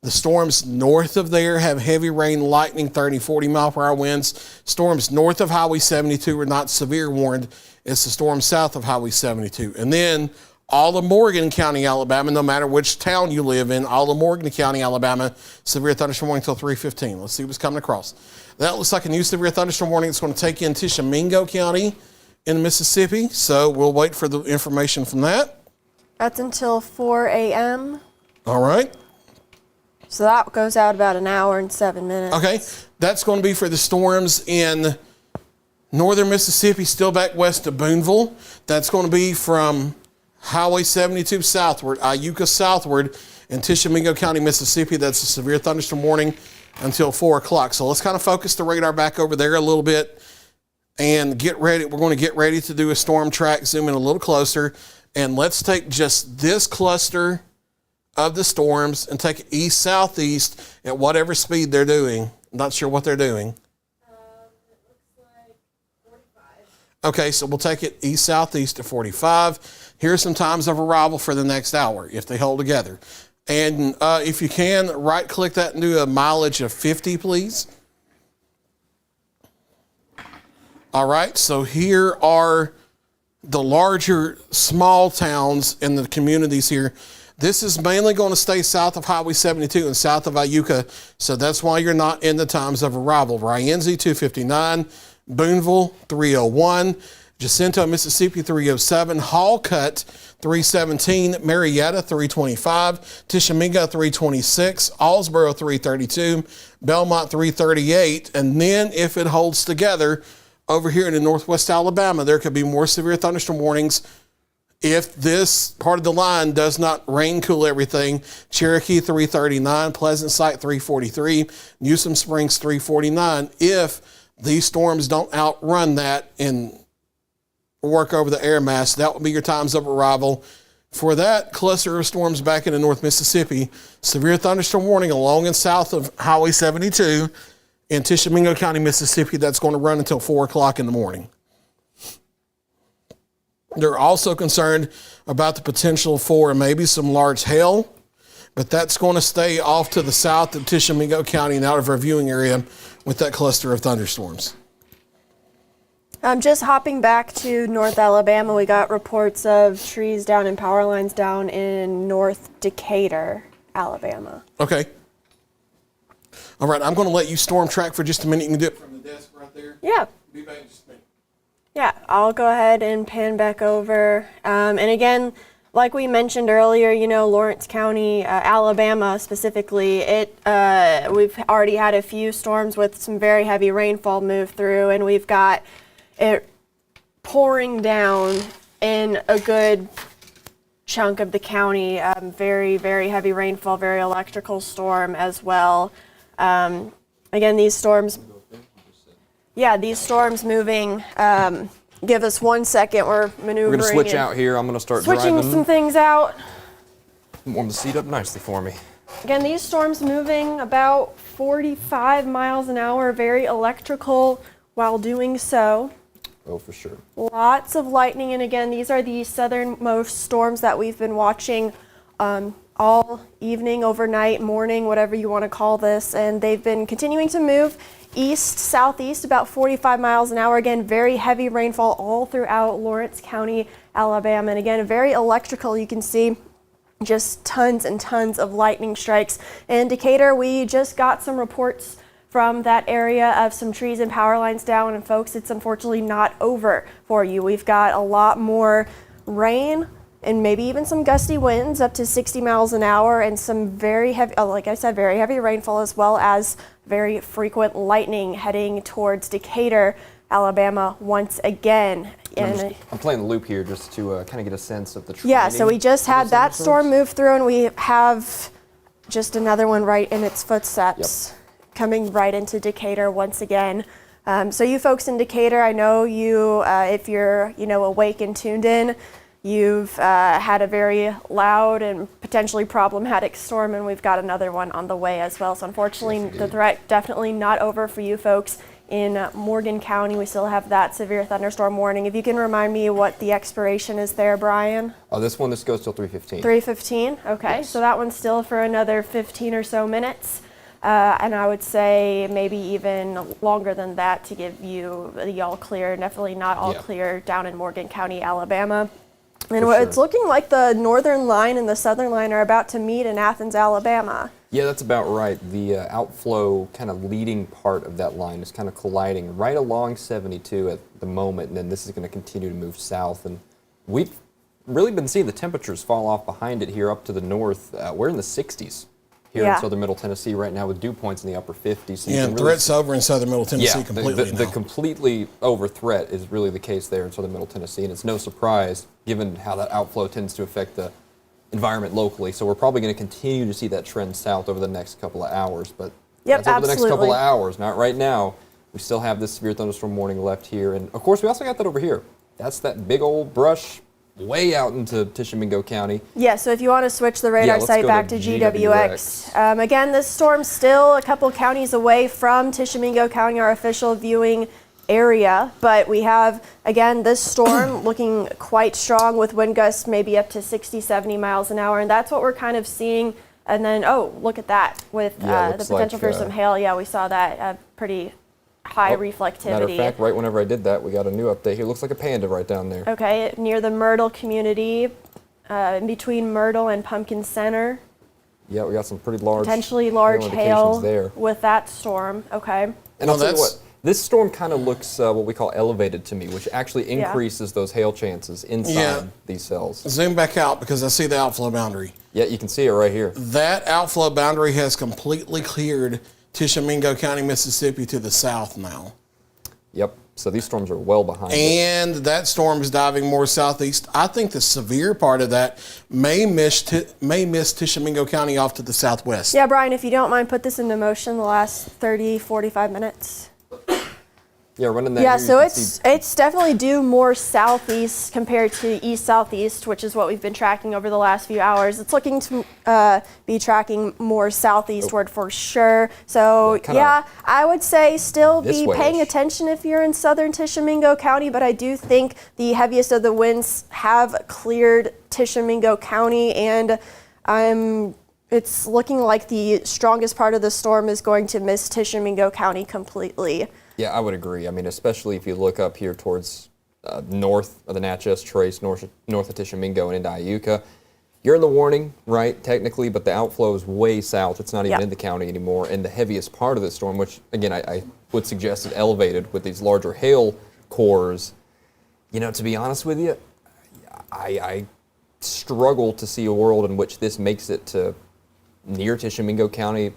[SPEAKER 2] The storms north of there have heavy rain, lightning, 30, 40 mile per hour winds. Storms north of Highway 72 are not severe warned. It's the storm south of Highway 72. And then all of Morgan County, Alabama, no matter which town you live in, all of Morgan County, Alabama, severe thunderstorm warning until 3:15. Let's see what's coming across. That looks like a new severe thunderstorm warning. It's going to take in Tishomingo County in Mississippi. So we'll wait for the information from that.
[SPEAKER 3] That's until 4 a.m.
[SPEAKER 2] All right.
[SPEAKER 3] So that goes out about an hour and 7 minutes.
[SPEAKER 2] Okay. That's going to be for the storms in northern Mississippi, still back west of Boonville. That's going to be from Highway 72 southward, Iuka southward, in Tishomingo County, Mississippi. That's a severe thunderstorm warning until 4 o'clock. So let's kind of focus the radar back over there a little bit and get ready. We're going to get ready to do a storm track, zoom in a little closer, and let's take just this cluster of the storms and take it east-southeast at whatever speed they're doing. Not sure what they're doing.
[SPEAKER 3] It looks like 45.
[SPEAKER 2] Okay, so we'll take it east-southeast to 45. Here's some times of arrival for the next hour if they hold together. And if you can, right click that and do a mileage of 50, please. All right, so here are the larger small towns and the communities here. This is mainly going to stay south of Highway 72 and south of Iuka, so that's why you're not in the times of arrival. Rienzi 259, Boonville 301, Jacinto, Mississippi 307, Hallcut 317, Marietta 325, Tishomingo 326, Allsboro 332, Belmont 338, and then if it holds together, over here in northwest Alabama, there could be more severe thunderstorm warnings if this part of the line does not rain cool everything. Cherokee 339, Pleasant Site 343, Newsom Springs 349. If these storms don't outrun that and work over the air mass, that will be your times of arrival. For that cluster of storms back into North Mississippi, severe thunderstorm warning along and south of Highway 72 in Tishomingo County, Mississippi, that's going to run until 4 o'clock in the morning. They're also concerned about the potential for maybe some large hail, but that's going to stay off to the south of Tishomingo County and out of our viewing area with that cluster of thunderstorms.
[SPEAKER 3] Just hopping back to North Alabama, we got reports of trees down and power lines down in North Decatur, Alabama.
[SPEAKER 2] Okay. All right, I'm going to let you storm track for just a minute. You can do it from the desk right there.
[SPEAKER 3] Yeah.
[SPEAKER 2] Be back in just a minute.
[SPEAKER 3] Yeah, I'll go ahead and pan back over. And again, like we mentioned earlier, you know, Lawrence County, Alabama specifically, we've already had a few storms with some very heavy rainfall move through, and we've got it pouring down in a good chunk of the county. Very, very heavy rainfall, very electrical storm as well. Again, these storms moving. Give us 1 second. We're maneuvering.
[SPEAKER 5] We're going to switch out here. I'm going to start
[SPEAKER 3] switching
[SPEAKER 5] driving.
[SPEAKER 3] some things out.
[SPEAKER 5] Warm the seat up nicely for me.
[SPEAKER 3] Again, these storms moving about 45 miles an hour, very electrical while doing so.
[SPEAKER 5] Oh, for sure.
[SPEAKER 3] Lots of lightning, and again, these are the southernmost storms that we've been watching all evening, overnight, morning, whatever you want to call this, and they've been continuing to move east, southeast, about 45 miles an hour. Again, very heavy rainfall all throughout Lawrence County, Alabama, and again, very electrical. You can see just tons and tons of lightning strikes. In Decatur, we just got some reports from that area of some trees and power lines down, and folks, it's unfortunately not over for you. We've got a lot more rain and maybe even some gusty winds up to 60 miles an hour, and some very heavy, like I said, very heavy rainfall, as well as very frequent lightning heading towards Decatur, Alabama once again. And
[SPEAKER 5] I'm playing the loop here just to kind of get a sense of the training.
[SPEAKER 3] yeah, so we just had that storm move through, and we have just another one right in its footsteps. Yep. Coming right into Decatur once again. So you folks in Decatur, I know you, if you're awake and tuned in, you've had a very loud and potentially problematic storm, and we've got another one on the way as well. So unfortunately, the threat definitely not over for you folks in Morgan County. We still have that severe thunderstorm warning. If you can remind me what the expiration is there, Brian?
[SPEAKER 5] Oh, this goes till 3:15.
[SPEAKER 3] 3:15, okay. Yes. So that one's still for another 15 or so minutes. And I would say maybe even longer than that to give you the all clear. Definitely not all clear down in Morgan County, Alabama. And it's looking like the northern line and the southern line are about to meet in Athens, Alabama.
[SPEAKER 5] Yeah, that's about right. The outflow kind of leading part of that line is kind of colliding right along 72 at the moment, and then this is going to continue to move south. And we've really been seeing the temperatures fall off behind it here up to the north. We're in the 60s. Here in southern Middle Tennessee right now with dew points in the upper 50s. So
[SPEAKER 2] and threat's over in southern Middle Tennessee completely
[SPEAKER 5] the completely over threat is really the case there in southern Middle Tennessee, and it's no surprise given how that outflow tends to affect the environment locally. So we're probably going to continue to see that trend south over the next couple of hours, but that's over the next couple of hours, not right now. We still have this severe thunderstorm warning left here, and of course we also got that over here. That's that big old brush way out into Tishomingo County.
[SPEAKER 3] Yeah, so if you want to switch the radar site back to GWX. Again, this storm's still a couple counties away from Tishomingo County, our official viewing area, but we have, again, this storm looking quite strong with wind gusts maybe up to 60, 70 miles an hour, and that's what we're kind of seeing. And then, oh, look at that, with
[SPEAKER 5] Yeah, it
[SPEAKER 3] the
[SPEAKER 5] looks
[SPEAKER 3] potential
[SPEAKER 5] like,
[SPEAKER 3] for some hail. Yeah, we saw that pretty high
[SPEAKER 5] Oh,
[SPEAKER 3] reflectivity.
[SPEAKER 5] Matter of fact, right whenever I did that, we got a new update here. Looks like a panda right down there.
[SPEAKER 3] Okay, near the Myrtle community, in between Myrtle and Pumpkin Center.
[SPEAKER 5] Yeah, we got some pretty large,
[SPEAKER 3] Potentially large
[SPEAKER 5] indications
[SPEAKER 3] hail
[SPEAKER 5] there.
[SPEAKER 3] with that storm. Okay.
[SPEAKER 5] And
[SPEAKER 2] Well,
[SPEAKER 5] I'll tell you
[SPEAKER 2] that's-
[SPEAKER 5] what, this storm kind of looks what we call elevated to me, which actually
[SPEAKER 3] Yeah.
[SPEAKER 5] increases those hail chances inside
[SPEAKER 2] Yeah.
[SPEAKER 5] these cells.
[SPEAKER 2] Zoom back out because I see the outflow boundary.
[SPEAKER 5] Yeah, you can see it right here.
[SPEAKER 2] That outflow boundary has completely cleared Tishomingo County, Mississippi to the south now.
[SPEAKER 5] Yep. So these storms are well behind it.
[SPEAKER 2] And that storm is diving more southeast. I think the severe part of that may miss Tishomingo County off to the southwest.
[SPEAKER 3] Yeah, Brian, if you don't mind, put this into motion the last 30, 45 minutes.
[SPEAKER 5] Yeah, running that.
[SPEAKER 3] Yeah,
[SPEAKER 5] here,
[SPEAKER 3] so
[SPEAKER 5] you can see-
[SPEAKER 3] it's definitely due more southeast compared to east-southeast, which is what we've been tracking over the last few hours. It's looking to be tracking more southeastward for sure. So
[SPEAKER 5] Yeah, kinda
[SPEAKER 3] yeah, I would say still
[SPEAKER 5] this
[SPEAKER 3] be
[SPEAKER 5] way-ish.
[SPEAKER 3] paying attention if you're in southern Tishomingo County, but I do think the heaviest of the winds have cleared Tishomingo County, and it's looking like the strongest part of the storm is going to miss Tishomingo County completely.
[SPEAKER 5] Yeah, I would agree. I mean, especially if you look up here towards north of the Natchez Trace, north of Tishomingo and into Iuka. You're in the warning, right, technically, but the outflow is way south. It's not even
[SPEAKER 3] Yeah.
[SPEAKER 5] in the county anymore. And the heaviest part of the storm, which, again, I would suggest is elevated with these larger hail cores, you know, to be honest with you, I struggle to see a world in which this makes it to near Tishomingo County,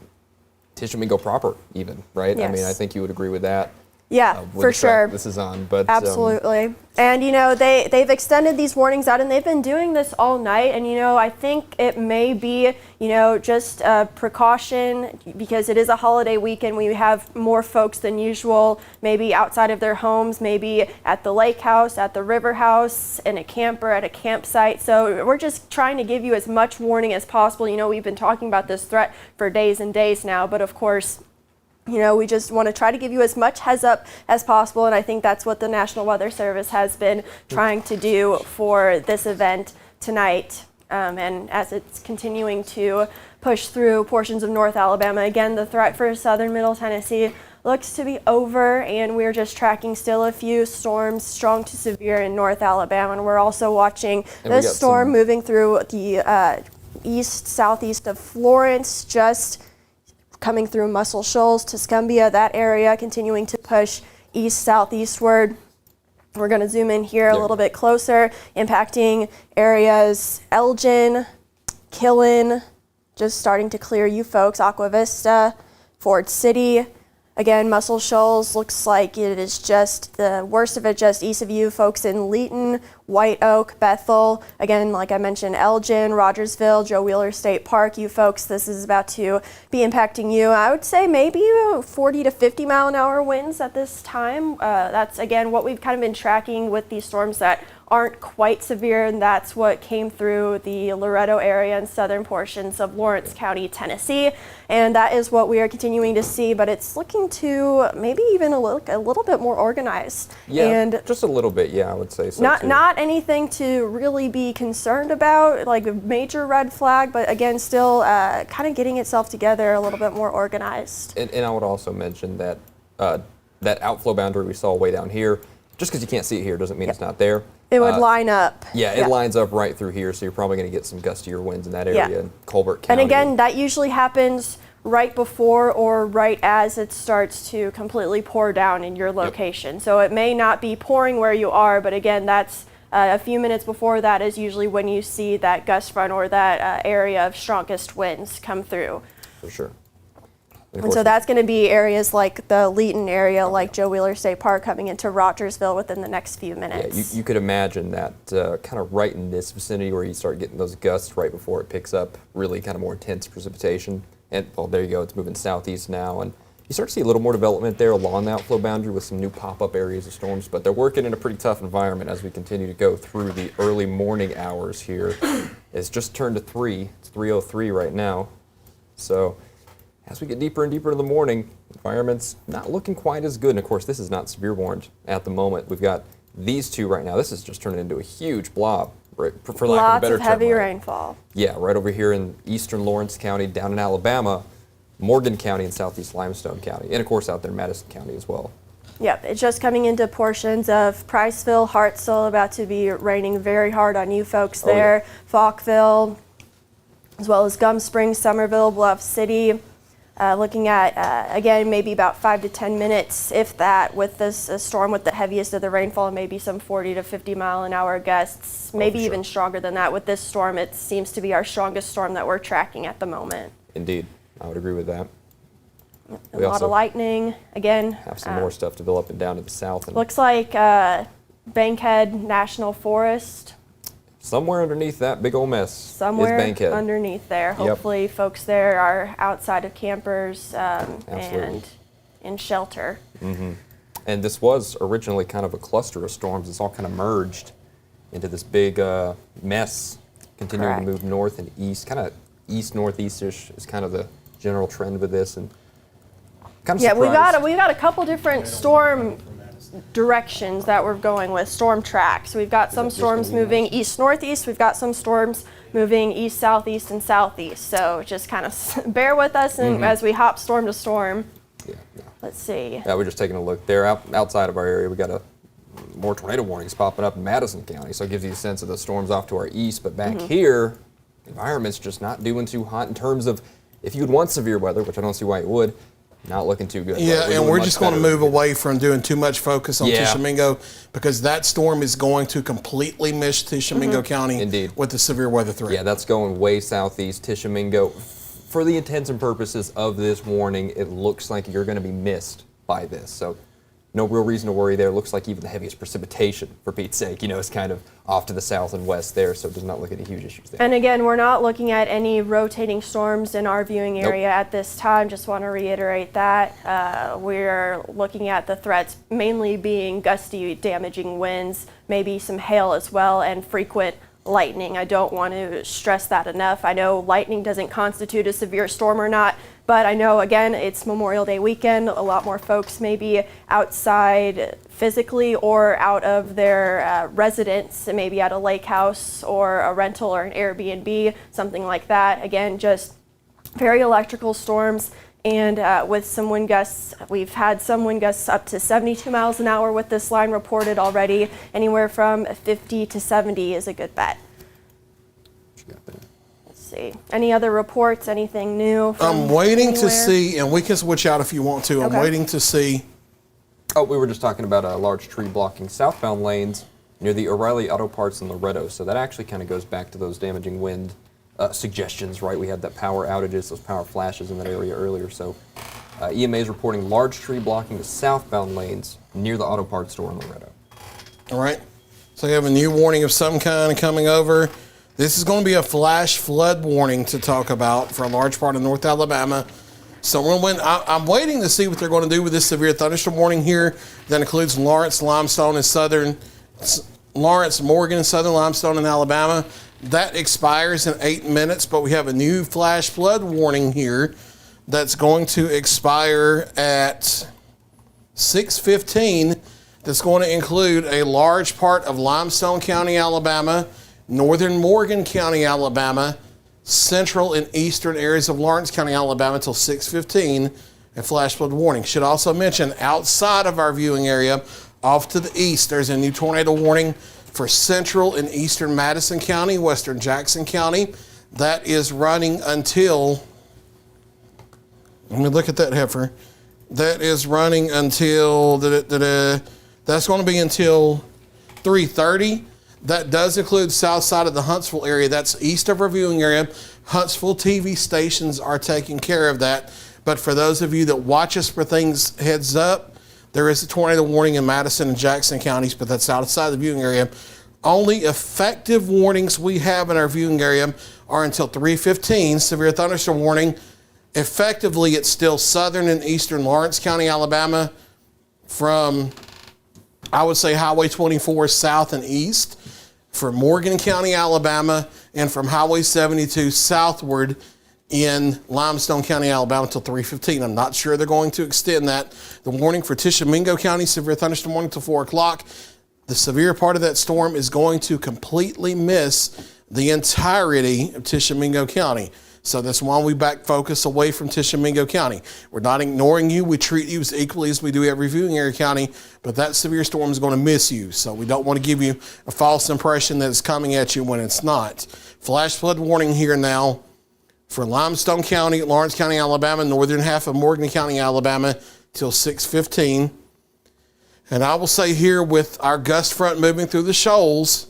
[SPEAKER 5] Tishomingo proper, even, right? I mean,
[SPEAKER 3] Yes.
[SPEAKER 5] I think you would agree with that.
[SPEAKER 3] Yeah,
[SPEAKER 5] with
[SPEAKER 3] for
[SPEAKER 5] the track
[SPEAKER 3] sure.
[SPEAKER 5] This is on, but
[SPEAKER 3] Absolutely. And, you know, they've extended these warnings out, and they've been doing this all night. And, you know, I think it may be, you know, just a precaution because it is a holiday weekend. We have more folks than usual, maybe outside of their homes, maybe at the lake house, at the river house, in a camper, at a campsite. So we're just trying to give you as much warning as possible. You know, we've been talking about this threat for days and days now, but of course, you know, we just want to try to give you as much heads up as possible, and I think that's what the National Weather Service has been trying to do for this event tonight. And as it's continuing to push through portions of North Alabama, again, the threat for southern Middle Tennessee looks to be over, and we're just tracking still a few storms, strong to severe in North Alabama, and we're also watching
[SPEAKER 5] And we
[SPEAKER 3] this
[SPEAKER 5] got
[SPEAKER 3] storm
[SPEAKER 5] some-
[SPEAKER 3] moving through the southeast of Florence, just coming through Muscle Shoals, Tuscumbia, that area, continuing to push east-southeastward. We're going to zoom in here a
[SPEAKER 5] There.
[SPEAKER 3] little bit closer, impacting areas Elgin, Killen, just starting to clear you folks, Aqua Vista, Ford City. Again, Muscle Shoals looks like it is just the worst of it, just east of you folks in Leeton, White Oak, Bethel. Again, like I mentioned, Elgin, Rogersville, Joe Wheeler State Park. You folks, this is about to be impacting you. I would say maybe 40 to 50 mile an hour winds at this time. That's, again, what we've kind of been tracking with these storms that aren't quite severe, and that's what came through the Loretto area and southern portions of Lawrence County, Tennessee, and that is what we are continuing to see, but it's looking to maybe even a little bit more organized.
[SPEAKER 5] Yeah,
[SPEAKER 3] And
[SPEAKER 5] just a little bit, yeah, I would say so. too.
[SPEAKER 3] not anything to really be concerned about, like a major red flag, but again, still kind of getting itself together a little bit more organized.
[SPEAKER 5] And I would also mention that that outflow boundary we saw way down here, just because you can't see it here doesn't mean it's not there.
[SPEAKER 3] It would line up.
[SPEAKER 5] Yeah, it lines up right through here, so you're probably going to get some gustier winds in that
[SPEAKER 3] Yeah.
[SPEAKER 5] area in Colbert
[SPEAKER 3] And
[SPEAKER 5] County.
[SPEAKER 3] again, that usually happens right before or right as it starts to completely pour down in your location. So it may not be pouring where you are, but again, that's a few minutes before that is usually when you see that gust front or that area of strongest winds come through.
[SPEAKER 5] For sure. of
[SPEAKER 3] And so
[SPEAKER 5] course,
[SPEAKER 3] that's going to be areas like the Leeton area, like Joe Wheeler State Park, coming into Rogersville within the next few
[SPEAKER 5] yeah,
[SPEAKER 3] minutes.
[SPEAKER 5] you could imagine that kind of right in this vicinity where you start getting those gusts right before it picks up really kind of more intense precipitation. And, well, there you go, it's moving southeast now. And you start to see a little more development there along the outflow boundary with some new pop-up areas of storms, but they're working in a pretty tough environment as we continue to go through the early morning hours here. It's just turned to 3. It's 3:03 right now. So As we get deeper and deeper into the morning, environment's not looking quite as good. And of course, this is not severe warned at the moment. We've got these two right now. This is just turning into a huge blob, right, for lack of a
[SPEAKER 3] Lots
[SPEAKER 5] better
[SPEAKER 3] of heavy
[SPEAKER 5] term, right?
[SPEAKER 3] rainfall.
[SPEAKER 5] Yeah, right over here in eastern Lawrence County, down in Alabama, Morgan County, and southeast Limestone County, and of course out there in Madison County as well.
[SPEAKER 3] Yep, it's just coming into portions of Priceville, Hartsville, about to be raining very hard on you folks
[SPEAKER 5] Oh, yeah.
[SPEAKER 3] there. Falkville, as well as Gum Springs, Somerville, Bluff City. Looking at, again, maybe about 5 to 10 minutes, if that, with this storm with the heaviest of the rainfall, maybe some 40 to 50 mile an hour gusts, maybe
[SPEAKER 5] for
[SPEAKER 3] even
[SPEAKER 5] sure.
[SPEAKER 3] stronger than that. With this storm, it seems to be our strongest storm that we're tracking at the moment.
[SPEAKER 5] Indeed, I would agree with that.
[SPEAKER 3] A
[SPEAKER 5] We
[SPEAKER 3] lot
[SPEAKER 5] also
[SPEAKER 3] of lightning, again.
[SPEAKER 5] have some more stuff to build up and down to the south. And
[SPEAKER 3] Looks like Bankhead National Forest,
[SPEAKER 5] somewhere underneath that big old mess
[SPEAKER 3] somewhere
[SPEAKER 5] is Bankhead.
[SPEAKER 3] underneath there.
[SPEAKER 5] Yep.
[SPEAKER 3] Hopefully folks there are outside of campers
[SPEAKER 5] Absolutely.
[SPEAKER 3] and in shelter.
[SPEAKER 5] And this was originally kind of a cluster of storms. It's all kind of merged into this big mess, continuing
[SPEAKER 3] Correct.
[SPEAKER 5] to move north and east. Kind of east-northeast-ish is kind of the general trend with this. And kind of
[SPEAKER 3] Yeah,
[SPEAKER 5] surprised.
[SPEAKER 3] we got a couple different storm directions that we're going with, storm tracks. We've got some storms moving east-northeast. We've got some storms moving east-southeast and southeast. So just kind of bear with us and as we hop storm to storm.
[SPEAKER 5] Yeah, yeah.
[SPEAKER 3] Let's see.
[SPEAKER 5] Yeah, we're just taking a look there. Outside of our area, we got more tornado warnings popping up in Madison County, so it gives you a sense of the storms off to our east. But back here, the environment's just not doing too hot in terms of if you'd want severe weather, which I don't see why you would, not looking too good.
[SPEAKER 2] Yeah, and
[SPEAKER 5] doing
[SPEAKER 2] we're
[SPEAKER 5] much
[SPEAKER 2] just going to
[SPEAKER 5] better.
[SPEAKER 2] move away from doing too much focus on
[SPEAKER 5] Yeah.
[SPEAKER 2] Tishomingo because that storm is going to completely miss Tishomingo County
[SPEAKER 5] Indeed.
[SPEAKER 2] with the severe weather threat.
[SPEAKER 5] Yeah, that's going way southeast. Tishomingo, for the intents and purposes of this warning, it looks like you're going to be missed by this. So no real reason to worry there. Looks like even the heaviest precipitation, for Pete's sake, is kind of off to the south and west there, so it does not look at any huge issues there.
[SPEAKER 3] And again, we're not looking at any rotating storms in our viewing
[SPEAKER 5] Nope.
[SPEAKER 3] area at this time. Just want to reiterate that. We're looking at the threats mainly being gusty, damaging winds, maybe some hail as well, and frequent lightning. I don't want to stress that enough. I know lightning doesn't constitute a severe storm or not, but I know, again, it's Memorial Day weekend. A lot more folks may be outside physically or out of their residence, maybe at a lake house or a rental or an Airbnb, something like that. Again, just very electrical storms. And with some wind gusts, we've had some wind gusts up to 72 miles an hour with this line reported already. Anywhere from 50 to 70 is a good bet.
[SPEAKER 5] What you got there?
[SPEAKER 3] Let's see. Any other reports? Anything new?
[SPEAKER 2] I'm
[SPEAKER 3] from
[SPEAKER 2] waiting to
[SPEAKER 3] anywhere?
[SPEAKER 2] see, and we can switch out if you want to. I'm
[SPEAKER 3] Okay.
[SPEAKER 2] waiting to see.
[SPEAKER 5] Oh, we were just talking about a large tree blocking southbound lanes near the O'Reilly Auto Parts in Loretto. So that actually kind of goes back to those damaging wind suggestions, right? We had that power outages, those power flashes in that area earlier. So EMA is reporting large tree blocking the southbound lanes near the auto parts store in Loretto.
[SPEAKER 2] All right. So we have a new warning of some kind coming over. This is going to be a flash flood warning to talk about for a large part of North Alabama. So I'm waiting to see what they're going to do with this severe thunderstorm warning here. That includes Lawrence, Limestone, and Lawrence, Morgan, Southern Limestone, and Alabama. That expires in 8 minutes, but we have a new flash flood warning here that's going to expire at 6:15. That's going to include a large part of Limestone County, Alabama, northern Morgan County, Alabama, central and eastern areas of Lawrence County, Alabama until 6:15. A flash flood warning. Should also mention outside of our viewing area, off to the east, there's a new tornado warning for central and eastern Madison County, western Jackson County. That is running until, let me look at that heifer. That is running until, that's going to be until 3:30. That does include south side of the Huntsville area. That's east of our viewing area. Huntsville TV stations are taking care of that. But for those of you that watch us for things heads up, there is a tornado warning in Madison and Jackson counties, but that's outside the viewing area. Only effective warnings we have in our viewing area are until 3:15. Severe thunderstorm warning. Effectively, it's still southern and eastern Lawrence County, Alabama, from, I would say, Highway 24 south and east, from Morgan County, Alabama, and from Highway 72 southward in Limestone County, Alabama until 3:15. I'm not sure they're going to extend that. The warning for Tishomingo County, severe thunderstorm warning until 4 o'clock. The severe part of that storm is going to completely miss the entirety of Tishomingo County. So that's why we back focus away from Tishomingo County. We're not ignoring you. We treat you as equally as we do every viewing area county, but that severe storm is going to miss you. So we don't want to give you a false impression that it's coming at you when it's not. Flash flood warning here now for Limestone County, Lawrence County, Alabama, northern half of Morgan County, Alabama, till 6:15. And I will say here, with our gust front moving through the shoals,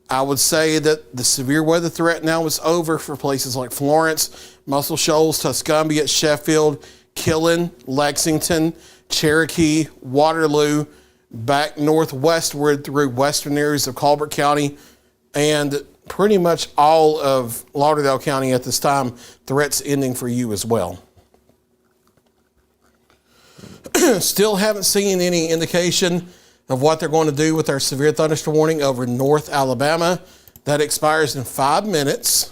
[SPEAKER 2] I would say that the severe weather threat now is over for places like Florence, Muscle Shoals, Tuscumbia, Sheffield, Killen, Lexington, Cherokee, Waterloo, back northwestward through western areas of Colbert County, and pretty much all of Lauderdale County at this time. Threats ending for you as well. Still haven't seen any indication of what they're going to do with our severe thunderstorm warning over North Alabama. That expires in 5 minutes.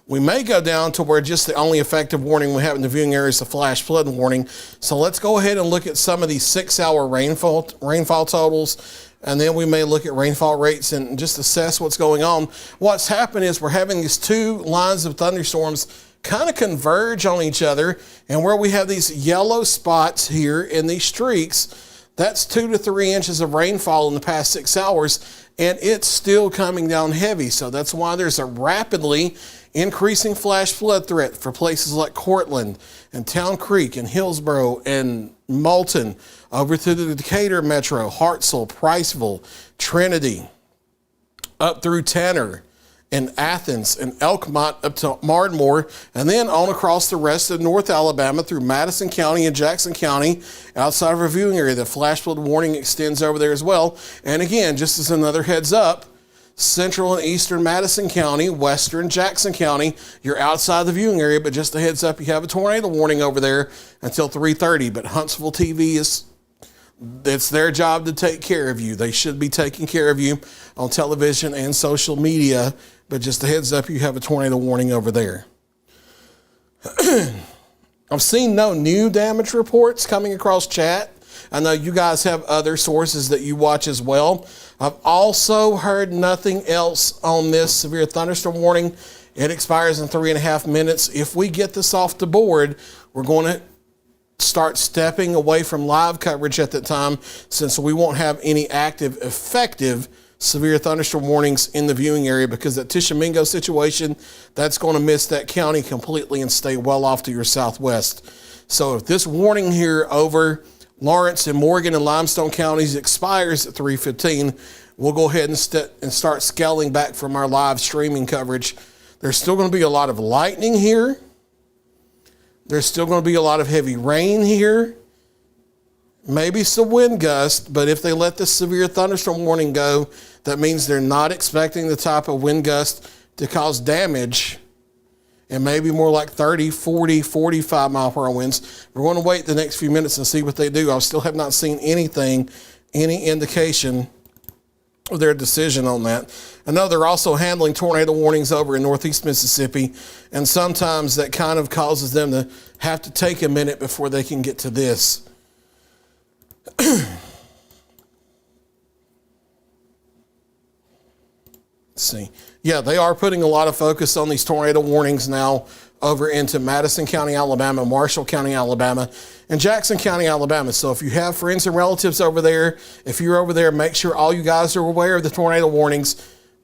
[SPEAKER 2] We may go down to where just the only effective warning we have in the viewing area is the flash flood warning. So let's go ahead and look at some of these 6-hour rainfall totals, and then we may look at rainfall rates and just assess what's going on. What's happened is we're having these two lines of thunderstorms kind of converge on each other, and where we have these yellow spots here in these streaks, that's 2 to 3 inches of rainfall in the past 6 hours, and it's still coming down heavy. So that's why there's a rapidly increasing flash flood threat for places like Cortland and Town Creek and Hillsboro and Moulton, over through the Decatur Metro, Hartselle, Priceville, Trinity, up through Tanner and Athens and Elkmont up to Ardmore, and then on across the rest of North Alabama through Madison County and Jackson County outside of our viewing area. The flash flood warning extends over there as well. And again, just as another heads up, central and eastern Madison County, western Jackson County, you're outside the viewing area, but just a heads up, you have a tornado warning over there until 3:30. But Huntsville TV it's their job to take care of you. They should be taking care of you on television and social media, but just a heads up, you have a tornado warning over there. I've seen no new damage reports coming across chat. I know you guys have other sources that you watch as well. I've also heard nothing else on this severe thunderstorm warning. It expires in 3.5 minutes. If we get this off the board, we're going to start stepping away from live coverage at that time, since we won't have any active, effective severe thunderstorm warnings in the viewing area, because that Tishomingo situation, that's going to miss that county completely and stay well off to your southwest. So if this warning here over Lawrence and Morgan and Limestone counties expires at 3:15, we'll go ahead and start scaling back from our live streaming coverage. There's still going to be a lot of lightning here. There's still going to be a lot of heavy rain here. Maybe some wind gust, but if they let the severe thunderstorm warning go, that means they're not expecting the type of wind gust to cause damage, and maybe more like 30, 40, 45 mile per hour winds. We're going to wait the next few minutes and see what they do. I still have not seen anything, any indication of their decision on that. I know they're also handling tornado warnings over in northeast Mississippi, and sometimes that kind of causes them to have to take a minute before they can get to this. Let's see. Yeah, they are putting a lot of focus on these tornado warnings now over into Madison County, Alabama, Marshall County, Alabama, and Jackson County, Alabama. So if you have friends and relatives over there, if you're over there, make sure all you guys are aware of the tornado warnings.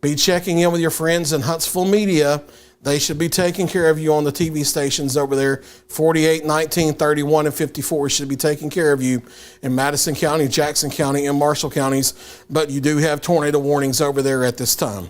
[SPEAKER 2] Be checking in with your friends in Huntsville media. They should be taking care of you on the TV stations over there. 48, 19, 31, and 54 should be taking care of you in Madison County, Jackson County, and Marshall counties. But you do have tornado warnings over there at this time.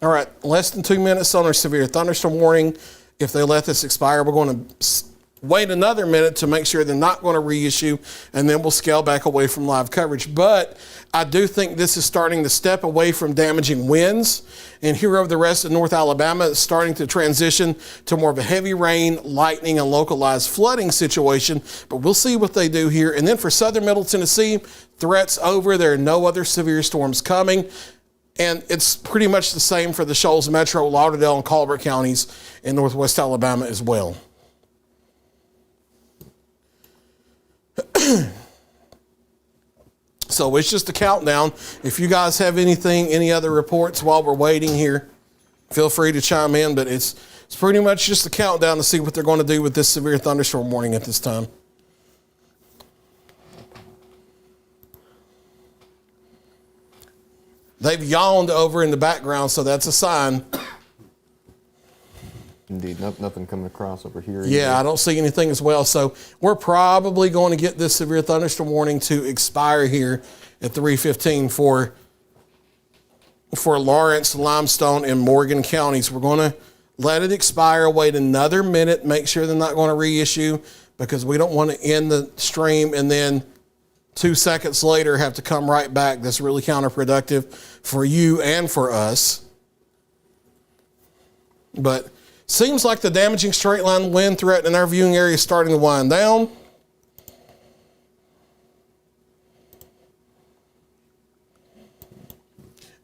[SPEAKER 2] All right, less than 2 minutes on our severe thunderstorm warning. If they let this expire, we're going to wait another minute to make sure they're not going to reissue, and then we'll scale back away from live coverage. But I do think this is starting to step away from damaging winds, and here over the rest of North Alabama, it's starting to transition to more of a heavy rain, lightning, and localized flooding situation. But we'll see what they do here. And then for southern Middle Tennessee, threats over. There are no other severe storms coming. And it's pretty much the same for the Shoals Metro, Lauderdale, and Colbert counties in northwest Alabama as well. So it's just a countdown. If you guys have any other reports while we're waiting here, feel free to chime in, but it's pretty much just a countdown to see what they're going to do with this severe thunderstorm warning at this time. They've yawned over in the background, so that's a sign.
[SPEAKER 5] Indeed, nothing coming across over here.
[SPEAKER 2] Yeah,
[SPEAKER 5] either.
[SPEAKER 2] I don't see anything as well. So we're probably going to get this severe thunderstorm warning to expire here at 3:15 for Lawrence, Limestone, and Morgan counties. We're going to let it expire, wait another minute, make sure they're not going to reissue, because we don't want to end the stream and then 2 seconds later have to come right back. That's really counterproductive for you and for us. But seems like the damaging straight line wind threat in our viewing area is starting to wind down.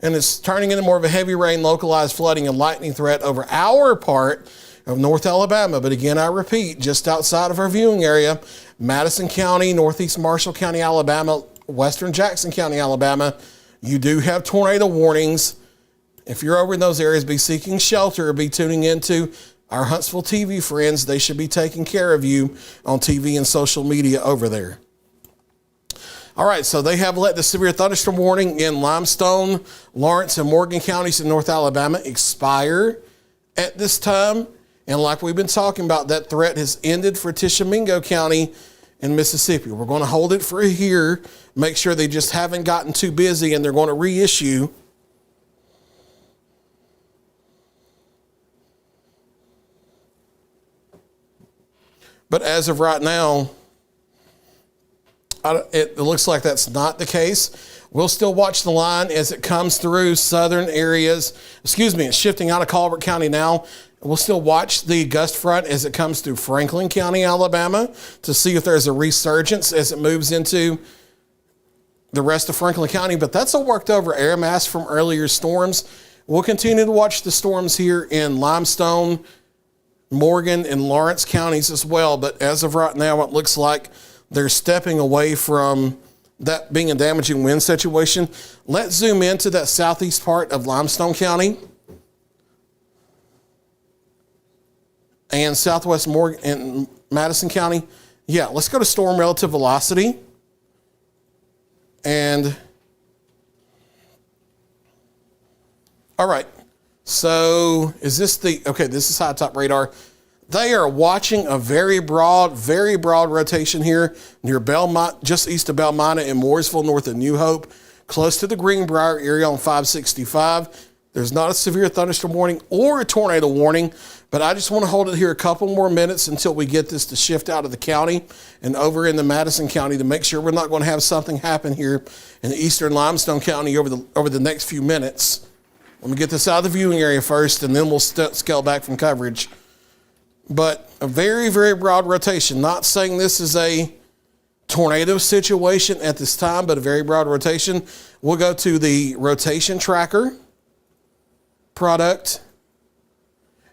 [SPEAKER 2] And it's turning into more of a heavy rain, localized flooding, and lightning threat over our part of North Alabama. But again, I repeat, just outside of our viewing area, Madison County, Northeast Marshall County, Alabama, Western Jackson County, Alabama, you do have tornado warnings. If you're over in those areas, be seeking shelter, be tuning into our Huntsville TV friends. They should be taking care of you on TV and social media over there. All right, so they have let the severe thunderstorm warning in Limestone, Lawrence, and Morgan counties in North Alabama expire at this time. And like we've been talking about, that threat has ended for Tishomingo County in Mississippi. We're going to hold it for here, make sure they just haven't gotten too busy, and they're going to reissue. But as of right now, it looks like that's not the case. We'll still watch the line as it comes through southern areas. It's shifting out of Colbert County now. We'll still watch the gust front as it comes through Franklin County, Alabama, to see if there's a resurgence as it moves into the rest of Franklin County. But that's a worked over air mass from earlier storms. We'll continue to watch the storms here in Limestone, Morgan, and Lawrence counties as well. But as of right now, it looks like they're stepping away from that being a damaging wind situation. Let's zoom into that southeast part of Limestone County and southwest Morgan and Madison County. Yeah, let's go to storm relative velocity. And all right, so is this this is high top radar. They are watching a very broad rotation here near Belmont, just east of Belmont and Mooresville, north of New Hope, close to the Greenbrier area on 565. There's not a severe thunderstorm warning or a tornado warning, but I just want to hold it here a couple more minutes until we get this to shift out of the county and over into Madison County to make sure we're not going to have something happen here in the eastern Limestone County over the next few minutes. Let me get this out of the viewing area first, and then we'll scale back from coverage. But a very, very broad rotation. Not saying this is a tornado situation at this time, but a very broad rotation. We'll go to the rotation tracker product.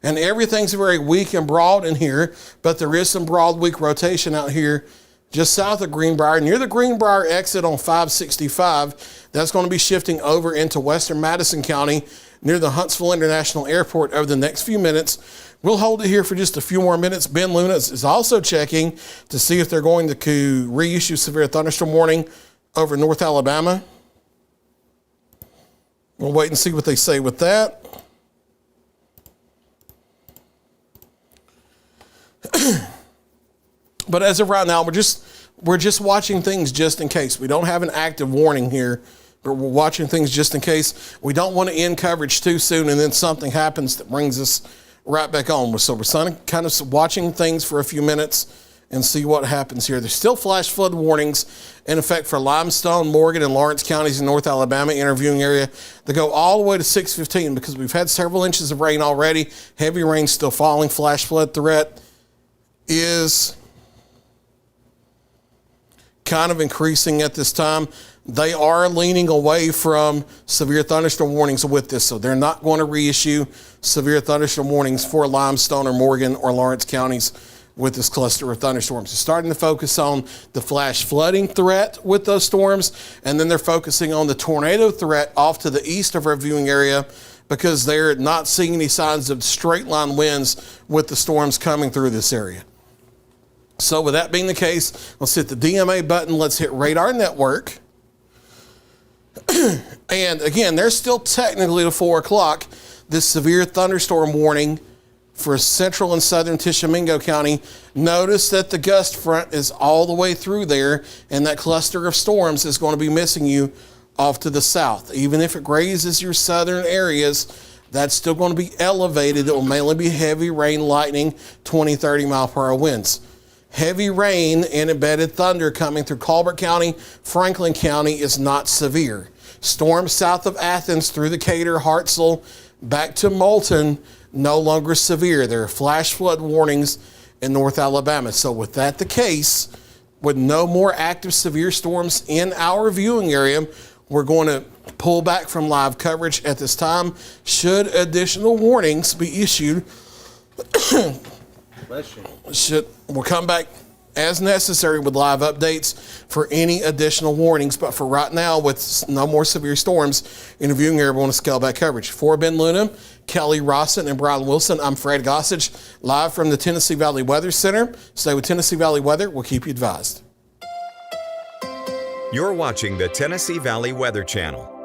[SPEAKER 2] And everything's very weak and broad in here, but there is some broad, weak rotation out here just south of Greenbrier, near the Greenbrier exit on 565. That's going to be shifting over into western Madison County near the Huntsville International Airport over the next few minutes. We'll hold it here for just a few more minutes. Ben Luna is also checking to see if they're going to reissue severe thunderstorm warning over North Alabama. We'll wait and see what they say with that. But as of right now, we're just watching things just in case. We don't have an active warning here, but we're watching things just in case. We don't want to end coverage too soon and then something happens that brings us right back on. So we're kind of watching things for a few minutes and see what happens here. There's still flash flood warnings in effect for Limestone, Morgan, and Lawrence counties in North Alabama interviewing area. They go all the way to 6:15 because we've had several inches of rain already. Heavy rain still falling. Flash flood threat is kind of increasing at this time. They are leaning away from severe thunderstorm warnings with this, so they're not going to reissue severe thunderstorm warnings for Limestone or Morgan or Lawrence counties with this cluster of thunderstorms. They're starting to focus on the flash flooding threat with those storms, and then they're focusing on the tornado threat off to the east of our viewing area because they're not seeing any signs of straight line winds with the storms coming through this area. So with that being the case, let's hit the DMA button. Let's hit radar network. And again, there's still technically to 4 o'clock this severe thunderstorm warning for central and southern Tishomingo County. Notice that the gust front is all the way through there, and that cluster of storms is going to be missing you off to the south. Even if it grazes your southern areas, that's still going to be elevated. It will mainly be heavy rain, lightning, 20, 30 mile per hour winds. Heavy rain and embedded thunder coming through Colbert County, Franklin County is not severe. Storms south of Athens through Decatur, Hartselle, back to Moulton, no longer severe. There are flash flood warnings in North Alabama. So with that the case, with no more active severe storms in our viewing area, we're going to pull back from live coverage at this time. Should additional warnings be issued, we'll come back as necessary with live updates for any additional warnings. But for right now, with no more severe storms in the viewing area, we want to scale back coverage. For Ben Luna, Kelly Rosson, and Brian Wilson, I'm Fred Gossage, live from the Tennessee Valley Weather Center. Stay with Tennessee Valley Weather. We'll keep you advised.
[SPEAKER 1] You're watching the Tennessee Valley Weather Channel.